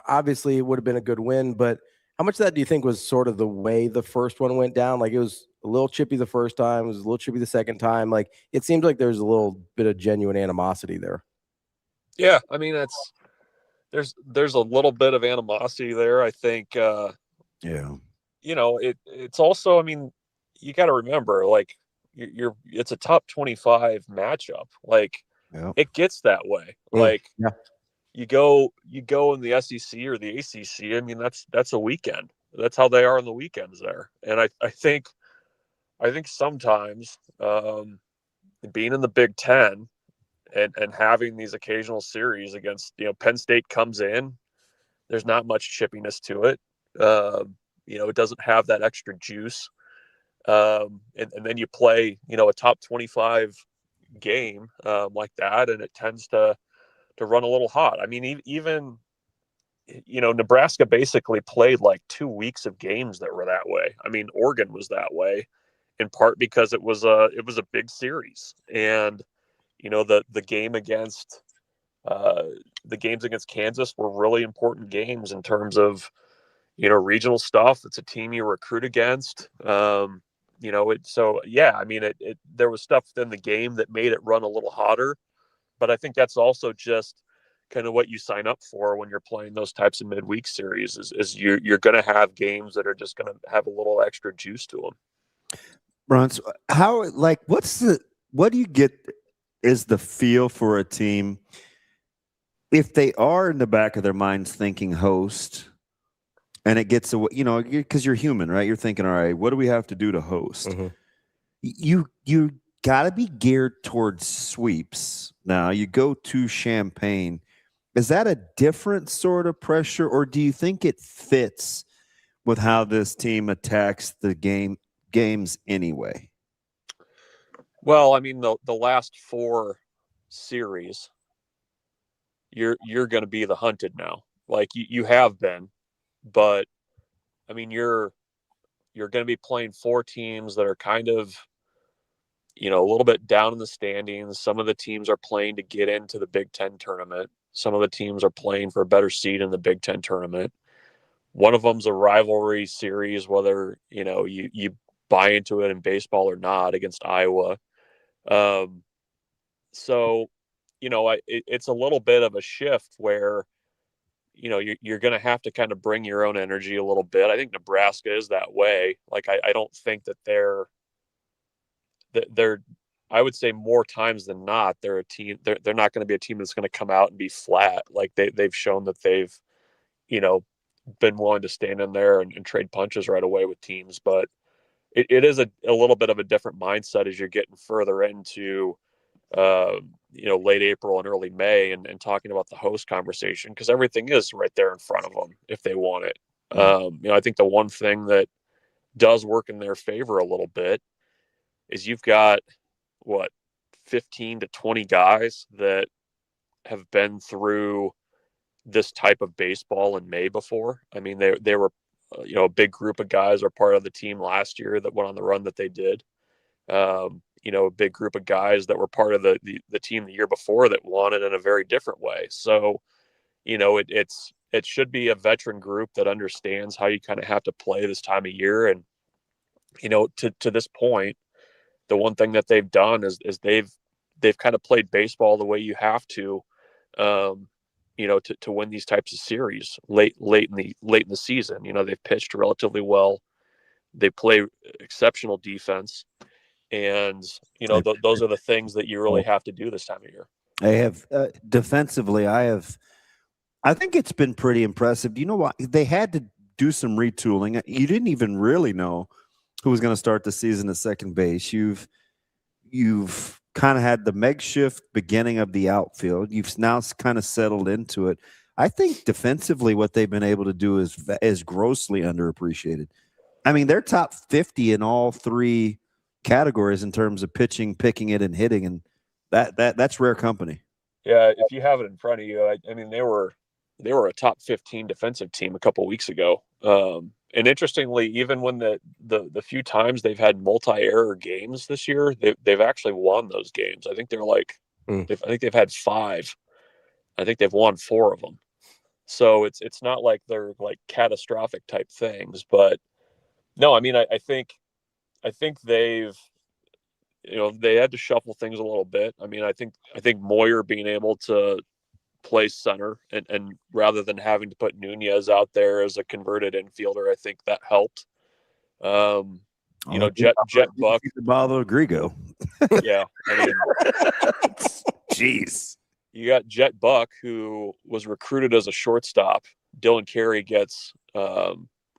obviously it would have been a good win, but how much of that do you think was sort of the way the first one went down? Like, it was a little chippy the first time, it was a little chippy the second time. Like, it seemed like there's a little bit of genuine animosity there. Yeah, I mean, there's a little bit of animosity there. I think, it's also, I mean, you got to remember, like, it's a top 25 matchup. Like, it gets that way. Like, you go in the SEC or the ACC. I mean, that's a weekend. That's how they are on the weekends there. And I think sometimes being in the Big Ten and having these occasional series against, Penn State comes in, there's not much chippiness to it. It doesn't have that extra juice. And then you play, a top 25 game like that, and it tends to run a little hot. I mean, even Nebraska basically played like 2 weeks of games that were that way. I mean, Oregon was that way in part because it was a big series, and the game against the games against Kansas were really important games in terms of regional stuff. It's a team you recruit against. So yeah, I mean, there was stuff within the game that made it run a little hotter, but I think that's also just kind of what you sign up for when you're playing those types of midweek series is you're going to have games that are just going to have a little extra juice to them. Bruntz, what do you get is the feel for a team if they are in the back of their minds thinking host, and it gets away, because you're human, right? You're thinking, all right, what do we have to do to host? Mm-hmm. You got to be geared towards sweeps. Now you go to Champaign. Is that a different sort of pressure, or do you think it fits with how this team attacks the games anyway? Well, I mean, the last 4 series, you're going to be the hunted now. Like you have been, but I mean, you're going to be playing 4 teams that are kind of, a little bit down in the standings. Some of the teams are playing to get into the Big Ten tournament. Some of the teams are playing for a better seed in the Big Ten tournament. One of them's a rivalry series, whether, you buy into it in baseball or not, against Iowa. So, it's a little bit of a shift where, you're going to have to kind of bring your own energy a little bit. I think Nebraska is that way. Like, I don't think that they're, I would say more times than not, they're a team. They're not going to be a team that's going to come out and be flat. Like they've shown that they've, been willing to stand in there and trade punches right away with teams. But it is a little bit of a different mindset as you're getting further into, late April and early May and talking about the host conversation, because everything is right there in front of them if they want it. I think the one thing that does work in their favor a little bit is you've got 15 to 20 guys that have been through this type of baseball in May before. I mean, they were, a big group of guys are part of the team last year that went on the run that they did. A big group of guys that were part of the team the year before that won it in a very different way. So, it should be a veteran group that understands how you kind of have to play this time of year. And, to this point, the one thing that they've done is they've kind of played baseball the way you have to win these types of series late in the season. They've pitched relatively well. They play exceptional defense. And, those are the things that you really have to do this time of year. I have defensively, I think it's been pretty impressive. You know what? They had to do some retooling. You didn't even really know who was going to start the season at second base. You've kind of had the makeshift beginning of the outfield. You've now kind of settled into it. I think defensively what they've been able to do is grossly underappreciated. I mean, they're top 50 in all three categories in terms of pitching, picking it, and hitting, and that's rare company. Yeah, if you have it in front of you, I mean, they were a top 15 defensive team a couple of weeks ago. And interestingly, even when the few times they've had multi-error games this year, they've actually won those games. I think they're I think they've had 5. I think they've won 4 of them. So it's not like they're like catastrophic type things, but no, I mean, I think they've, they had to shuffle things a little bit. I mean, I think Moyer being able to play center and rather than having to put Nunez out there as a converted infielder, I think that helped. Jet Buck, Bother Grigo. Yeah, I mean, jeez. You got Jet Buck, who was recruited as a shortstop. Dylan Carey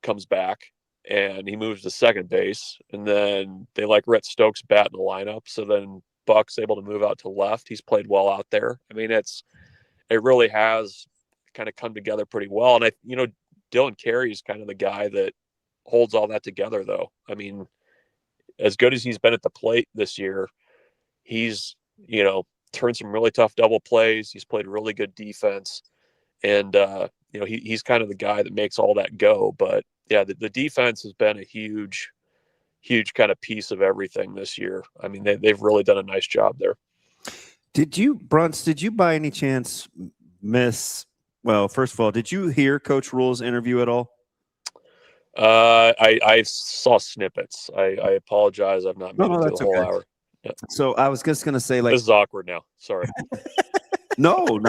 comes back and he moves to second base, and then they like Rhett Stokes bat in the lineup. So then Buck's able to move out to left. He's played well out there. I mean, it really has kind of come together pretty well. And Dylan Carey is kind of the guy that holds all that together, though. I mean, as good as he's been at the plate this year, he's, turned some really tough double plays. He's played really good defense. And, he's kind of the guy that makes all that go. But yeah, the defense has been a huge kind of piece of everything this year. I mean, they've really done a nice job there. Bruntz, did you by any chance first of all, did you hear Coach Rhule's interview at all? I saw snippets. I apologize. I've not made it through the whole hour. Yeah. So I was just going to say, this is awkward now. Sorry. No.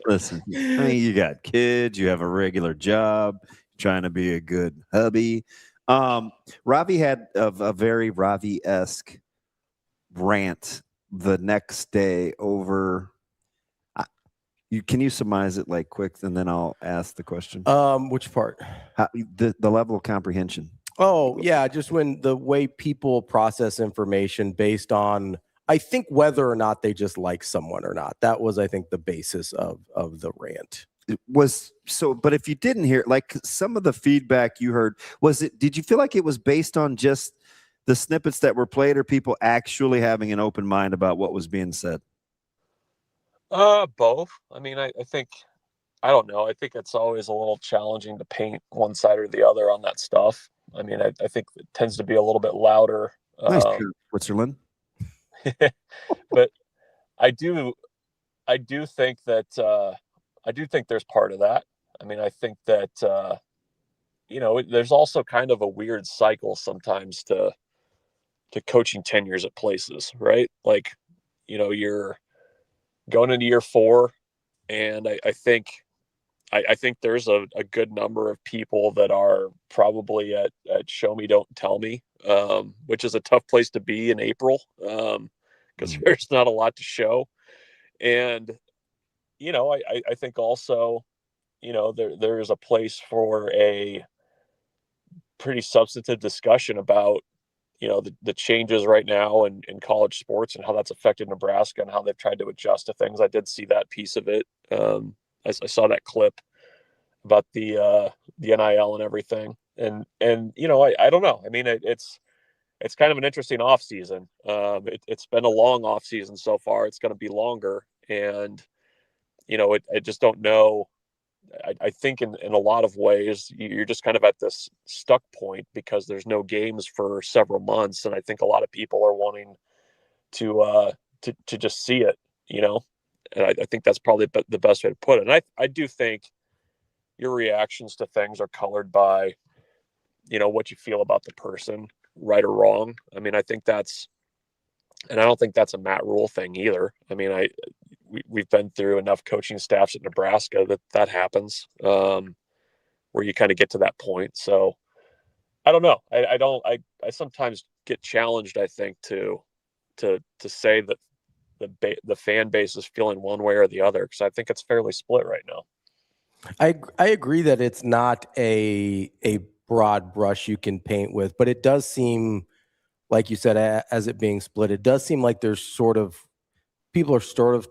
Listen, I mean, you got kids, you have a regular job, trying to be a good hubby. Ravi had a very Ravi-esque rant the next day over. Can you surmise it like quick, and then I'll ask the question? Which part? The level of comprehension. Oh yeah, just when the way people process information based on, I think, whether or not they just like someone or not. That was, I think, the basis of the rant. It was so, but if you didn't hear, like some of the feedback you heard, did you feel like it was based on just the snippets that were played, or people actually having an open mind about what was being said? Both. I mean, I think, I don't know. I think it's always a little challenging to paint one side or the other on that stuff. I mean, I think it tends to be a little bit louder. Nice, Switzerland. But I do think that I do think there's part of that. I mean, I think that there's also kind of a weird cycle sometimes to coaching tenures at places, right? Like, you're going into year 4, and I think there's a good number of people that are probably at show me, don't tell me, which is a tough place to be in April, because there's not a lot to show. And, I think also, there's a place for a pretty substantive discussion about, the changes right now in college sports and how that's affected Nebraska and how they've tried to adjust to things. I did see that piece of it. I saw that clip about the NIL and everything. And I don't know. I mean, it's kind of an interesting off season. It's been a long off season so far. It's going to be longer. And, I just don't know. I think in a lot of ways, you're just kind of at this stuck point because there's no games for several months. And I think a lot of people are wanting to just see it, and I think that's probably the best way to put it. And I do think your reactions to things are colored by, what you feel about the person, right or wrong. I mean, I don't think that's a Matt Rhule thing either. I mean, we've been through enough coaching staffs at Nebraska that happens, where you kind of get to that point. So I don't know. I sometimes get challenged, I think, to say that the fan base is feeling one way or the other, because I think it's fairly split right now. I agree that it's not a broad brush you can paint with, but it does seem, like you said, as it being split, it does seem like there's people are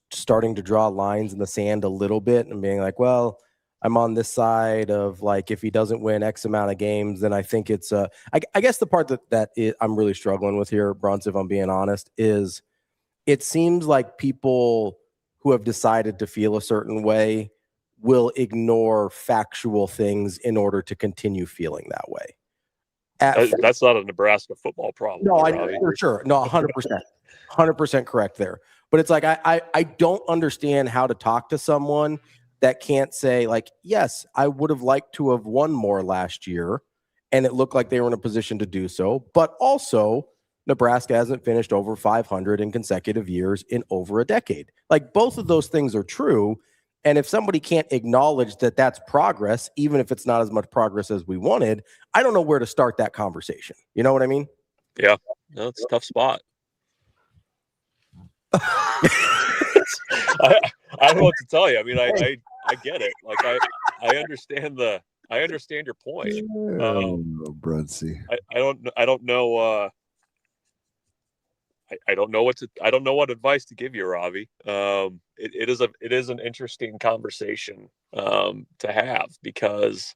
starting to draw lines in the sand a little bit and being like, well, I'm on this side of, like, if he doesn't win X amount of games, then I think it's I guess the part that I'm really struggling with here, Bruntz, if I'm being honest, is it seems like people who have decided to feel a certain way will ignore factual things in order to continue feeling that way. That's not a Nebraska football problem. No, I know for sure. No, 100% correct there. But it's like, I don't understand how to talk to someone that can't say, like, yes, I would have liked to have won more last year, and it looked like they were in a position to do so. But also, Nebraska hasn't finished over 500 in consecutive years in over a decade. Like, both of those things are true. And if somebody can't acknowledge that that's progress, even if it's not as much progress as we wanted, I don't know where to start that conversation. You know what I mean? Yeah. No, it's a tough spot. I don't know what to tell you. I mean, I get it. Like, I understand your point. Bruntsy. I don't know. I don't know what advice to give you, Ravi. It is an interesting conversation to have, because,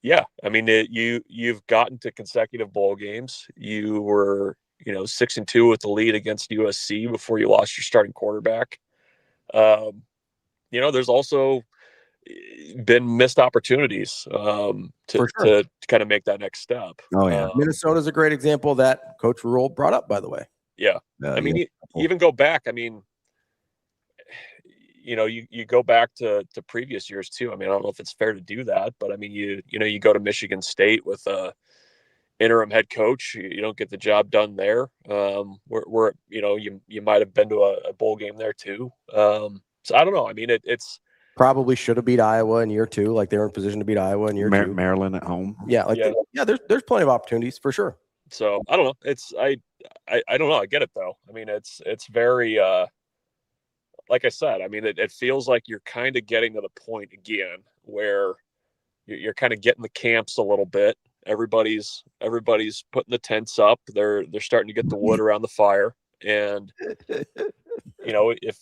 yeah, I mean, you've gotten to consecutive bowl games. You were 6-2 with the lead against USC before you lost your starting quarterback. There's also been missed opportunities to kind of make that next step. Oh yeah, Minnesota's a great example that Coach Rhule brought up, by the way. Yeah. I mean, you even go back. I mean, you go back to previous years too. I mean, I don't know if it's fair to do that, but I mean, you go to Michigan State with a interim head coach. You don't get the job done there. Where you might have been to a bowl game there too. So I don't know. I mean, it's probably should have beat Iowa in year two. Like, they were in position to beat Iowa in year two. Maryland at home. Yeah. There's plenty of opportunities for sure. So I don't know. I don't know. I get it though. I mean, it's very, like I said, I mean, it feels like you're kind of getting to the point again where you're kind of getting the camps a little bit. Everybody's putting the tents up. They're starting to get the wood around the fire. And, if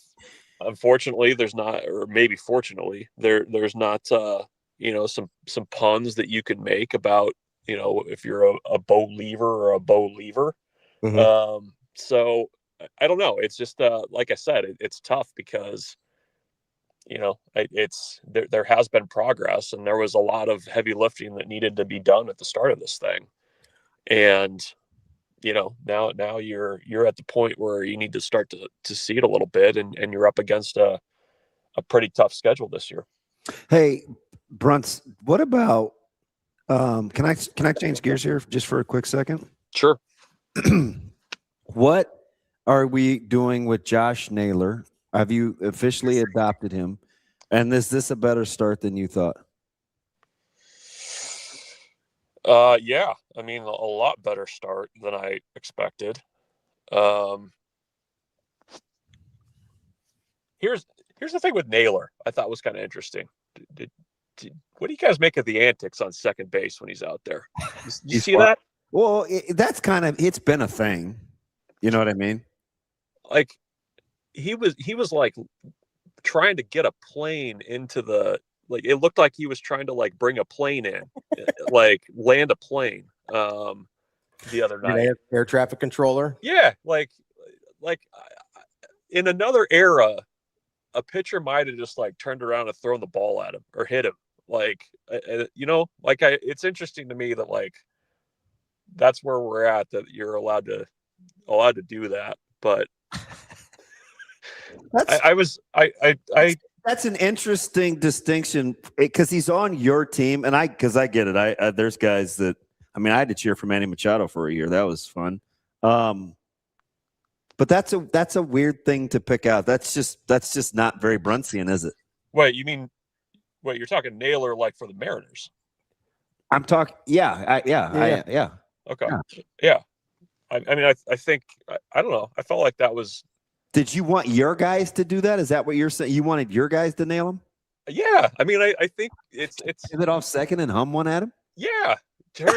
unfortunately there's not, or maybe fortunately there's not, some puns that you can make about, if you're a bow lever or a bow lever. Mm-hmm. So I don't know. It's just, like I said, it's tough because, there has been progress, and there was a lot of heavy lifting that needed to be done at the start of this thing. And, now you're at the point where you need to start to see it a little bit, and you're up against a pretty tough schedule this year. Hey, Bruntz, what about, can I change gears here just for a quick second? Sure. What are we doing with Josh Naylor? Have you officially adopted him? And is this a better start than you thought? Yeah. I mean, a lot better start than I expected. Here's the thing with Naylor I thought was kind of interesting. what do you guys make of the antics on second base when he's out there? You see fun. that? Well, that's kind of, it's been a thing. You know what I mean? Like he was like trying to get a plane into the, like, it looked like he was trying to like bring a plane in, like land a plane the other night. Air traffic controller. Yeah, like in another era, a pitcher might have just like turned around and thrown the ball at him or hit him. Like, it's interesting to me that like that's where we're at, that you're allowed to do that. But that's an interesting distinction because he's on your team, and I get it. There's guys that, I mean, I had to cheer for Manny Machado for a year. That was fun. But that's a weird thing to pick out. That's just not very Bruntzian, is it? Wait, you're talking Naylor like for the Mariners? I'm talking, yeah. Okay, yeah. I mean, I think, I don't know. I felt like that was. Did you want your guys to do that? Is that what you're saying? You wanted your guys to nail him? Yeah, I mean, I think it's give it off second and hum one at him. Yeah, turn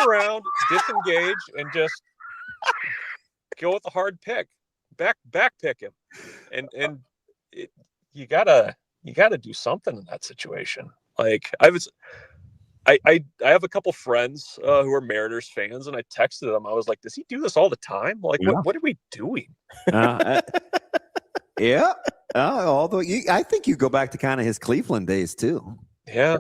around, disengage, and just go with the hard pick, back pick him, and you gotta do something in that situation. Like I have a couple friends who are Mariners fans, and I texted them. I was like, "Does he do this all the time? Like, what are we doing?" Yeah. Although I think you go back to kind of his Cleveland days too. Yeah.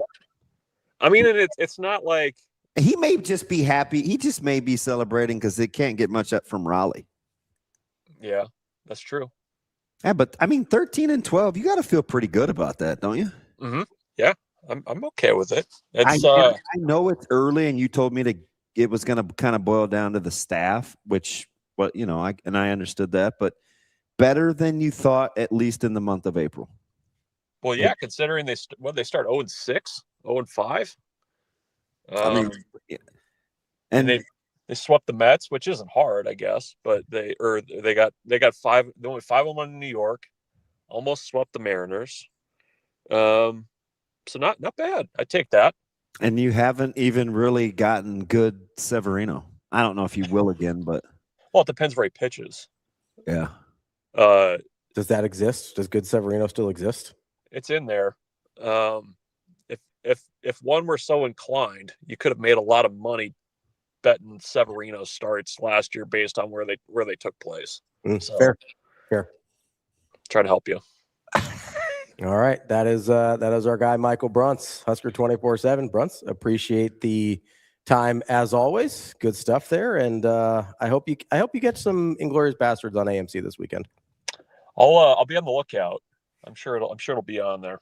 I mean, and it's not like he may just be happy. He just may be celebrating because they can't get much up from Raleigh. Yeah, that's true. Yeah, but I mean, 13-12, you got to feel pretty good about that, don't you? Mm-hmm. Yeah, I'm okay with it. I know it's early, and you told me it was going to kind of boil down to the staff, which, well, you know, I understood that, but better than you thought, at least in the month of April. Well, yeah, considering they start 0-6, 0-5. I mean, yeah. And they swept the Mets, which isn't hard, I guess, but they got 5. They went 5-1 in New York, almost swept the Mariners. So not bad. I take that. And you haven't even really gotten good Severino. I don't know if you will again, but well, it depends where he pitches. Yeah. Does that exist? Does good Severino still exist? It's in there. If one were so inclined, you could have made a lot of money betting Severino starts last year based on where they took place. So, fair. Try to help you. All right, that is our guy Michael Bruntz, Husker 24/7. Bruntz, appreciate the time as always. Good stuff there, and I hope you get some Inglourious Bastards on AMC this weekend. I'll be on the lookout. I'm sure it'll be on there.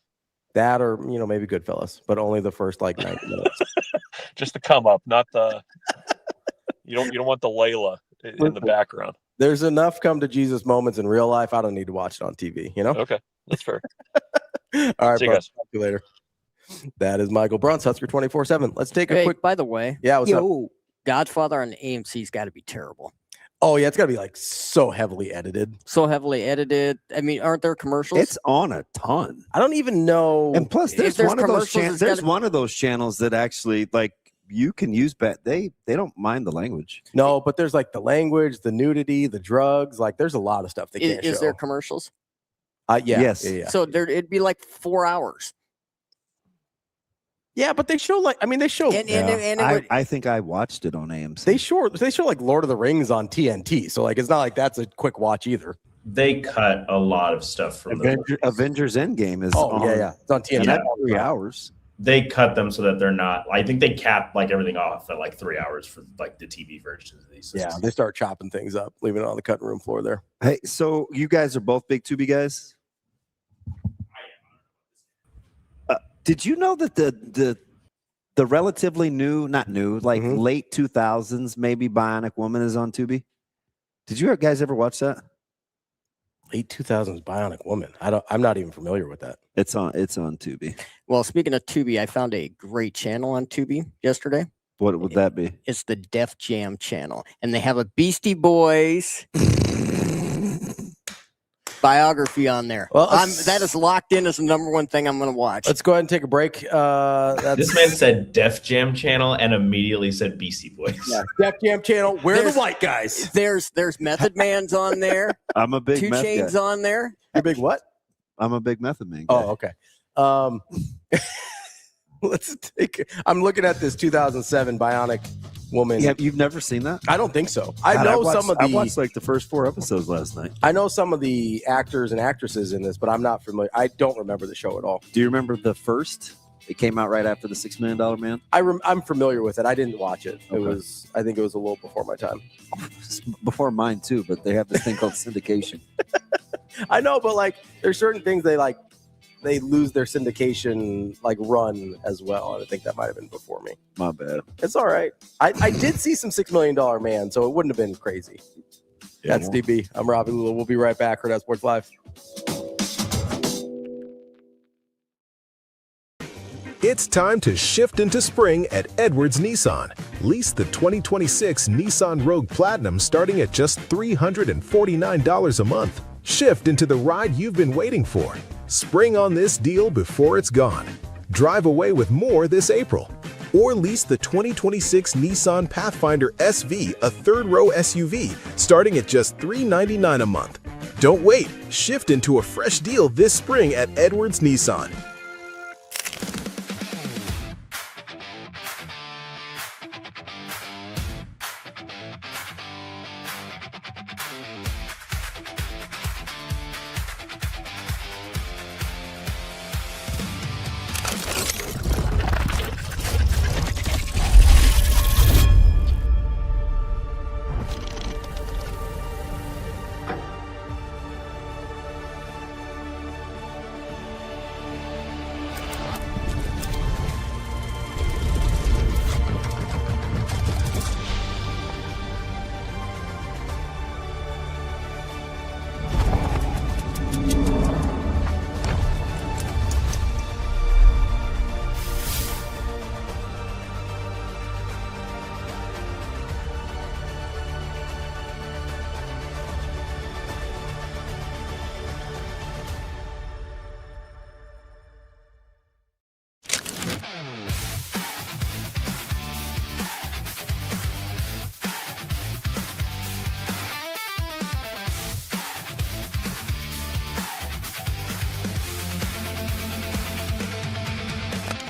That, or maybe Goodfellas, but only the first 90 minutes. Just the come up, not the. You don't want the Layla in the background. There's enough come to Jesus moments in real life. I don't need to watch it on TV. Okay, that's fair. All right, see you guys. Talk to you later. That is Michael Bruntz, Husker 24/7. Let's take a quick. By the way, what's up? Godfather on AMC's got to be terrible. Oh yeah, it's got to be like so heavily edited. I mean, aren't there commercials? It's on a ton. I don't even know. And plus, there's one of those channels. There's one of those channels that actually like you can use. They don't mind the language. No, but there's like the language, the nudity, the drugs. Like there's a lot of stuff they can't show. Is there commercials? Yeah. Yes. Yeah. So it'd be like 4 hours. Yeah, but they show I think I watched it on AMC. They show like Lord of the Rings on TNT. So like it's not like that's a quick watch either. They cut a lot of stuff from Avengers Endgame is it's on TNT. That's 3 hours. They cut them so that they're not. I think they cap like everything off at like 3 hours for like the TV versions of these systems. Yeah, they start chopping things up, leaving it on the cutting room floor there. Hey, so you guys are both big Tubi guys? Did you know that the relatively new, not new, like late 2000s, maybe Bionic Woman is on Tubi? Did you guys ever watch that? Late 2000s Bionic Woman. I'm not even familiar with that. It's on Tubi. Well, speaking of Tubi, I found a great channel on Tubi yesterday. What would that be? It's the Def Jam channel, and they have a Beastie Boys. biography on there. Well, that is locked in as the number one thing I'm going to watch. Let's go ahead and take a break. This man said Def Jam Channel and immediately said Beastie Boys. Yeah, Def Jam Channel. Where are the white guys? There's Method Man's on there. I'm a big 2 meth Chainz guy. on there. You're big what? I'm a big Method Man guy. Oh, okay. Let's take. I'm looking at this 2007 Bionic Woman. Yeah, you've never seen that? I don't think so. God, I know watched, some of the. I watched like the first 4 episodes last night. I know some of the actors and actresses in this, but I'm not familiar. I don't remember the show at all. Do you remember the first? It came out right after the $6 Million Man. I'm familiar with it. I didn't watch it. It was. I think it was a little before my time. Before mine too, but they have this thing called syndication. I know, but like, there's certain things they lose their syndication run as well. And I think that might have been before me. My bad. It's all right. I did see some $6 Million Man, so it wouldn't have been crazy. Yeah, That's DB. I'm Ravi Lulla. We'll be right back. Hurrdat Sports Live. It's time to shift into spring at Edwards Nissan. Lease the 2026 Nissan Rogue Platinum starting at just $349 a month. Shift into the ride you've been waiting for. Spring on this deal before it's gone. Drive away with more this April. Or lease the 2026 Nissan Pathfinder SV, a third-row SUV, starting at just $399 a month. Don't wait. Shift into a fresh deal this spring at Edwards Nissan.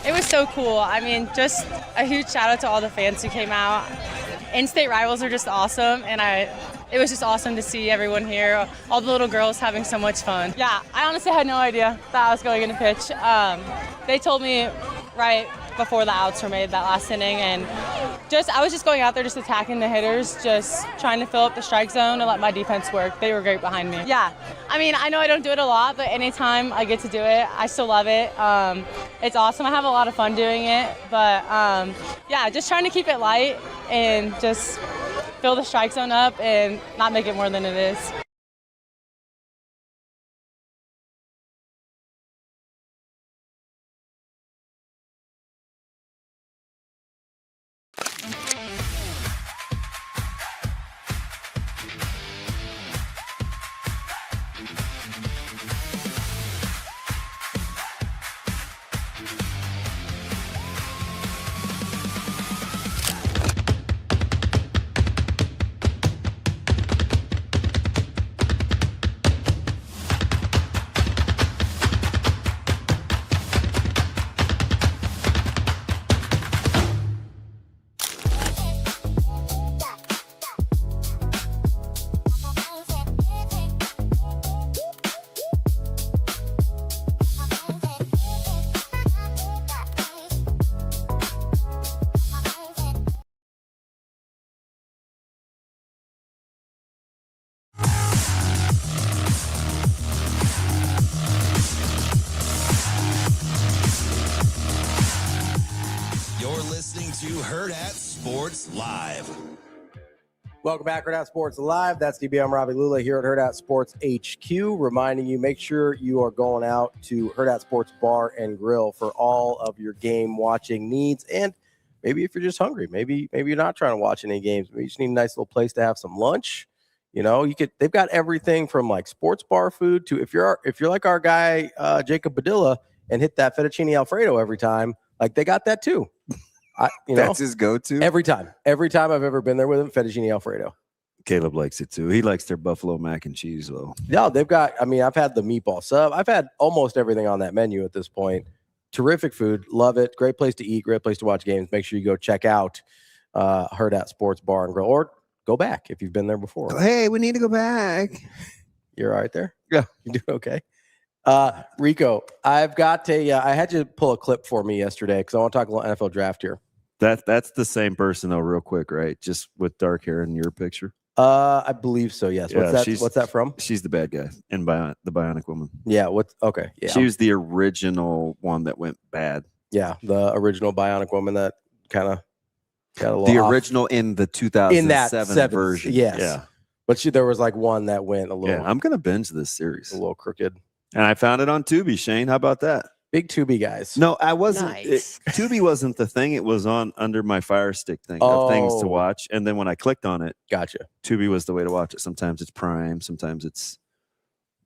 It was so cool. I mean, just a huge shout out to all the fans who came out. In-state rivals are just awesome, and it was just awesome to see everyone here, all the little girls having so much fun. Yeah, I honestly had no idea that I was going in to pitch. They told me right before the outs were made that last inning, and I was just going out there just attacking the hitters, just trying to fill up the strike zone and let my defense work. They were great behind me. Yeah, I mean, I know I don't do it a lot, but anytime I get to do it, I still love it. It's awesome. I have a lot of fun doing it, but yeah, just trying to keep it light and just fill the strike zone up and not make it more than it is. Listening to Hurrdat Sports Live. Welcome back, Hurrdat Sports Live. That's DB. I'm Ravi Lulla here at Hurrdat Sports HQ, reminding you, make sure you are going out to Hurrdat Sports Bar and Grill for all of your game watching needs. And maybe if you're just hungry, maybe you're not trying to watch any games, maybe you just need a nice little place to have some lunch. You know, they've got everything from like sports bar food to if you're like our guy Jacob Badilla and hit that fettuccine Alfredo every time, like they got that too. That's his go-to every time. Every time I've ever been there with him, fettuccine Alfredo. Caleb likes it too. He likes their buffalo mac and cheese though. Yeah, they've got. I mean, I've had the meatball sub. I've had almost everything on that menu at this point. Terrific food, love it. Great place to eat. Great place to watch games. Make sure you go check out Hurrdat Sports Bar and Grill, or go back if you've been there before. Hey, we need to go back. You're all right there. Yeah, you doing okay. Rico, I've got I had you pull a clip for me yesterday because I want to talk a little NFL draft here. That's the same person though, real quick, right? Just with dark hair in your picture. I believe so. Yes. What's that from? She's the bad guy in the Bionic Woman. Yeah. Okay. Yeah. She was the original one that went bad. Yeah, the original Bionic Woman that kind of got a little. The off. original in the 2007 version. Yes. Yeah. But there was like one that went a little. Yeah, I'm gonna binge this series. A little crooked. And I found it on Tubi. Shane, how about that? Big Tubi guys. No, I wasn't. Nice. Tubi wasn't the thing. It was on under my Fire Stick thing of things to watch. And then when I clicked on it, gotcha. Tubi was the way to watch it. Sometimes it's Prime. Sometimes it's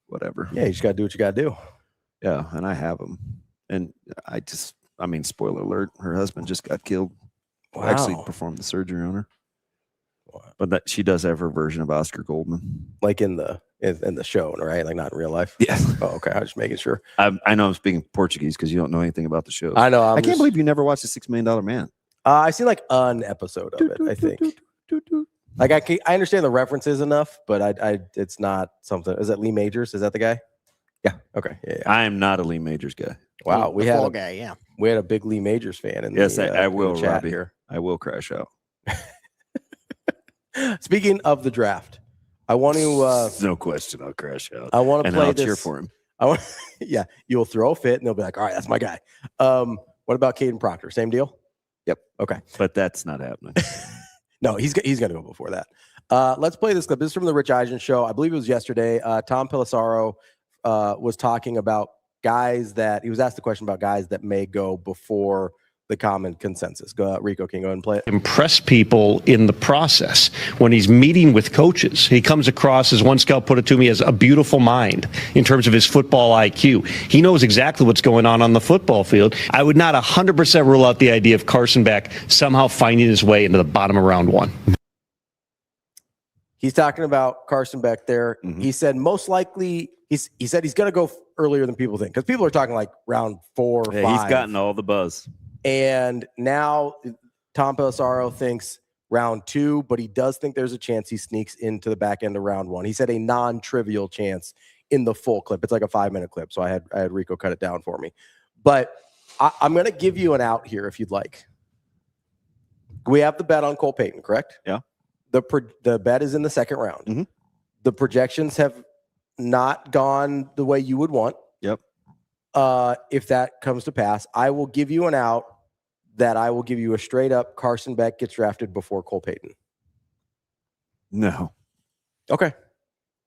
whatever. Yeah, you just gotta do what you gotta do. Yeah, and I have them. And spoiler alert: her husband just got killed. Wow. Actually, performed the surgery on her. But that she does have her version of Oscar Goldman, like in the show, right? Like not in real life. Yeah. Oh, okay. I'm just making sure. I know I'm speaking Portuguese because you don't know anything about the show. I know. I can't believe you never watched The $6 Million Man. I've seen like an episode of it. I think. Like I understand the references enough, but it's not something. Is that Lee Majors? Is that the guy? Yeah. Okay. Yeah. I am not a Lee Majors guy. Wow. We had we had a big Lee Majors fan in yes, the I will, chat Ravi. here. I will crash out. Speaking of the draft, I want to. No question, I'll crash out. I want to play I'll this. cheer for him. Yeah, you'll throw a fit, and they'll be like, "All right, that's my guy." What about Caden Proctor? Same deal. Yep. Okay. But that's not happening. No, he's going to go before that. Let's play this clip. This is from the Rich Eisen show. I believe it was yesterday. Tom Pelissaro was talking about guys that he was asked the question about guys that may go before the common consensus. Rico, can you go ahead and play it? Impress people in the process. When he's meeting with coaches, he comes across, as one scout put it to me, as a beautiful mind in terms of his football IQ. He knows exactly what's going on the football field. I would not 100% rule out the idea of Carson Beck somehow finding his way into the bottom of round one. He's talking about Carson Beck there. Mm-hmm. He said most likely, he said he's going to go earlier than people think, because people are talking like round 4 or 5. He's gotten all the buzz. And now Tom Pelissaro thinks round 2, but he does think there's a chance he sneaks into the back end of round 1. He said a non-trivial chance in the full clip. It's like a 5-minute clip, so I had Rico cut it down for me. But I'm going to give you an out here if you'd like. We have the bet on Cole Payton, correct? Yeah. The bet is in the second round. Mm-hmm. The projections have not gone the way you would want. Yep. If that comes to pass, I will give you an out that I will give you a straight up Carson Beck gets drafted before Cole Payton. No. Okay.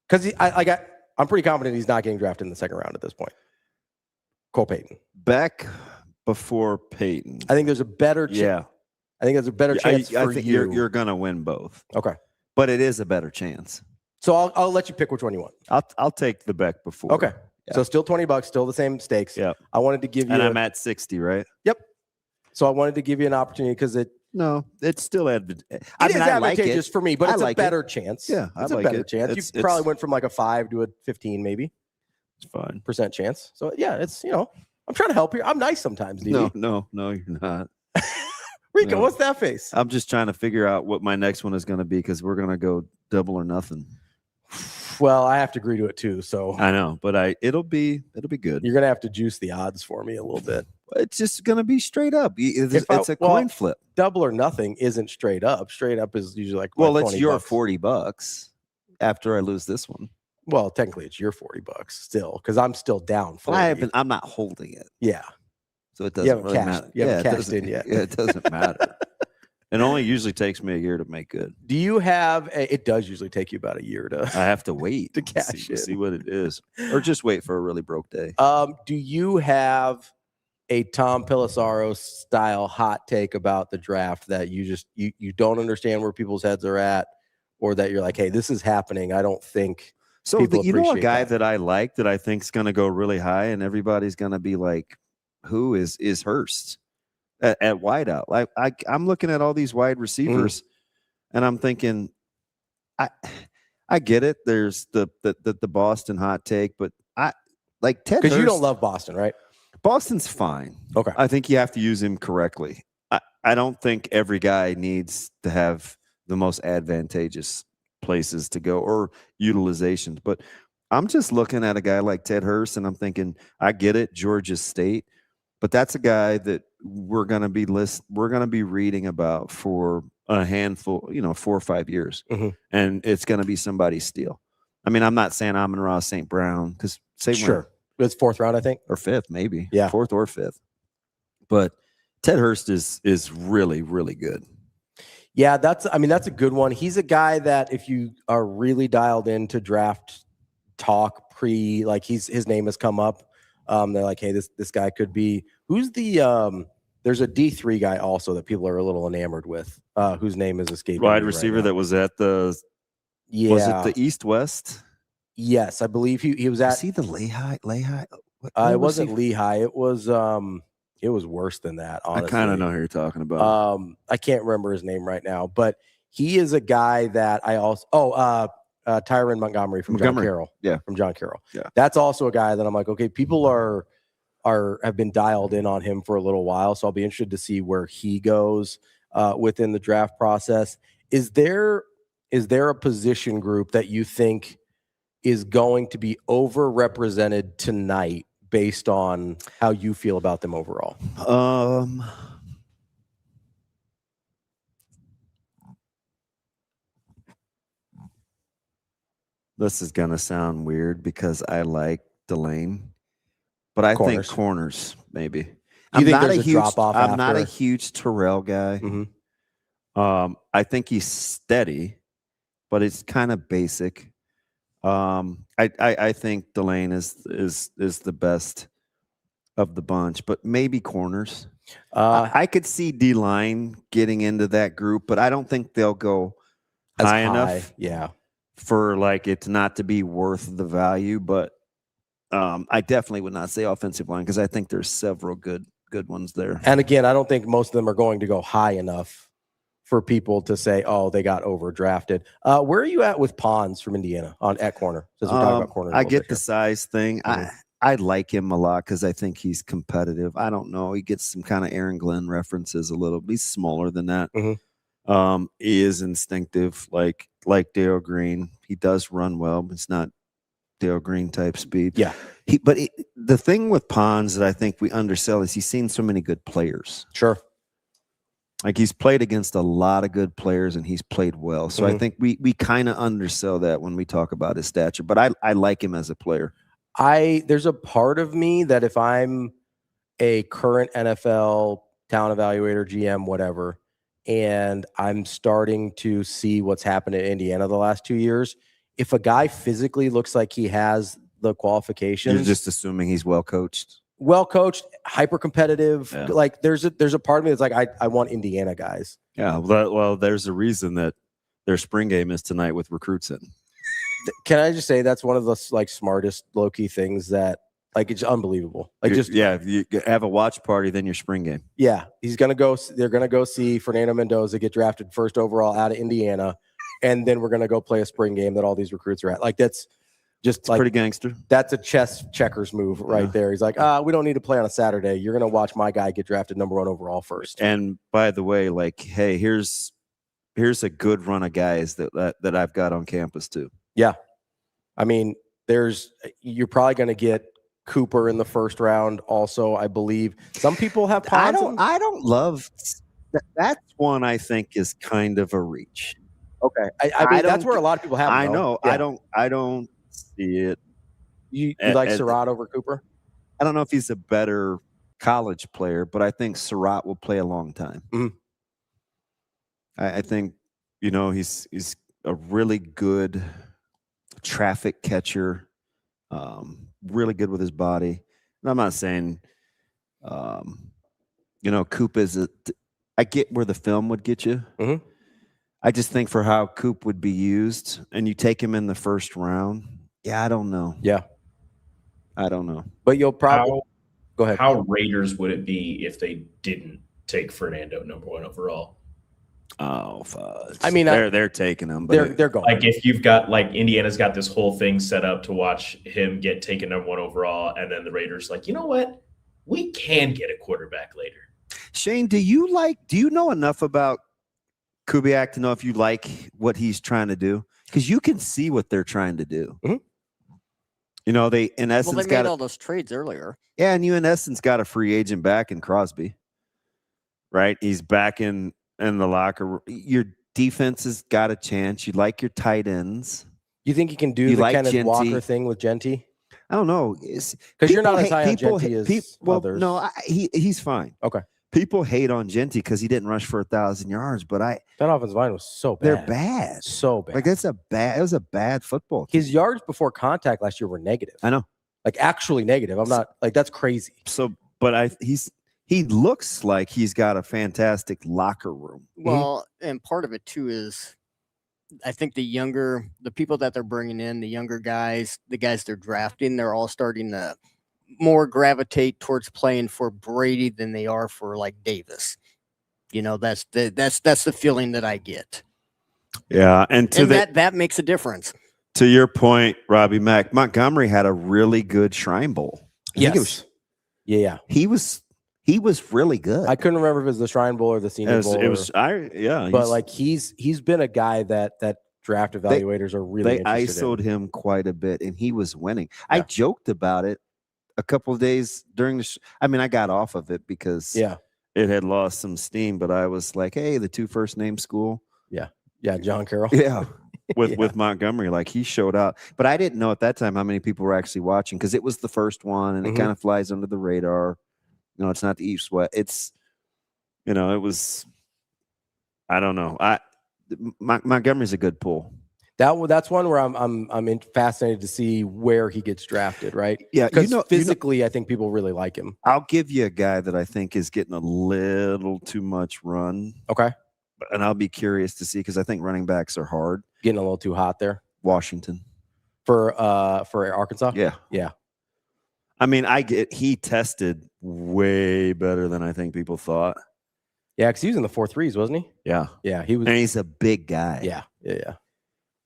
Because I'm pretty confident he's not getting drafted in the second round at this point. Cole Payton. Beck before Payton. I think there's a better chance. Yeah. I think there's a better chance I for think you. You're going to win both. Okay. But it is a better chance. So I'll let you pick which one you want. I'll take the Beck before. Okay. Yeah. So still $20, still the same stakes. Yeah. I wanted to give you. And I'm at 60, right? Yep. So I wanted to give you an opportunity because it's still advantageous. It is advantageous for me, but it's a better chance. Yeah, it's a better chance. You probably went from like a 5 to a 15, maybe. It's fine. % chance. So yeah, it's I'm trying to help you. I'm nice sometimes, DD. No, you're not. Rico, what's that face? I'm just trying to figure out what my next one is going to be because we're going to go double or nothing. Well, I have to agree to it too. So I know, but it'll be good. You're gonna have to juice the odds for me a little bit. It's just gonna be straight up. It's a coin flip. Double or nothing isn't straight up. Straight up is usually like it's your $20. $40 after I lose this one. Well, technically it's your $40 still because I'm still down. I'm not holding it. Yeah. So it doesn't really matter. You haven't cashed in yet. Yeah, it doesn't matter. It only usually takes me a year to make good. Do you have it does usually take you about a year to I have to wait to cash see what it is. Or just wait for a really broke day. Do you have a Tom Pelissaro style hot take about the draft that you don't understand where people's heads are at, or that you're like, hey, this is happening. I don't think So people you know a appreciate guy that. that I like that I think is going to go really high, and everybody's going to be like, "Who is Hurst at wideout?" Like I'm looking at all these wide receivers, and I'm thinking, I get it. There's the Boston hot take, but I like Ted Because you don't Hurst. love Boston, right? Boston's fine. Okay. I think you have to use him correctly. I don't think every guy needs to have the most advantageous places to go or utilizations. But I'm just looking at a guy like Ted Hurst, and I'm thinking, I get it, Georgia State, but that's a guy that we're going to be reading about for a handful, 4 or 5 years, and it's going to be somebody's steal. I mean, I'm not saying Amon-Ra St. Brown because Sure. It's 4th round, I think, or 5th, maybe. Yeah, 4th or 5th. But Ted Hurst is really, really good. Yeah, that's a good one. He's a guy that if you are really dialed into draft talk like his name has come up. They're like, hey, this guy could be who's the there's a D3 guy also that people are a little enamored with, whose name is escaping. Wide receiver that was at was it the East West? Yes, I believe he was at. Was he the Lehigh? It wasn't Lehigh. It was worse than that, honestly. I kind of know who you're talking about. I can't remember his name right now, but he is a guy that I also Tyron Montgomery from John Carroll. Yeah. From John Carroll. Yeah. That's also a guy that I'm like, okay, people have been dialed in on him for a little while, so I'll be interested to see where he goes within the draft process. Is there a position group that you think is going to be overrepresented tonight based on how you feel about them overall? This is going to sound weird because I like Delane, but I think corners maybe. Do you think there's a drop-off I'm not after? a huge Terrell guy. I think he's steady, but it's kind of basic. I think Delane is the best of the bunch, but maybe corners. I could see D-line getting into that group, but I don't think they'll go high enough. Yeah. For like it not to be worth the value, but I definitely would not say offensive line because I think there's several good ones there. And again, I don't think most of them are going to go high enough for people to say, "Oh, they got overdrafted." Where are you at with Pons from Indiana at corner? Since we're talking about corner, I get the size thing. I like him a lot because I think he's competitive. I don't know. He gets some kind of Aaron Glenn references a little. He's smaller than that. He is instinctive, like Dale Green. He does run well, but it's not Dale Green type speed. Yeah. The thing with Pons that I think we undersell is he's seen so many good players. Sure. Like he's played against a lot of good players and he's played well. So I think we kind of undersell that when we talk about his stature. But I like him as a player. There's a part of me that if I'm a current NFL talent evaluator, GM, whatever, and I'm starting to see what's happened in Indiana the last 2 years, if a guy physically looks like he has the qualifications, You're just assuming he's well coached. Hyper competitive. Yeah. Like there's a part of me that's like, I want Indiana guys. Yeah. Well, there's a reason that their spring game is tonight with recruits in. Can I just say that's one of the smartest low key things that it's unbelievable. If you have a watch party, then your spring game. Yeah, they're gonna go see Fernando Mendoza get drafted first overall out of Indiana, and then we're gonna go play a spring game that all these recruits are at. Like that's just pretty gangster. That's a chess checkers move right there. He's like, we don't need to play on a Saturday. You're gonna watch my guy get drafted number 1 overall first. And by the way, hey, here's a good run of guys that I've got on campus too. Yeah, I mean, you're probably gonna get Cooper in the first round. Also, I believe some people have. I don't love that's one I think is kind of a reach. Okay, I mean that's where a lot of people have. I know. Yeah. I don't see it. You like Surratt over Cooper? I don't know if he's a better college player, but I think Surratt will play a long time. I think he's a really good traffic catcher. Really good with his body. And I'm not saying, Coop is I get where the film would get you. I just think for how Coop would be used, and you take him in the first round. Yeah, I don't know. Yeah, I don't know. But you'll probably go ahead. How Raiders would it be if they didn't take Fernando #1 overall? Oh, fudge. I mean, they're taking him. But they're going. Like if you've got like Indiana's got this whole thing set up to watch him get taken #1 overall, and then the Raiders like, you know what? We can get a quarterback later. Shane, do you know enough about Kubiak to know if you like what he's trying to do? Because you can see what they're trying to do. Mm-hmm. You know, they in essence they made all those trades earlier. Yeah, and you in essence got a free agent back in Crosby, right? He's back in the locker room. Your defense has got a chance. You like your tight ends. You think you can do the Kenneth Walker thing with Genty? I don't know. Because you're not as high on Genty as others. No, he's fine. Okay. People hate on Genty because he didn't rush for 1,000 yards, but that offensive line was so bad. They're bad. So bad. Like it was a bad football team. His yards before contact last year were negative. I know. Like actually negative. I'm not like that's crazy. So, but he looks like he's got a fantastic locker room. Well, and part of it too is I think the people that they're bringing in, the younger guys, the guys they're drafting, they're all starting to more gravitate towards playing for Brady than they are for like Davis. You know, that's the feeling that I get. Yeah, and that makes a difference. To your point, Robbie Montgomery had a really good Shrine Bowl. Yes. Yeah. He was really good. I couldn't remember if it was the Shrine Bowl or the Senior Bowl. But like he's been a guy that draft evaluators are really interested ISO'd him quite a bit, and he was winning. Yeah. I joked about it a couple of days during I got off of it because it had lost some steam, but I was like, hey, the 2 first name school. Yeah. Yeah. John Carroll. Yeah. With Montgomery, like he showed out, but I didn't know at that time how many people were actually watching because it was the first one and it kind of flies under the radar. No, it's not the East Sweat. It's, it was, I don't know. Montgomery's a good pull. That's one where I'm fascinated to see where he gets drafted, right? Yeah, because physically, I think people really like him. I'll give you a guy that I think is getting a little too much run. Okay. And I'll be curious to see because I think running backs are hard. Getting a little too hot there. Washington. For Arkansas? Yeah. Yeah. I mean, he tested way better than I think people thought. Yeah, because he was in the 4.3s, wasn't he? Yeah. Yeah, he was. And he's a big guy. Yeah.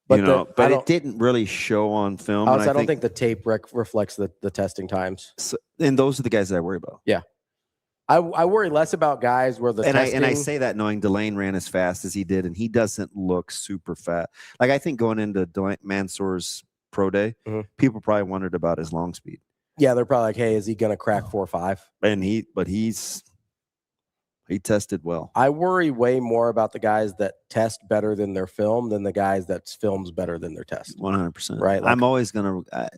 But it didn't really show on film. I don't think the tape reflects the testing times. So, and those are the guys that I worry about. Yeah. I worry less about guys where the testing... I say that knowing Delane ran as fast as he did, and he doesn't look super fat. Like I think going into Mansour's pro day, people probably wondered about his long speed. Yeah, they're probably like, "Hey, is he going to crack 4.5?" And he tested well. I worry way more about the guys that test better than their film than the guys that films better than their test. 100%. Right? Like, I'm always gonna I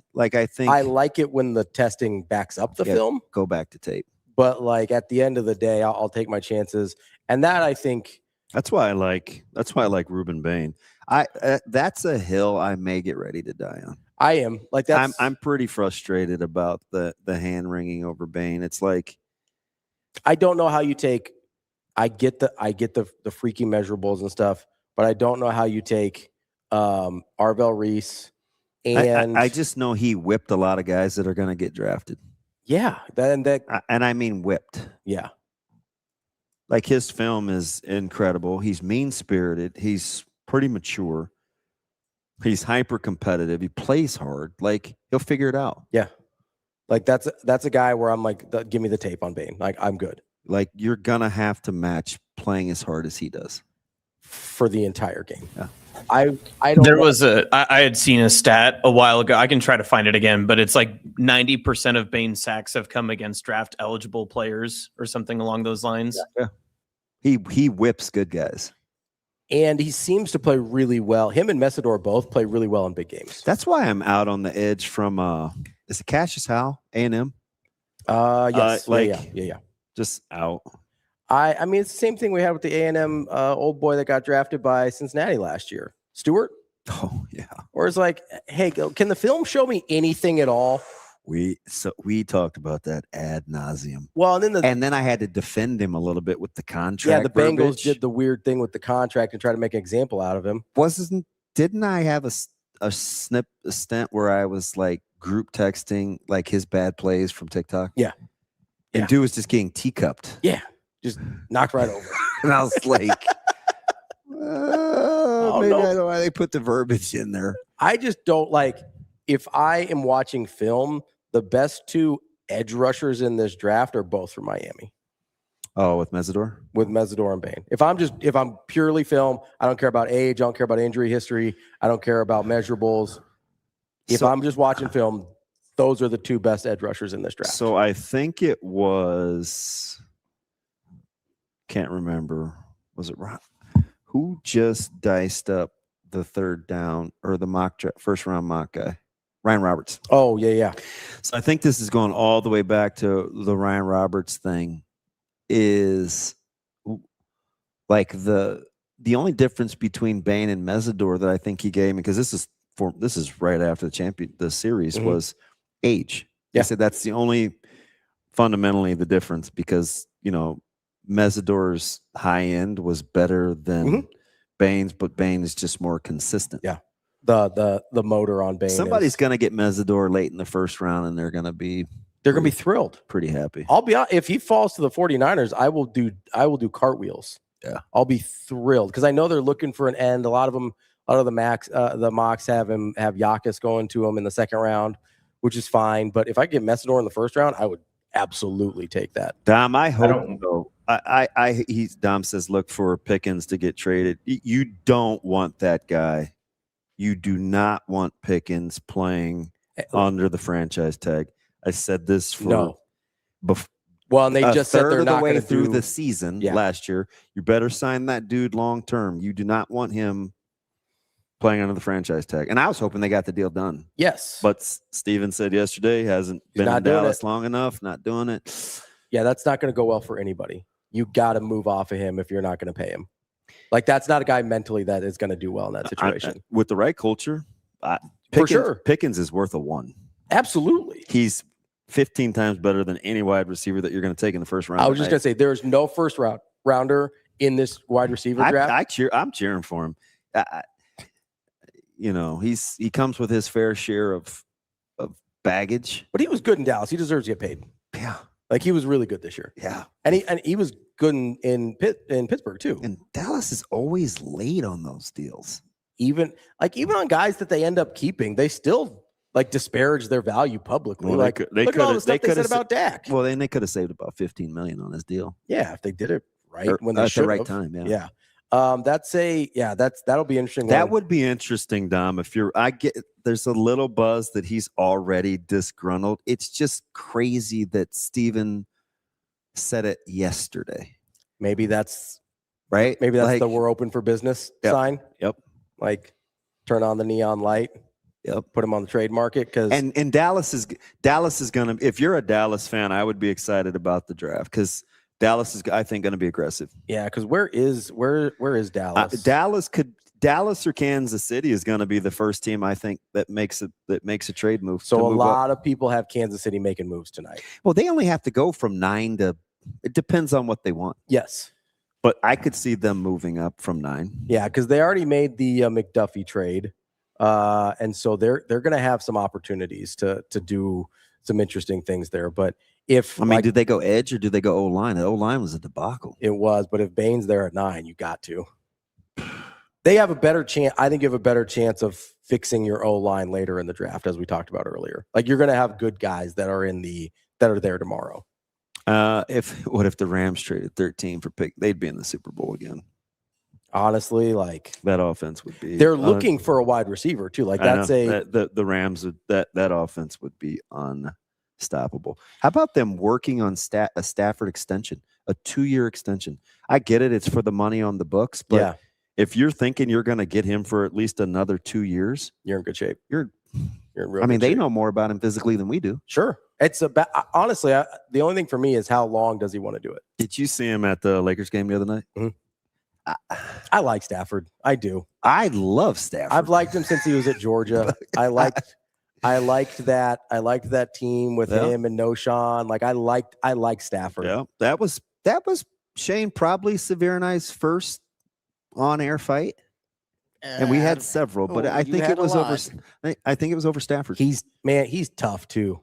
think I like it when the testing backs up the film. Go back to tape. But like at the end of the day, I'll take my chances, and that I think that's why I like Reuben Bain. That's a hill I may get ready to die on. I am like that. I'm pretty frustrated about the hand wringing over Bain. It's like I don't know how you take. I get the freaky measurables and stuff, but I don't know how you take Arvell Reese and I just know he whipped a lot of guys that are going to get drafted. Yeah, and I mean whipped. Yeah, like his film is incredible. He's mean spirited. He's pretty mature. He's hyper competitive. He plays hard. Like he'll figure it out. Yeah, like that's a guy where I'm like, give me the tape on Bain. Like I'm good. Like you're gonna have to match playing as hard as he does for the entire game. Yeah. I don't. There was I had seen a stat a while ago. I can try to find it again, but it's like 90% of Bain sacks have come against draft eligible players or something along those lines. Yeah. He whips good guys. And he seems to play really well. Him and Messidor both play really well in big games. That's why I'm out on the edge from is it Cassius Howell, A&M? Yes. Yeah. Just out. I mean, it's the same thing we had with the A&M old boy that got drafted by Cincinnati last year. Stewart? Oh, yeah. Or it's like, hey, can the film show me anything at all? We talked about that ad nauseum. Well, and then I had to defend him a little bit with the contract. Yeah, the Bengals verbiage. did the weird thing with the contract and try to make an example out of him. Didn't I have a stint where I was like group texting like his bad plays from TikTok? Yeah. And dude was just getting teacupped. Yeah. Just knocked right over. And I was like, maybe I don't know why they put the verbiage in there. I just don't like, if I am watching film, the best two edge rushers in this draft are both from Miami. Oh, with Mesidor? With Mesidor and Bain. If I'm purely film, I don't care about age, I don't care about injury history, I don't care about measurables. If I'm just watching film, those are the two best edge rushers in this draft. So I think it was, can't remember, was it Ron? Who just diced up the third down or the first round mock guy? Ryan Roberts. Oh, yeah. So I think this is going all the way back to the Ryan Roberts thing. Is like the only difference between Bain and Mesidor that I think he gave me, because this is right after the series, was age. Yeah. I said that's the only fundamentally the difference, because Mesidor's high end was better than Bain's, but Bain is just more consistent. Yeah. The motor on Bain. Somebody's going to get Mesidor late in the first round, and they're going to be thrilled. Pretty happy. I'll be honest, if he falls to the 49ers, I will do cartwheels. Yeah. I'll be thrilled, because I know they're looking for an end. A lot of the mocks have Yakis going to him in the second round, which is fine. But if I get Mesidor in the first round, I would absolutely take that. Dom, I hope though. Dom says look for Pickens to get traded. You don't want that guy. You do not want Pickens playing under the franchise tag. I said this for well, and they just said they're not going to through the season last year. You better sign that dude long term. You do not want him playing under the franchise tag. And I was hoping they got the deal done. Yes, but Steven said yesterday hasn't been in Dallas long enough. Not doing it. Yeah, that's not going to go well for anybody. You got to move off of him if you're not going to pay him. Like, that's not a guy mentally that is going to do well in that situation. With the right culture, for sure, Pickens is worth a one. Absolutely, he's 15 times better than any wide receiver that you're going to take in the first round. I was just going to say, there's no first rounder in this wide receiver draft. I'm cheering for him. He comes with his fair share of baggage, but he was good in Dallas. He deserves to get paid. Yeah, like he was really good this year. Yeah, and he was good in Pittsburgh too. And Dallas is always late on those deals. Even on guys that they end up keeping, they still disparage their value publicly. Well, look at all the stuff they said about Dak. Well, then they could have saved about $15 million on his deal. Yeah, if they did it right when they at should the right time. Yeah. That'll be interesting. That would be interesting, Dom. There's a little buzz that he's already disgruntled. It's just crazy that Steven said it yesterday. Maybe that's right. Maybe that's the we're open for business sign. Yep. Like, turn on the neon light. Yep. Put him on the trade market, because and Dallas is gonna. If you're a Dallas fan, I would be excited about the draft, because Dallas is, I think, going to be aggressive. Yeah, because where is Dallas? Dallas or Kansas City is going to be the first team, I think, that makes a trade move. So a lot of people have Kansas City making moves tonight. Well, they only have to go from 9 to. It depends on what they want. Yes, but I could see them moving up from 9. Yeah, because they already made the McDuffie trade, and so they're going to have some opportunities to do some interesting things there. But did they go edge or did they go O-line? The O-line was a debacle. It was, but if Bain's there at 9, you got to. They have a better chance. I think you have a better chance of fixing your O-line later in the draft, as we talked about earlier. Like, you're going to have good guys that are there tomorrow. What if the Rams traded 13 for pick? They'd be in the Super Bowl again. Honestly, that offense would be. They're looking for a wide receiver too. The Rams that offense would be unstoppable. How about them working on a Stafford extension, a 2-year extension? I get it; it's for the money on the books, but if you're thinking you're going to get him for at least another 2 years, you're in good shape. You're in real. They shape. Know more about him physically than we do. Sure, it's honestly, the only thing for me is how long does he want to do it? Did you see him at the Lakers game the other night? Mm-hmm. I like Stafford. I do. I love Stafford. I've liked him since he was at Georgia. I liked that team with him and Noshawn. Like I liked Stafford. Yeah, that was Shane, probably Severe and I's first on-air fight. And we had several, but I think it was over. I think it was over Stafford. He's tough too.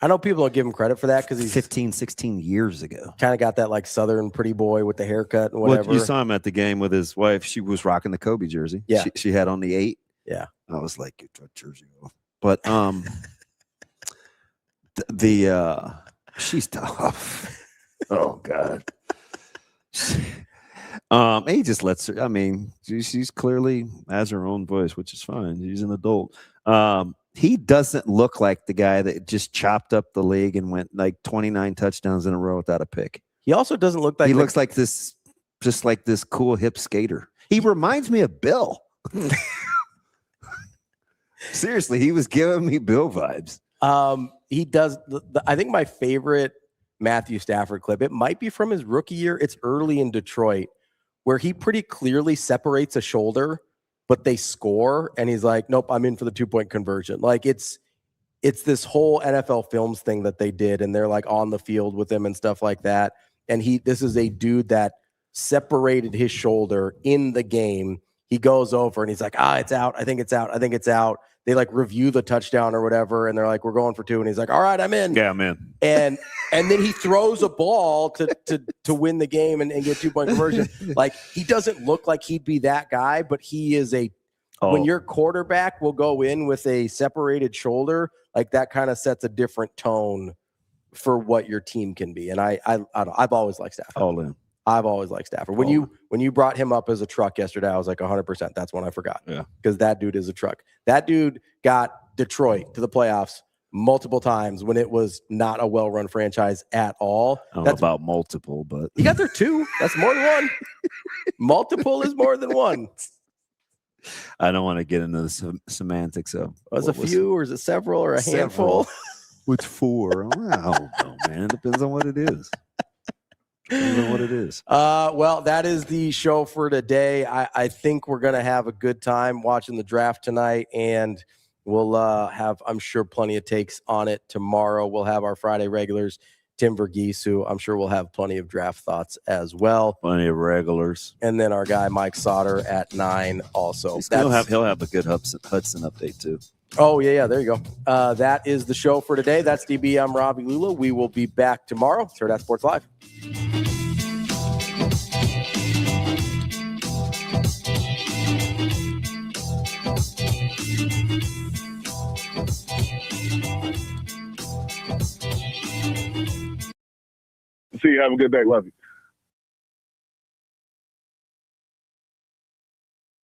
I know people don't give him credit for that because he's 15, 16 years ago. Kind of got that like Southern pretty boy with the haircut and whatever. Well, you saw him at the game with his wife. She was rocking the Kobe jersey. Yeah. She had on the 8. Yeah. I was like, get that jersey off. But she's tough. Oh God. He just lets her. I mean, she's clearly has her own voice, which is fine. She's an adult. He doesn't look like the guy that just chopped up the league and went like 29 touchdowns in a row without a pick. He also doesn't look like he looks like this, just like this cool hip skater. He reminds me of Bill. Seriously, he was giving me Bill vibes. He does. I think my favorite Matthew Stafford clip, it might be from his rookie year. It's early in Detroit where he pretty clearly separates a shoulder, but they score. And he's like, nope, I'm in for the 2-point conversion. Like it's this whole NFL Films thing that they did. And they're like on the field with him and stuff like that. And this is a dude that separated his shoulder in the game. He goes over and he's like, it's out. I think it's out. I think it's out. They like review the touchdown or whatever. And they're like, we're going for 2. And he's like, all right, I'm in. Yeah, I'm in. And then he throws a ball to win the game and get 2-point conversion. Like he doesn't look like he'd be that guy, but he is when your quarterback will go in with a separated shoulder, like that kind of sets a different tone for what your team can be. And I've always liked Stafford. All in. I've always liked Stafford. When you brought him up as a truck yesterday, I was like 100%. That's when I forgot. Yeah. Because that dude is a truck. That dude got Detroit to the playoffs multiple times when it was not a well-run franchise at all. I don't know about multiple, but he got there 2. That's more than 1. Multiple is more than 1. I don't want to get into the semantics of was a few or is it several or a handful? What's 4? I don't know, man. Depends on what it is. Depends on what it is. Well, that is the show for today. I think we're going to have a good time watching the draft tonight, and we'll have, I'm sure, plenty of takes on it tomorrow. We'll have our Friday regulars, Tim Verghese, who I'm sure will have plenty of draft thoughts as well. Plenty of regulars. And then our guy, Mike Sauter, at 9 also. He'll have a good Hudson update, too. Oh, yeah, there you go. That is the show for today. That's DB. I'm Ravi Lulla. We will be back tomorrow. It's Hurrdat Sports Live. See you. Have a good day. Love you.